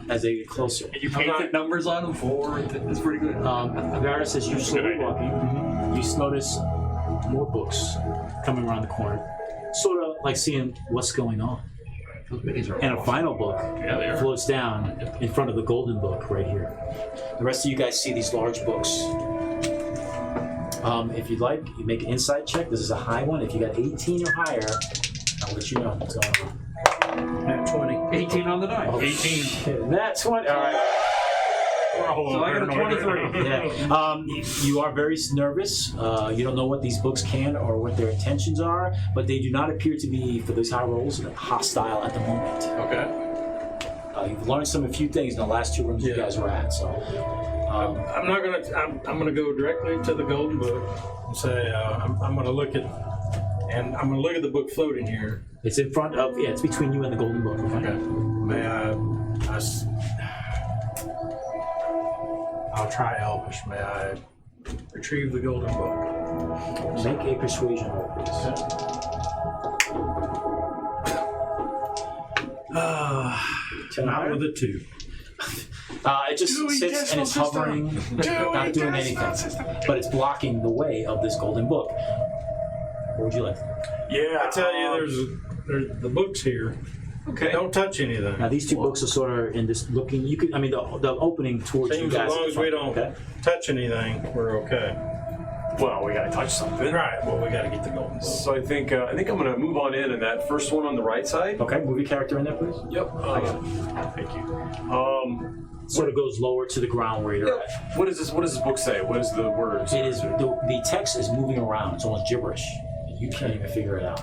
as they get closer. And you painted numbers on them for it's pretty good. Varys, as you slowly walking, you notice more books coming around the corner, sort of like seeing what's going on. Those minis are And a final book Yeah, they are. floats down in front of the golden book right here. The rest of you guys see these large books. If you'd like, you make an insight check. This is a high one. If you got 18 or higher, I'll let you know what's going on. At 20. 18 on the die. 18. That's what. All right. So I got a 23. Yeah. You are very nervous. You don't know what these books can or what their intentions are, but they do not appear to be, for these high rolls, hostile at the moment. Okay. You've learned a few things in the last 2 rooms you guys were at. So. I'm not gonna. I'm gonna go directly to the golden book and say I'm gonna look at, and I'm gonna look at the book floating here. It's in front of. Yeah, it's between you and the golden book. Okay. May I'll try Elvish. May I retrieve the golden book? Make a persuasion roll, please. Not with a 2. It just sits and it's hovering, not doing anything, but it's blocking the way of this golden book. What would you like? Yeah, I tell you, there's the books here. Okay. Don't touch anything. Now these two books are sort of in this looking. You could, I mean, the opening towards you Seems guys. as long as we don't Okay. touch anything, we're okay. Well, we gotta touch something. Right. Well, we got to get the golden book. So I think I'm gonna move on in, and that first one on the right side. Okay, move your character in there, please. Yep. Thank you. Sort of goes lower to the ground where you're at. What is this? What does this book say? What is the words? It is the text is moving around. It's almost gibberish. You can't even figure it out.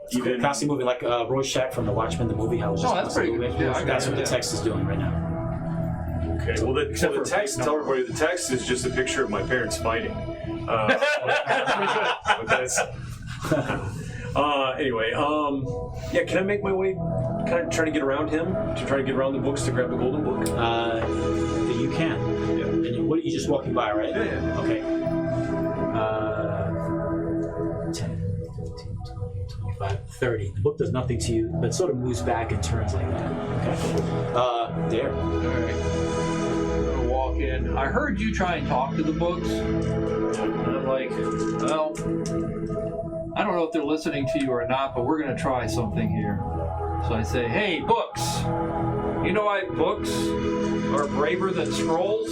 It's Even- constantly moving, like Rorschach from The Watchmen, the movie. How it was just that's pretty constantly good. moving. Yeah, I got That's it, what the yeah. text is doing right now. Okay. Well, the text. Tell everybody the text is just a picture of my parents fighting. But that's. Anyway, yeah. Can I make my way? Kind of try to get around him to try to get around the books to grab the golden book. You can. Yeah. And you're just walking by, right? Yeah. Okay. 10, 15, 20, 25, 30. The book does nothing to you, but sort of moves back and turns like that. Okay. There. Alright. I'm gonna walk in. I heard you try and talk to the books. And I'm like, well, I don't know if they're listening to you or not, but we're gonna try something here. So I say, hey, books! You know why books are braver than scrolls?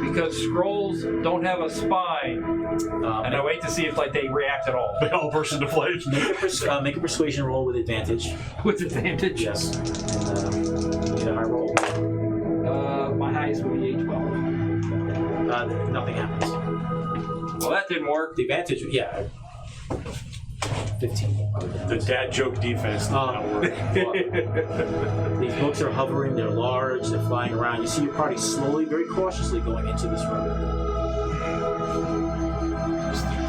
Because scrolls don't have a spine. And I wait to see if they react at all. They all burst into flames. Make a persuasion roll with advantage. With advantage? Yes. And get a high roll. My highest would be a 12. Nothing happens. Well, that didn't work. The advantage, yeah. 15. The dad joke defense. did not work. These books are hovering, they're large, they're flying around. You see your party slowly, very cautiously going into this room.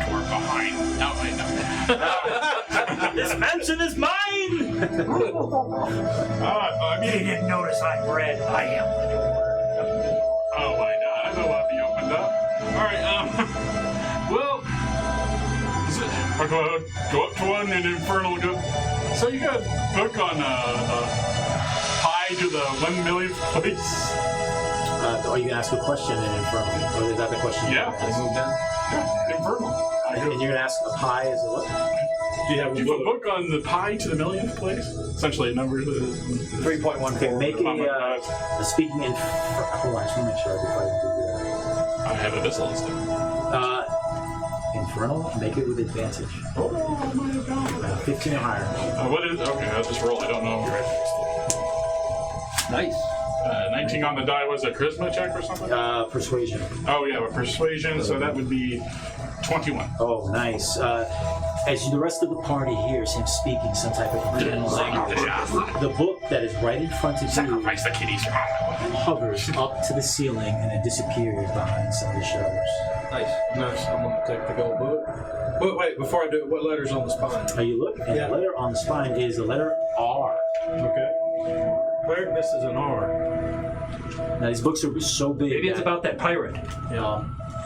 Door behind. No, wait, no. This mansion is mine! I mean, They didn't notice I'm red. I am the door. oh my god, I know why be opened up. Alright, well, I'll go up to one and Infernal go. So you got a book on pie to the 1 millionth place? Are you going to ask a question in Infernal? Or is that the question? Yeah. Yeah, Infernal. And you're going to ask a pie as a what? Do you have Do you have a book on the pie to the millionth place? Essentially a number. 3.14. Okay, make a speaking in. Hold on, I just want to make sure before I do I have a missile listed. that. Infernal, make it with advantage. Oh my god. 15 or higher. What is? Okay, I'll just roll. I don't know. Nice. 19 on the die was a charisma check or something? Persuasion. Oh yeah, with persuasion, so that would be 21. Oh, nice. As the rest of the party hears him speaking some type of criminal language, the book that is right in front of you Sacrifice the kitties. hovers up to the ceiling and then disappears behind some of the shelves. Nice. I'm gonna take the gold book. But wait, before I do it, what letter's on the spine? Now you look, and Yeah. the letter on the spine is the letter R. Okay. Cleric, this is an R. Now these books are so big. Maybe it's that, about that pirate.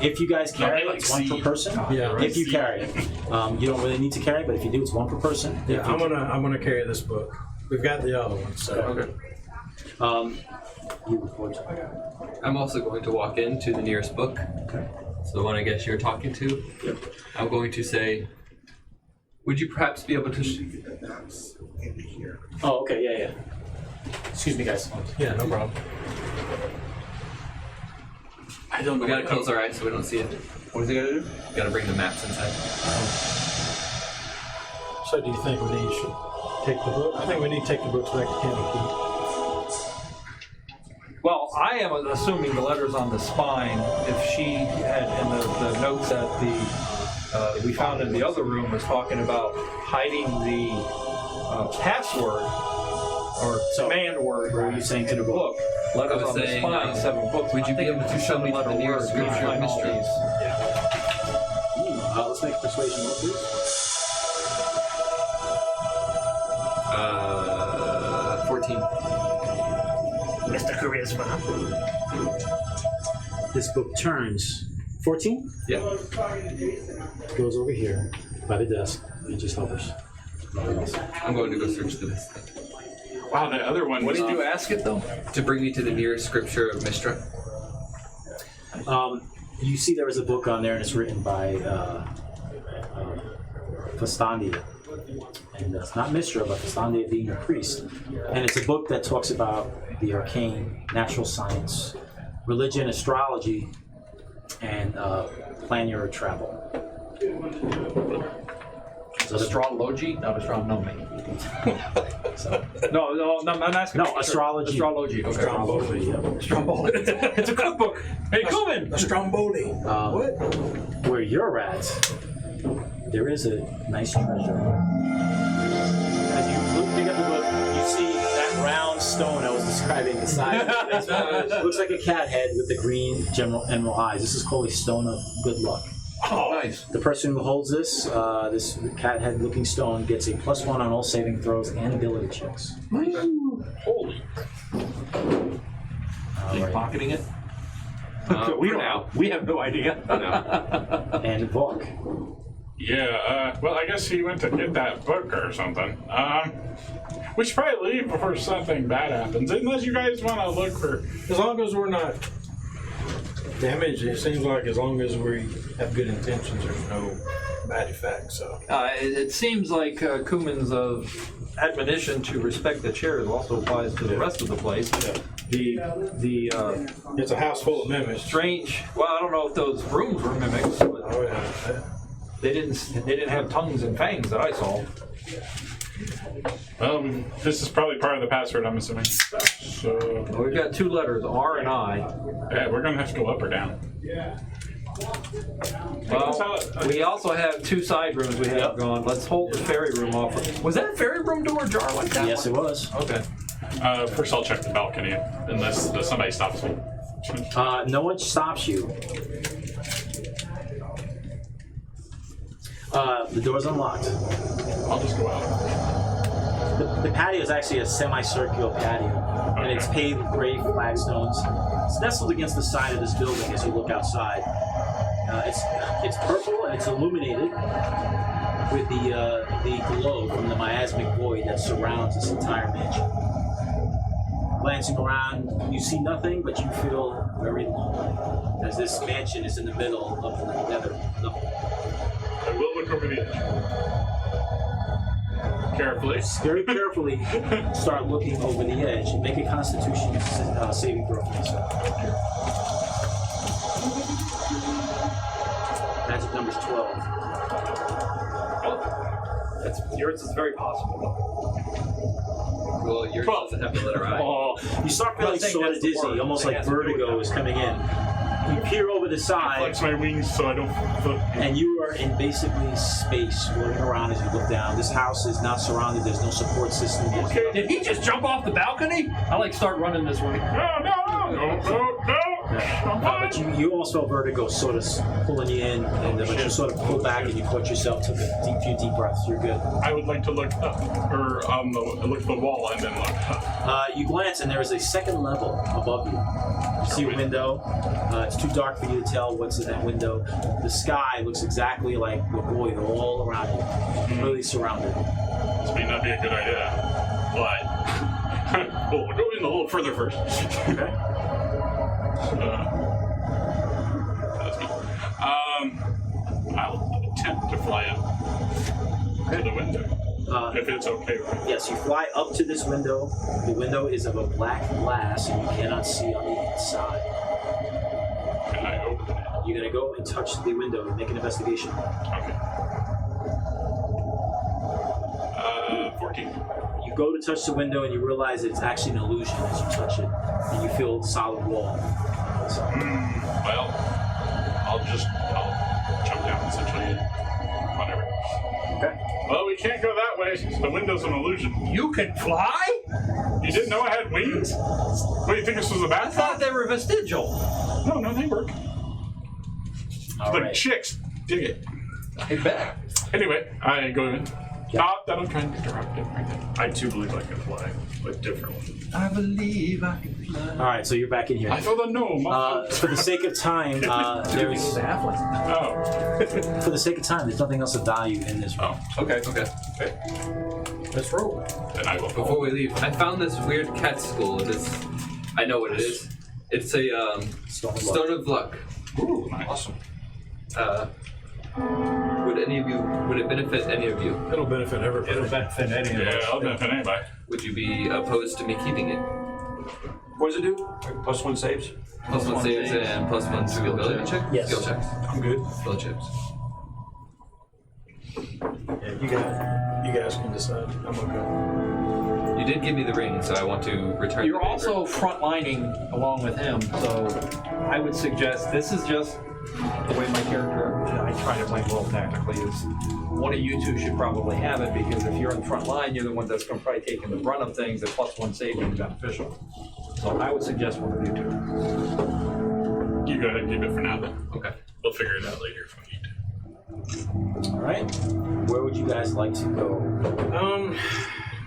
if you guys carry they it, like it's one per see. person. Yeah, right. If you carry it, you don't really need to carry it, but if you do, it's one per person. Yeah, I'm gonna carry this book. We've got the other one, so. Okay. You report to it. I'm also going to walk into the nearest book. Okay. So the one I guess you're talking to. Yep. I'm going to say, would you perhaps be able to... Oh, okay, yeah. Excuse me, guys. Yeah, no problem. I don't know. We gotta close our eyes so we don't see it. What is he gonna do? Gotta bring the maps inside. So do you think we should take the book? I think we need to take the books back to Candlekeep. Well, I am assuming the letter's on the spine. If she had in the notes that we found in the other room was talking about hiding the password or command word What were you saying to in the the book? book. Letters I was on the saying, spine, 7 books. would you be able to show me the nearest scripture of mystery? Let's make a persuasion roll, please. 14. Mr. Charisma. This book turns 14. Yeah. Goes over here by the desk and just hovers. I'm going to go search for this thing. Wow, the other one. What did you ask it though? To bring me to the nearest scripture of Mistra. You see there is a book on there and it's written by Fastandia. And it's not Mistra, but Fastandia being a priest. And it's a book that talks about the arcane, natural science, religion, astrology, and planar travel. So Astrology, not astronomy. So, No, I'm asking. no, astrology. Astrology. Okay. Astrology, yeah. Stromboli. It's a cookbook. Hey, come in. A Stromboli. What? Where you're at, there is a nice treasure. As you pick up the book, you see that round stone I was describing the size. It looks like a cat head with the green emerald eyes. This is called a stone of good luck. Oh, nice. The person who holds this cat head looking stone gets a +1 on all saving throws and ability checks. Holy. Are you pocketing it? We don't know. We have no idea. And Valk. Yeah, well, I guess he went to get that book or something. We should probably leave before something bad happens, unless you guys want to look for. As long as we're not damaged, it seems like as long as we have good intentions, there's no bad effects. So. It seems like Kuman's admonition to respect the chairs also applies to the rest of the place. It's a house full of mimics. Strange. Well, I don't know if those rooms were mimics, but Oh yeah. they didn't have tongues and fangs that I saw. This is probably part of the password, I'm assuming. So, Well, we've got 2 letters, R and I. yeah, we're gonna have to go up or down. Well, we also have 2 side rooms we have gone. Let's hold the ferry room off. Was that ferry room door ajar like that? Yes, it was. Okay. First, I'll check the balcony, unless somebody stops me. No one stops you. The door's unlocked. I'll just go out. The patio is actually a semicircular patio, and it's paved with gray flagstones. It's nestled against the side of this building as you look outside. It's purple and it's illuminated with the glow from the miasmic void that surrounds this entire mansion. Glancing around, you see nothing, but you feel very lonely, as this mansion is in the middle of the nether. I will look over the edge. Carefully. Very carefully start looking over the edge and make a Constitution saving throw for yourself. Magic number's 12. Yours is very possible. Well, yours doesn't have the letter I. Oh, you start feeling I think sort of that's the dizzy, word. almost I think like that's the vertigo word. is coming in. You peer over the side, Flex my wings so I don't. and you are in basically space, floating around as you look down. This house is not surrounded. There's no support system. There's Okay. Did he just jump off the balcony? I like start running this way. No. But you also felt vertigo sort of pulling you in, but you sort of pull back and you caught yourself, took a few deep breaths. You're good. I would like to look up, or look at the wall and then look up. You glance and there is a second level above you. You see a window. It's too dark for you to tell what's in that window. The sky looks exactly like the void all around you, completely surrounded. This may not be a good idea, but we'll go in a little further first. Okay. That's me. I'll attempt to fly up to the window. If it's okay with me. Yes, you fly up to this window. The window is of a black glass and you cannot see on the inside. Can I open it? You're going to go and touch the window and make an investigation. Okay. 14. You go to touch the window and you realize that it's actually an illusion as you touch it, and you feel the solid wall. Well, I'll jump down essentially and whatever. Okay. Well, we can't go that way. The window's an illusion. You can fly? You didn't know I had wings? What, do you think this was a I bad thought they were vestigial. No, they work. All The right. chicks dig it. I bet. Anyway, I go in. Not that I'm trying to interrupt it right now. I too believe I can fly, but differently. I believe I can fly. All right, so you're back in here. I feel the gnome. For the sake of time, there's Oh. for the sake of time, there's nothing else of value in this room. Okay. Let's roll. Then I will. Before we leave, I found this weird cat skull. I know what it is. It's a stone of luck. Ooh, nice. Awesome. Would it benefit any of you? It'll benefit everybody. It'll benefit any of Yeah, us. I'll benefit anybody. Would you be opposed to me keeping it? What does it do? +1 saves? +1 saves and +1 skill ability check? Yes. Skill checks. I'm good. Skill checks. Yeah, you guys can decide. I'm okay. You did give me the ring, so I want to return You're the favor. also frontlining along with him, so I would suggest this is just the way my character, I try to play well tactically, is one of you two should probably have it, because if you're in the front line, you're the one that's going to probably take the brunt of things. The +1 saving is beneficial. So I would suggest one of you two. You go ahead and keep it for now then. Okay. We'll figure it out later if we need to. All right. Where would you guys like to go?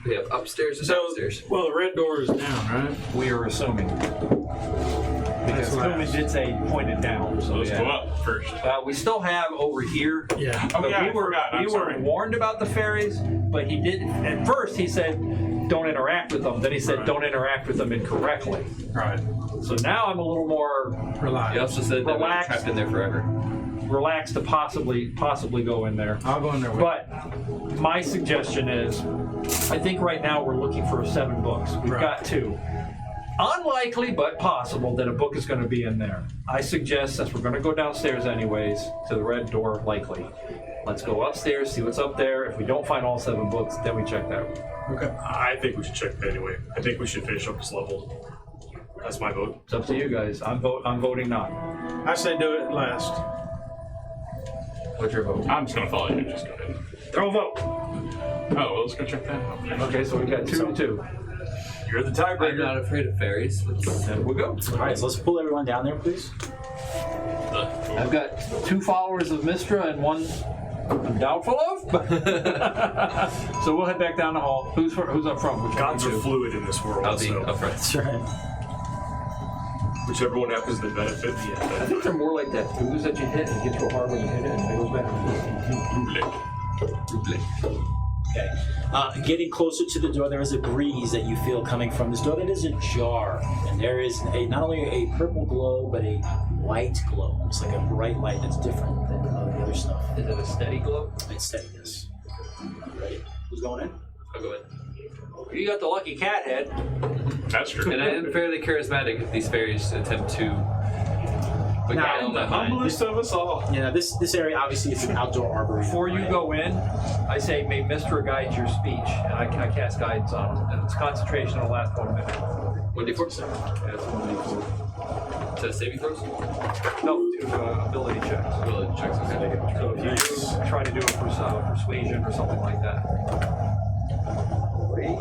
We have upstairs and downstairs. Well, the red door is down, right? We are assuming. Because That's Tillman last. did say pointed down, so Let's go yeah. up first. We still have over here. Yeah. Oh, But yeah, we I were, forgot. I'm we sorry. were warned about the fairies, but he did. At first, he said, "Don't interact with them." Then he said, Right. "Don't interact with them incorrectly." Right. So now I'm a little more You Relax. also said that we're Relax. trapped in there forever. relaxed to possibly go in there. I'll go in there with But my suggestion is, I think right now we're looking for 7 books. We've Right. got 2. Unlikely, but possible that a book is going to be in there. I suggest, since we're going to go downstairs anyways, to the red door, likely. Let's go upstairs, see what's up there. If we don't find all 7 books, then we check that. Okay. I think we should check that anyway. I think we should finish up this level. That's my vote. It's up to you guys. I'm voting not. I say do it last. What's your vote? I'm just gonna follow you. Just go ahead. Throw a vote. Oh, well, let's go check that out. Okay, so we got 2 to 2. You're the I'm tiebreaker. not afraid of fairies. Then we'll go. All right, so let's pull everyone down there, please. I've got 2 followers of Mistra and 1 I'm doubtful of. So we'll head back down the hall. Who's up front? Which Gods are one? fluid in this world. I'll be so up front. That's right. whichever one happens to benefit the I think they're more like that ooze that you hit and it gets real hard when you hit it and it goes back. Okay. Getting closer to the door, there is a breeze that you feel coming from this door that is ajar. And there is not only a purple glow, but a white glow. It's like a bright light that's different than the other stuff. Is it a steady glow? It's steadiness. Ready? Who's going in? I'll go in. You got the lucky cat head. That's true. And I am fairly charismatic if these fairies attempt to beguile my mind. Humblest of us all. You know, this area obviously is an outdoor arboretum. Before you go in, I say, may Mistra guide your speech. And I cast guidance on him. And it's concentration will last 1 minute. 1d4. That's 1d4. To saving throws? No, to ability checks. Ability checks, okay. So if you try to do a persuasion or something like that. Wait.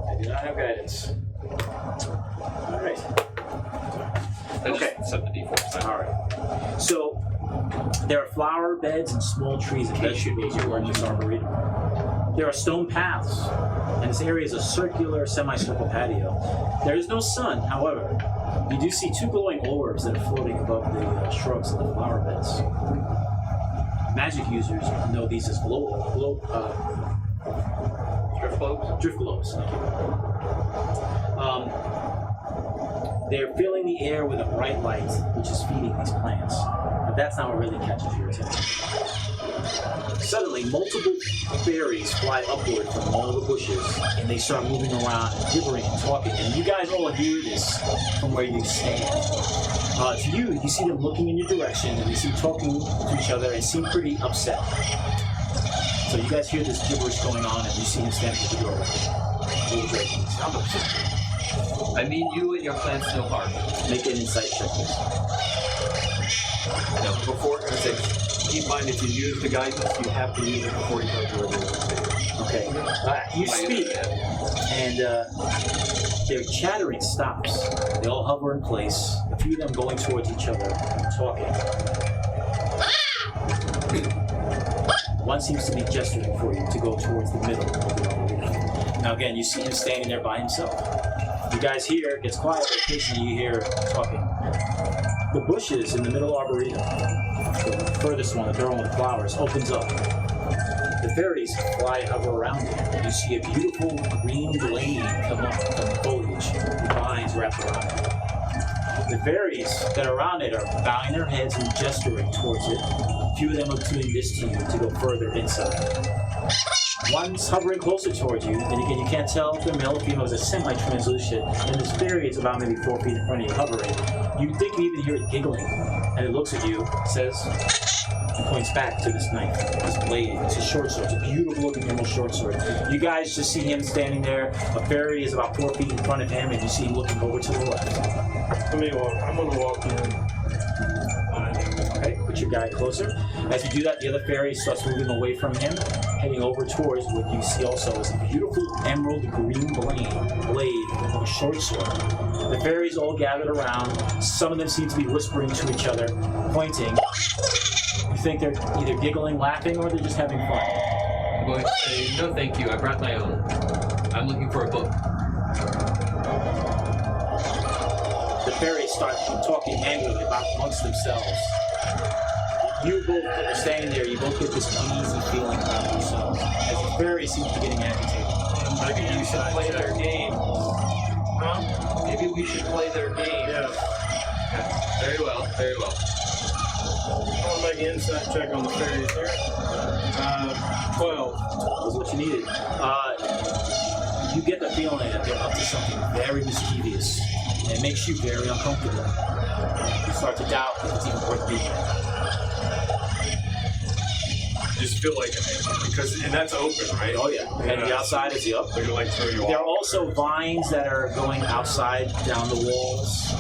I do not have guidance. All right. Okay. 74%. All right. So there are flower beds and small trees and vegetables around this arboretum. There are stone paths, and this area is a circular, semicircle patio. There is no sun, however. You do see two glowing orbs that are floating above the shrubs of the flower beds. Magic users know these as Drift globes? drift globes. Thank you. They're filling the air with a bright light, which is feeding these plants. But that's not what really catches your attention. Suddenly, multiple fairies fly upward from all the bushes, and they start moving around, gibbering and talking. And you guys all hear this from where you stand. To you see them looking in your direction, and they seem talking to each other and seem pretty upset. So you guys hear this gibberish going on, and you see him standing at the doorway. Sound upset. I mean you and your plants no harm. Make an insight check, please. No. Before, keep in mind if you use the guidance, you have to use it before you go to a Okay. You speak, and their chattering stops. They all hover in place, a few of them going towards each other, talking. One seems to be gesturing for you to go towards the middle of the arboretum. Now again, you see him standing there by himself. You guys hear, it gets quiet, but occasionally you hear talking. The bushes in the middle arboretum, the furthest one, the door with the flowers, opens up. The fairies fly and hover around it. You see a beautiful green glade come up from the foliage, with vines wrapped around it. The fairies that are around it are bowing their heads and gesturing towards it. A few of them are doing this to you to go further inside. One's hovering closer towards you, and again, you can't tell if they're male or female. It's a semi-translucent, and this fairy is about maybe 4 feet in front of you, hovering. You think you even hear it giggling, and it looks at you, says, and points back to this knife, this blade. It's a short sword. It's a beautiful-looking emerald short sword. You guys just see him standing there. A fairy is about 4 feet in front of him, and you see him looking over to the left. I'm gonna walk in. Okay, put your guy closer. As you do that, the other fairy starts moving away from him, heading over towards what you see also is a beautiful emerald green blade of a short sword. The fairies all gathered around. Some of them seem to be whispering to each other, pointing. You think they're either giggling, laughing, or they're just having fun. I'm going to say, no thank you, I brought my own. I'm looking for a book. The fairies start talking angrily about amongst themselves. You both are standing there, you both get this uneasy feeling about yourselves as the fairies seem to be getting agitated. Maybe you should play their game. Huh? Maybe we should play their game. Yeah. Very well, very well. I'm gonna make an insight check on the fairies here. 12. Was what you needed. You get the feeling that they're up to something very mischievous, and it makes you very uncomfortable. You start to doubt if it's even worth being there. Just feel like, and that's open, right? Oh yeah, and the outside is up. They're gonna like throw you off. There are also vines that are going outside down the walls.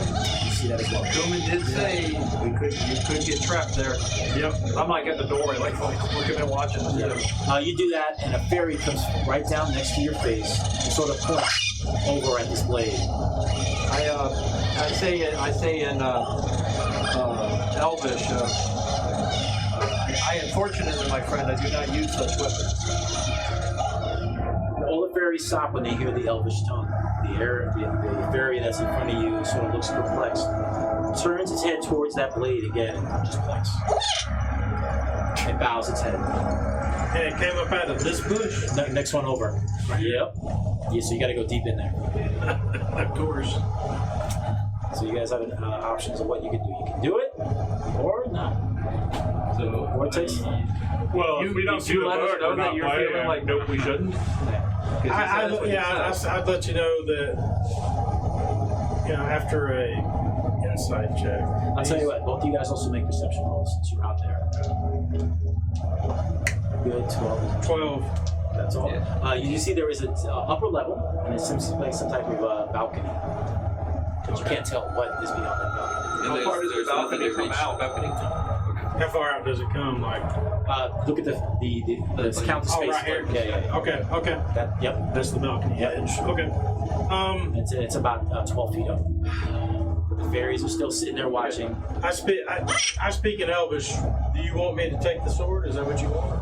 You see that as well. Truman did say you could get trapped there. Yep. I'm like at the doorway, like looking and watching. You do that, and a fairy comes right down next to your face and sort of points over at this blade. I say in Elvish. I am fortunate, my friend, I do not use such weapons. All the fairies stop when they hear the Elvish tongue. The fairy that's in front of you sort of looks perplexed, turns its head towards that blade again, and just points. It bows its head. And it came up out of this bush. Next one over. Yep. Yeah, so you got to go deep in there. Of course. So you guys have options of what you can do. You can do it, or not. So, Or it takes. Well, if we don't see the let us book, know we're that not you're playing. feeling like, nope, we shouldn't. I'd let you know that, after a insight check. I'll tell you what, both of you guys also make perception rolls since you're out there. Good, 12. 12. That's all. Yeah. You see there is an upper level, and it seems like some type of balcony. But you can't tell what is beyond that balcony. And How far does the there's balcony nothing to from reach. out? Balcony. How far out does it come? Like, Look at the count the space. right here. Yeah. Okay. Yep. That's the balcony Yep. edge. Okay. It's about 12 feet up. The fairies are still sitting there watching. I speak in Elvish. Do you want me to take the sword? Is that what you want?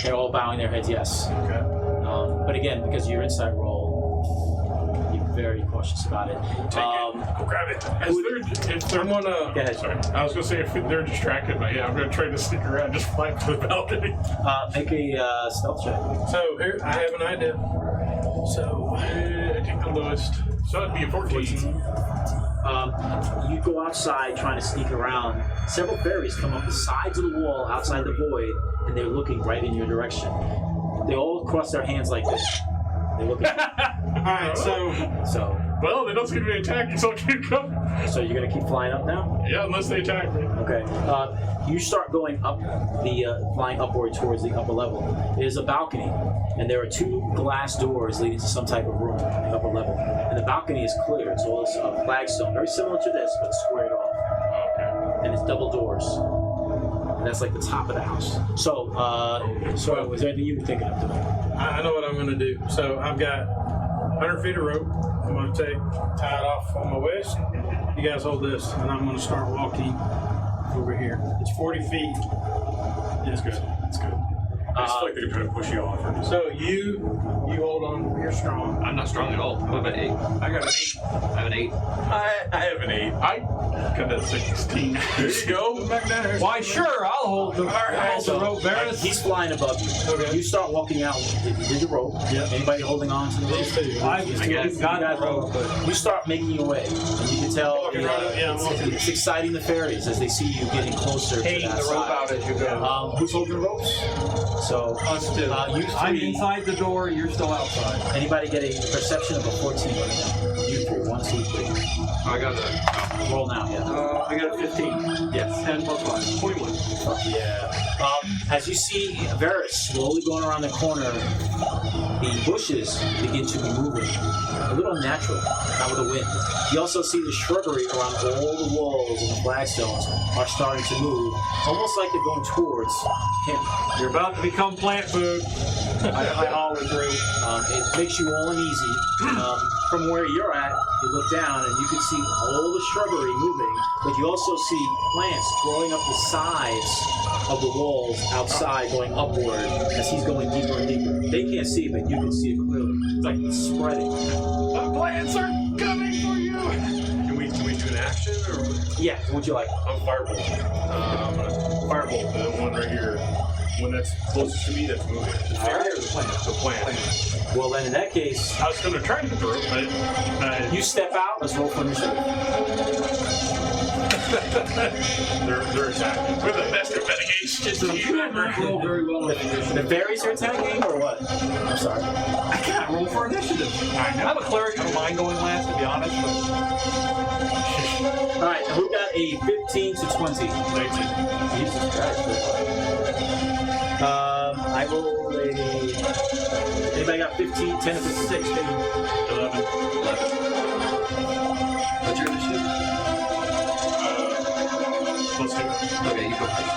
They're all bowing their heads yes. Okay. But again, because of your insight roll, you're very cautious about it. Go grab it. If they're I'm gonna. Go ahead. Sorry, I was gonna say if they're distracted, but yeah, I'm gonna try to sneak around, just fly up to the balcony. Make a stealth check. So here, I have an idea. So I take the lowest, so it'd be a 14. You go outside trying to sneak around. Several fairies come up the sides of the wall outside the void, and they're looking right in your direction. They all cross their hands like this. They're looking. all right. So Well, they don't seem to be attacking, so I can't come. you're gonna keep flying up now? Yeah, unless they attack me. Okay. You start going up flying upward towards the upper level. It is a balcony, and there are 2 glass doors leading to some type of room on the upper level. And the balcony is clear. It's all this flagstone, very similar to this, but squared off. Okay. And it's double doors. And that's like the top of the house. So, is there anything you were thinking of doing? I know what I'm gonna do. So I've got 100 feet of rope. I'm gonna tie it off on my waist. You guys hold this, and I'm gonna start walking over here. It's 40 feet. That's good. That's good. I just feel like they're trying to push you off. Or just... So you hold on. You're strong. I'm not strong at all. I have an 8. I got an 8. I have an 8. I have an 8. I got a 16. There you go. Back there. Why, sure, I'll hold the rope, Varys. He's flying above you. Okay. You start walking out. You did the rope. Yeah. Anybody holding on to the rope? I've got the rope, but You start making your way. And you can tell Walking right up, yeah, I'm walking. it's exciting the fairies as they see you getting closer hang to the that rope side. out as you go. Who's holding the ropes? So, Us two. you I'm 3. inside the door, you're still outside. Anybody get a perception of a 14 right now? You 3. 1, 2, 3. I got a. Roll now, yeah. I got a 15. Yes. 10 plus 5. 21. Yeah. As you see Varys slowly going around the corner, the bushes begin to be moving. A little unnatural, not with the wind. You also see the shrubbery around all the walls and the flagstones are starting to move, almost like they're going towards him. You're about to become plant food. I hollered through. It makes you all uneasy. From where you're at, you look down and you can see all the shrubbery moving, but you also see plants growing up the sides of the walls outside, going upward as he's going deeper and deeper. They can't see it, but you can see it clearly. It's like it's spreading. The plants are coming for you. Can we do an action or? Yeah, what would you like? I'm firebolt. I'm gonna firebolt the one right here. One that's closest to me that's moving. The fairy or the plant? The plant. Well, then in that case, I was going to try to throw it, but you step out. Let's roll for initiative. they're attacking. We're the best investigation team ever. Roll very well in initiative. The fairies are attacking, or what? I'm sorry. I can't roll for initiative. I'm a cleric. I don't mind going last, to be honest. But All right, who got a 15 to 20? 19. Jesus Christ. I rolled a. Anybody got 15, 10 to 16? 11. What's your initiative? +2. Okay, you go first.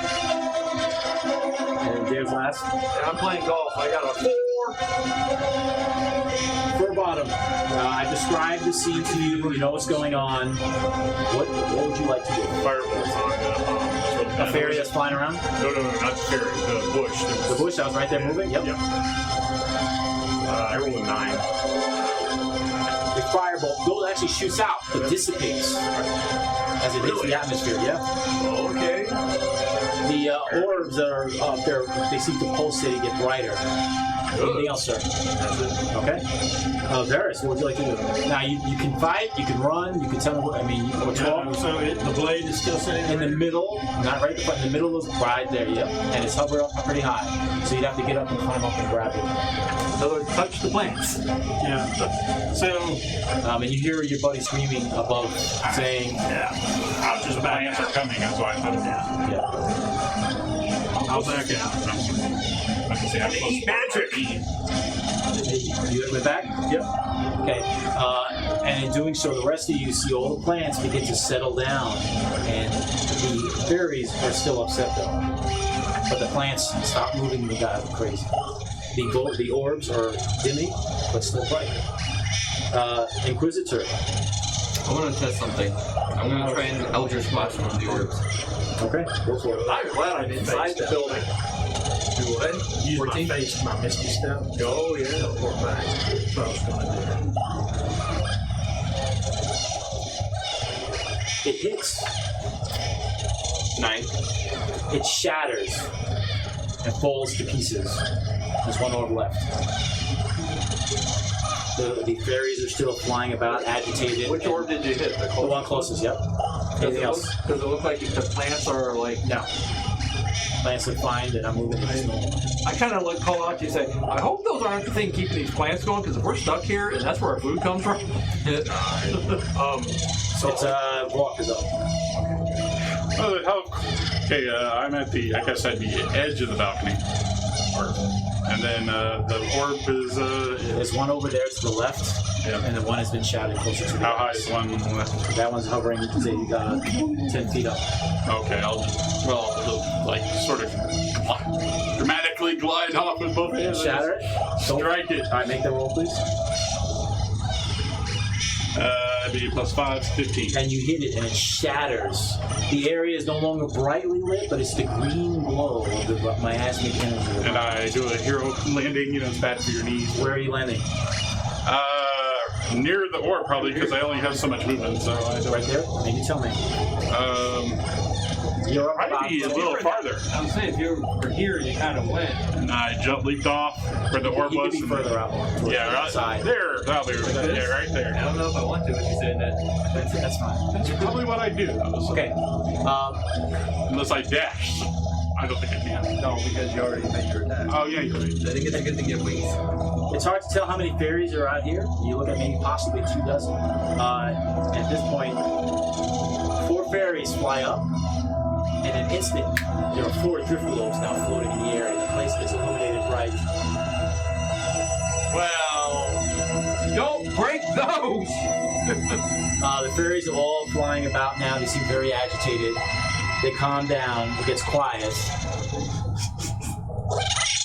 And Dave's last. and I'm playing golf. I got a 4. For bottom. I described the scene to you. You know what's going on. What would you like to do? Fireballs on A fairy that's flying around? No, not the fairy. The bush. The bush that was right there moving? Yep. Yep. I rolled a 9. The firebolt, gold actually shoots out, but dissipates as it hits the atmosphere. Yeah. Okay. The orbs that are up there, they seem to pulsate and get brighter. Anything else, sir? That's it. Okay. Varys, what would you like to do? Now, you can fight, you can run, you can tell me what, I mean, you can talk. So the blade is still sitting In the there? middle, not right at the front, in the middle is right there, yep. And it's hovering up pretty high. So you'd have to get up and climb up and grab it. In other words, touch the plants. Yeah. So And you hear your buddy screaming above, saying, Yeah. Just plants are coming, that's why I thought. yeah. I'll back out. I can say I'm Eat magic. You went back? Yep. Okay. And in doing so, the rest of you see all the plants begin to settle down, and the fairies are still upset though. But the plants stop moving and got crazy. The orbs are dimming, but still bright. Inquisitor. I want to test something. I'm going to try and Eldritch Blast one of the orbs. Okay, go for it. I'm glad I'm inside the building. Do what? Use 14? my face, my misty step. Oh, yeah. Teleport back. That's what I was going to It hits. 9. It shatters and falls to pieces. There's one orb left. The fairies are still flying about, agitated. Which orb did you hit? The one closest, yep. Anything else? Does it look like the plants are like... No. Plants look fine, they're not moving. It's normal. I kind of like call out to you and say, I hope those aren't the thing keeping these plants going, because if we're stuck here and that's where our food comes from. It's walk is up. Okay, I'm at the, I guess, at the edge of the balcony. And then the orb is. There's one over there to the left, Yeah. and the one has been shattered closer to the How high right. is one left? That one's hovering, say, 10 feet up. Okay, I'll like sort of dramatically glide off with both hands. Shatter it. Strike it. All right, make the roll, please. Be +5, 15. And you hit it, and it shatters. The area is no longer brightly lit, but it's the green glow of the miasmic energy. And I do a hero landing. You know, it's bad for your knees. Where are you landing? Near the orb, probably, because I only have so much movement. So I don't. Right there? Maybe tell me. You're up I'd be a little farther. I was saying, if you were here, you kind of went. And I leaped off where the orb You was. could be further out. towards Yeah, the right side. there. Yeah, right I there. don't know if I want to, but you said that. That's fine. That's probably what I do. Okay. Unless I dash. I don't think I can. No, because you already made your attack. Oh, yeah, you're right. I think it's a good thing to get wings. It's hard to tell how many fairies are out here. You look at maybe possibly 2 dozen. At this point, 4 fairies fly up. In an instant, there are 4 drift globes now floating in the area. The place is illuminated bright. Well, don't break those! The fairies are all flying about now. They seem very agitated. They calm down. It gets quiet.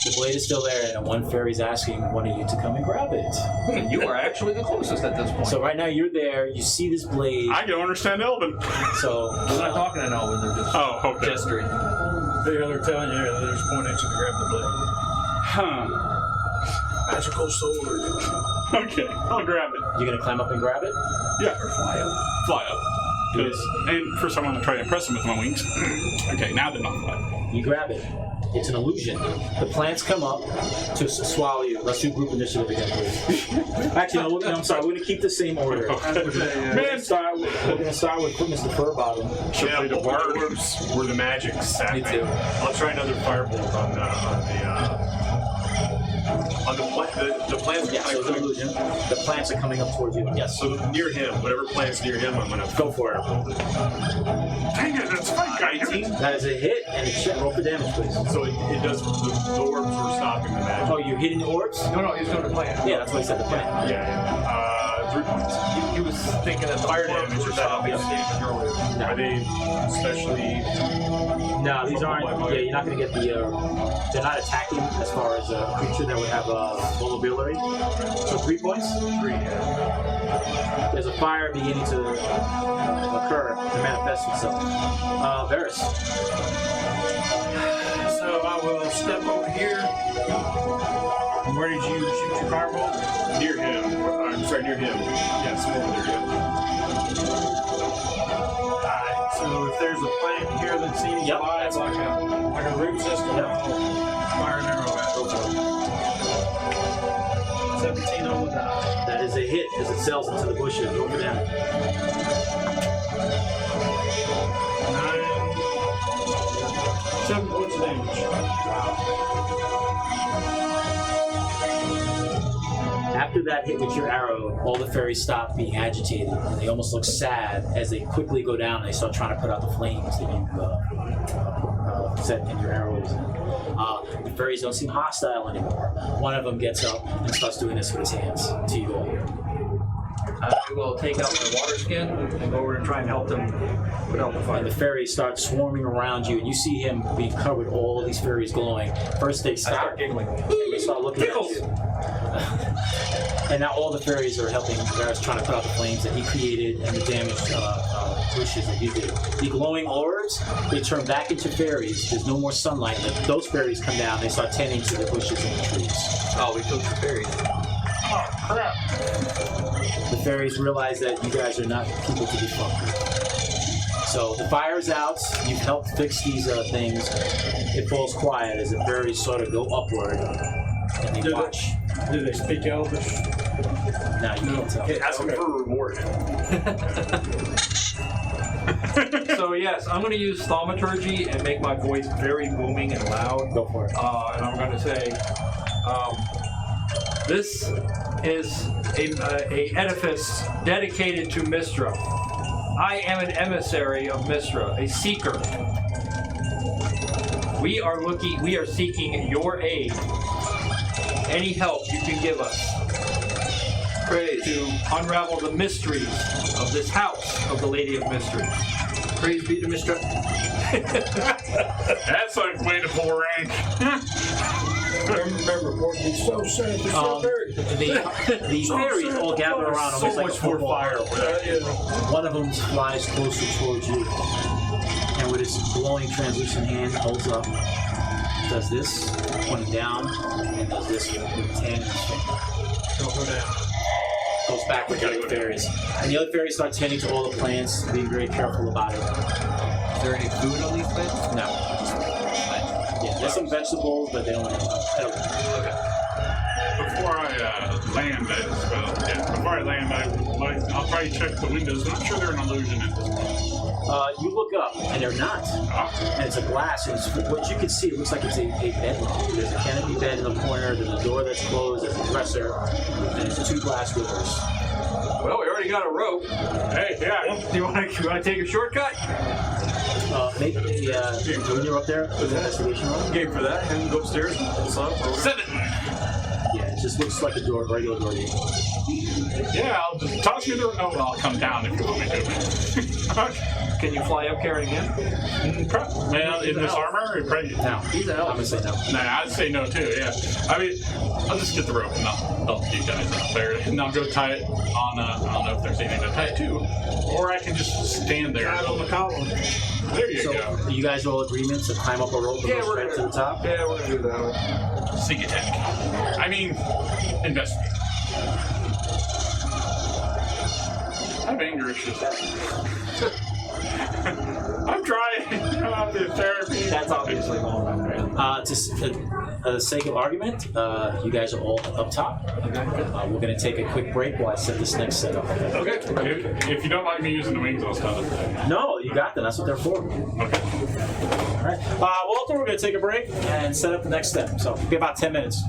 The blade is still there, and one fairy's asking one of you to come and grab it. And you are actually the closest at this point. So right now you're there. You see this blade. I don't understand Elven. So They're not talking to Elven, they're just Oh, okay. gesturing. They're telling you there's point action to grab the blade. Huh. Magical sword. Okay, I'll grab it. you're gonna climb up and grab it. Yeah, Or fly up. fly up. And first I want to try to impress them with my wings. Okay, now they're not flying. You grab it. It's an illusion. The plants come up to swallow you. Let's do group initiative again, please. Actually, no, I'm sorry. We're going to keep the same order. We're going to start with Mr. Furbottom. Yeah, play the the bard. orbs were the magics. Me too. I'll try another firebolt on the plants. Yeah, so it's an illusion. The plants are coming up towards you. Yes. So near him, whatever plant's near him, I'm gonna Go for it. Dang it, that's fine, guy. 19. That is a hit, and roll for damage, please. So it does. The orbs were stopping the magic. Oh, you're hitting the orbs? No, he's going to plant. Yeah, that's what he said, the plant. Yeah. 3 points. He was thinking that the Fire orbs damage were or stopping something. damage earlier. Are they especially? No, these aren't. Yeah, you're not going to get the. They're not attacking as far as a creature that would have vulnerability. So 3 points. 3. Yeah. There's a fire beginning to occur, to manifest itself. Varys. So I will step over here. And where did you shoot your firebolt? Near him. I'm sorry, near him. Yeah, some over there. Yeah. Alright, so if there's a plant here that seems Yep, alive, that's like a root system, I'll fire an arrow at it. 17 on the die. That is a hit as it sails into the bushes. Roll for damage. 9. 7 points of damage. After that hit with your arrow, all the fairies stop being agitated, and they almost look sad as they quickly go down and they start trying to put out the flames that you set in your arrows. The fairies don't seem hostile anymore. One of them gets up and starts doing this with his hands to you all. I will take out my water skin and go over and try and help them put out the fire. And the fairies start swarming around you, and you see him being covered, all of these fairies glowing. First they I stop, start giggling. and they start looking at you. And now all the fairies are helping Varus trying to put out the flames that he created and the damaged bushes that you did. The glowing orbs, they turn back into fairies. There's no more sunlight. Those fairies come down. They start tending to the bushes and the trees. Oh, we killed the fairies. Oh, crap. The fairies realize that you guys are not people to be fucked with. So the fire's out. You've helped fix these things. It falls quiet as the fairies sort of go upward and they watch. Do they speak Elvish? Now you can't tell. Okay, ask him for a reward. So yes, I'm going to use thaumaturgy and make my voice very booming and loud. Go for it. And I'm going to say, this is a edifice dedicated to Mistra. I am an emissary of Mistra, a seeker. We are seeking your aid. Any help you can give us. Praise to unravel the mysteries of this house of the Lady of Mystery. Praise be to Mistra. That's a way to pull rank. Remember, Porky's so sad. They're so very. The fairies all gather around So almost like much a more football. fire over there. One of them flies closer towards you, and with his glowing translucent hand, holds up, does this, pointing down, and does this with his hand in his finger. Don't go down. Goes back with the other fairies. And the other fairies start tending to all the plants, being very careful about it. Is there any food on these plants? No. Yeah, there's some vegetables, but they don't have Before I land, I'll probably check the windows, but I'm sure they're an illusion at this point. You look up, and they're not. And it's a glass, and what you can see, it looks like it's a bedroom. There's a canopy bed in the corner, there's a door that's closed, there's a dresser, and there's 2 glass doors. Well, we already got a rope. Hey, yeah. Do you want to take a shortcut? Maybe when you're up there, with the investigation roll. Game for that. And go upstairs and pull some. 7. Yeah, it just looks like a door, regular door. Yeah, I'll just toss you the. Oh, well, I'll come down if you want me to. Can you fly up carrying him? Well, in this armor, it probably. No, He's an I'm elf. gonna say no. Nah, I'd say no too. Yeah, I mean, I'll just get the rope and I'll help you guys out there, and I'll go tie it on. I don't know if there's anything to tie it to, or I can just stand there. Out on the column. There you So, go. are you guys all agreement to climb up a rope and Yeah, go we're straight to the top? Yeah, we're gonna do that one. Sneak attack. I mean, investigate. I have anger issues. I'm trying. I'm the therapy. That's obviously going on there. Just for the sake of argument, you guys are all up top. We're going to take a quick break while I set this next setup. Okay. If you don't like me using the wings, I'll stop. No, you got them. That's what they're for. Okay. All right. Walter, we're going to take a break and set up the next step. So, give about 10 minutes.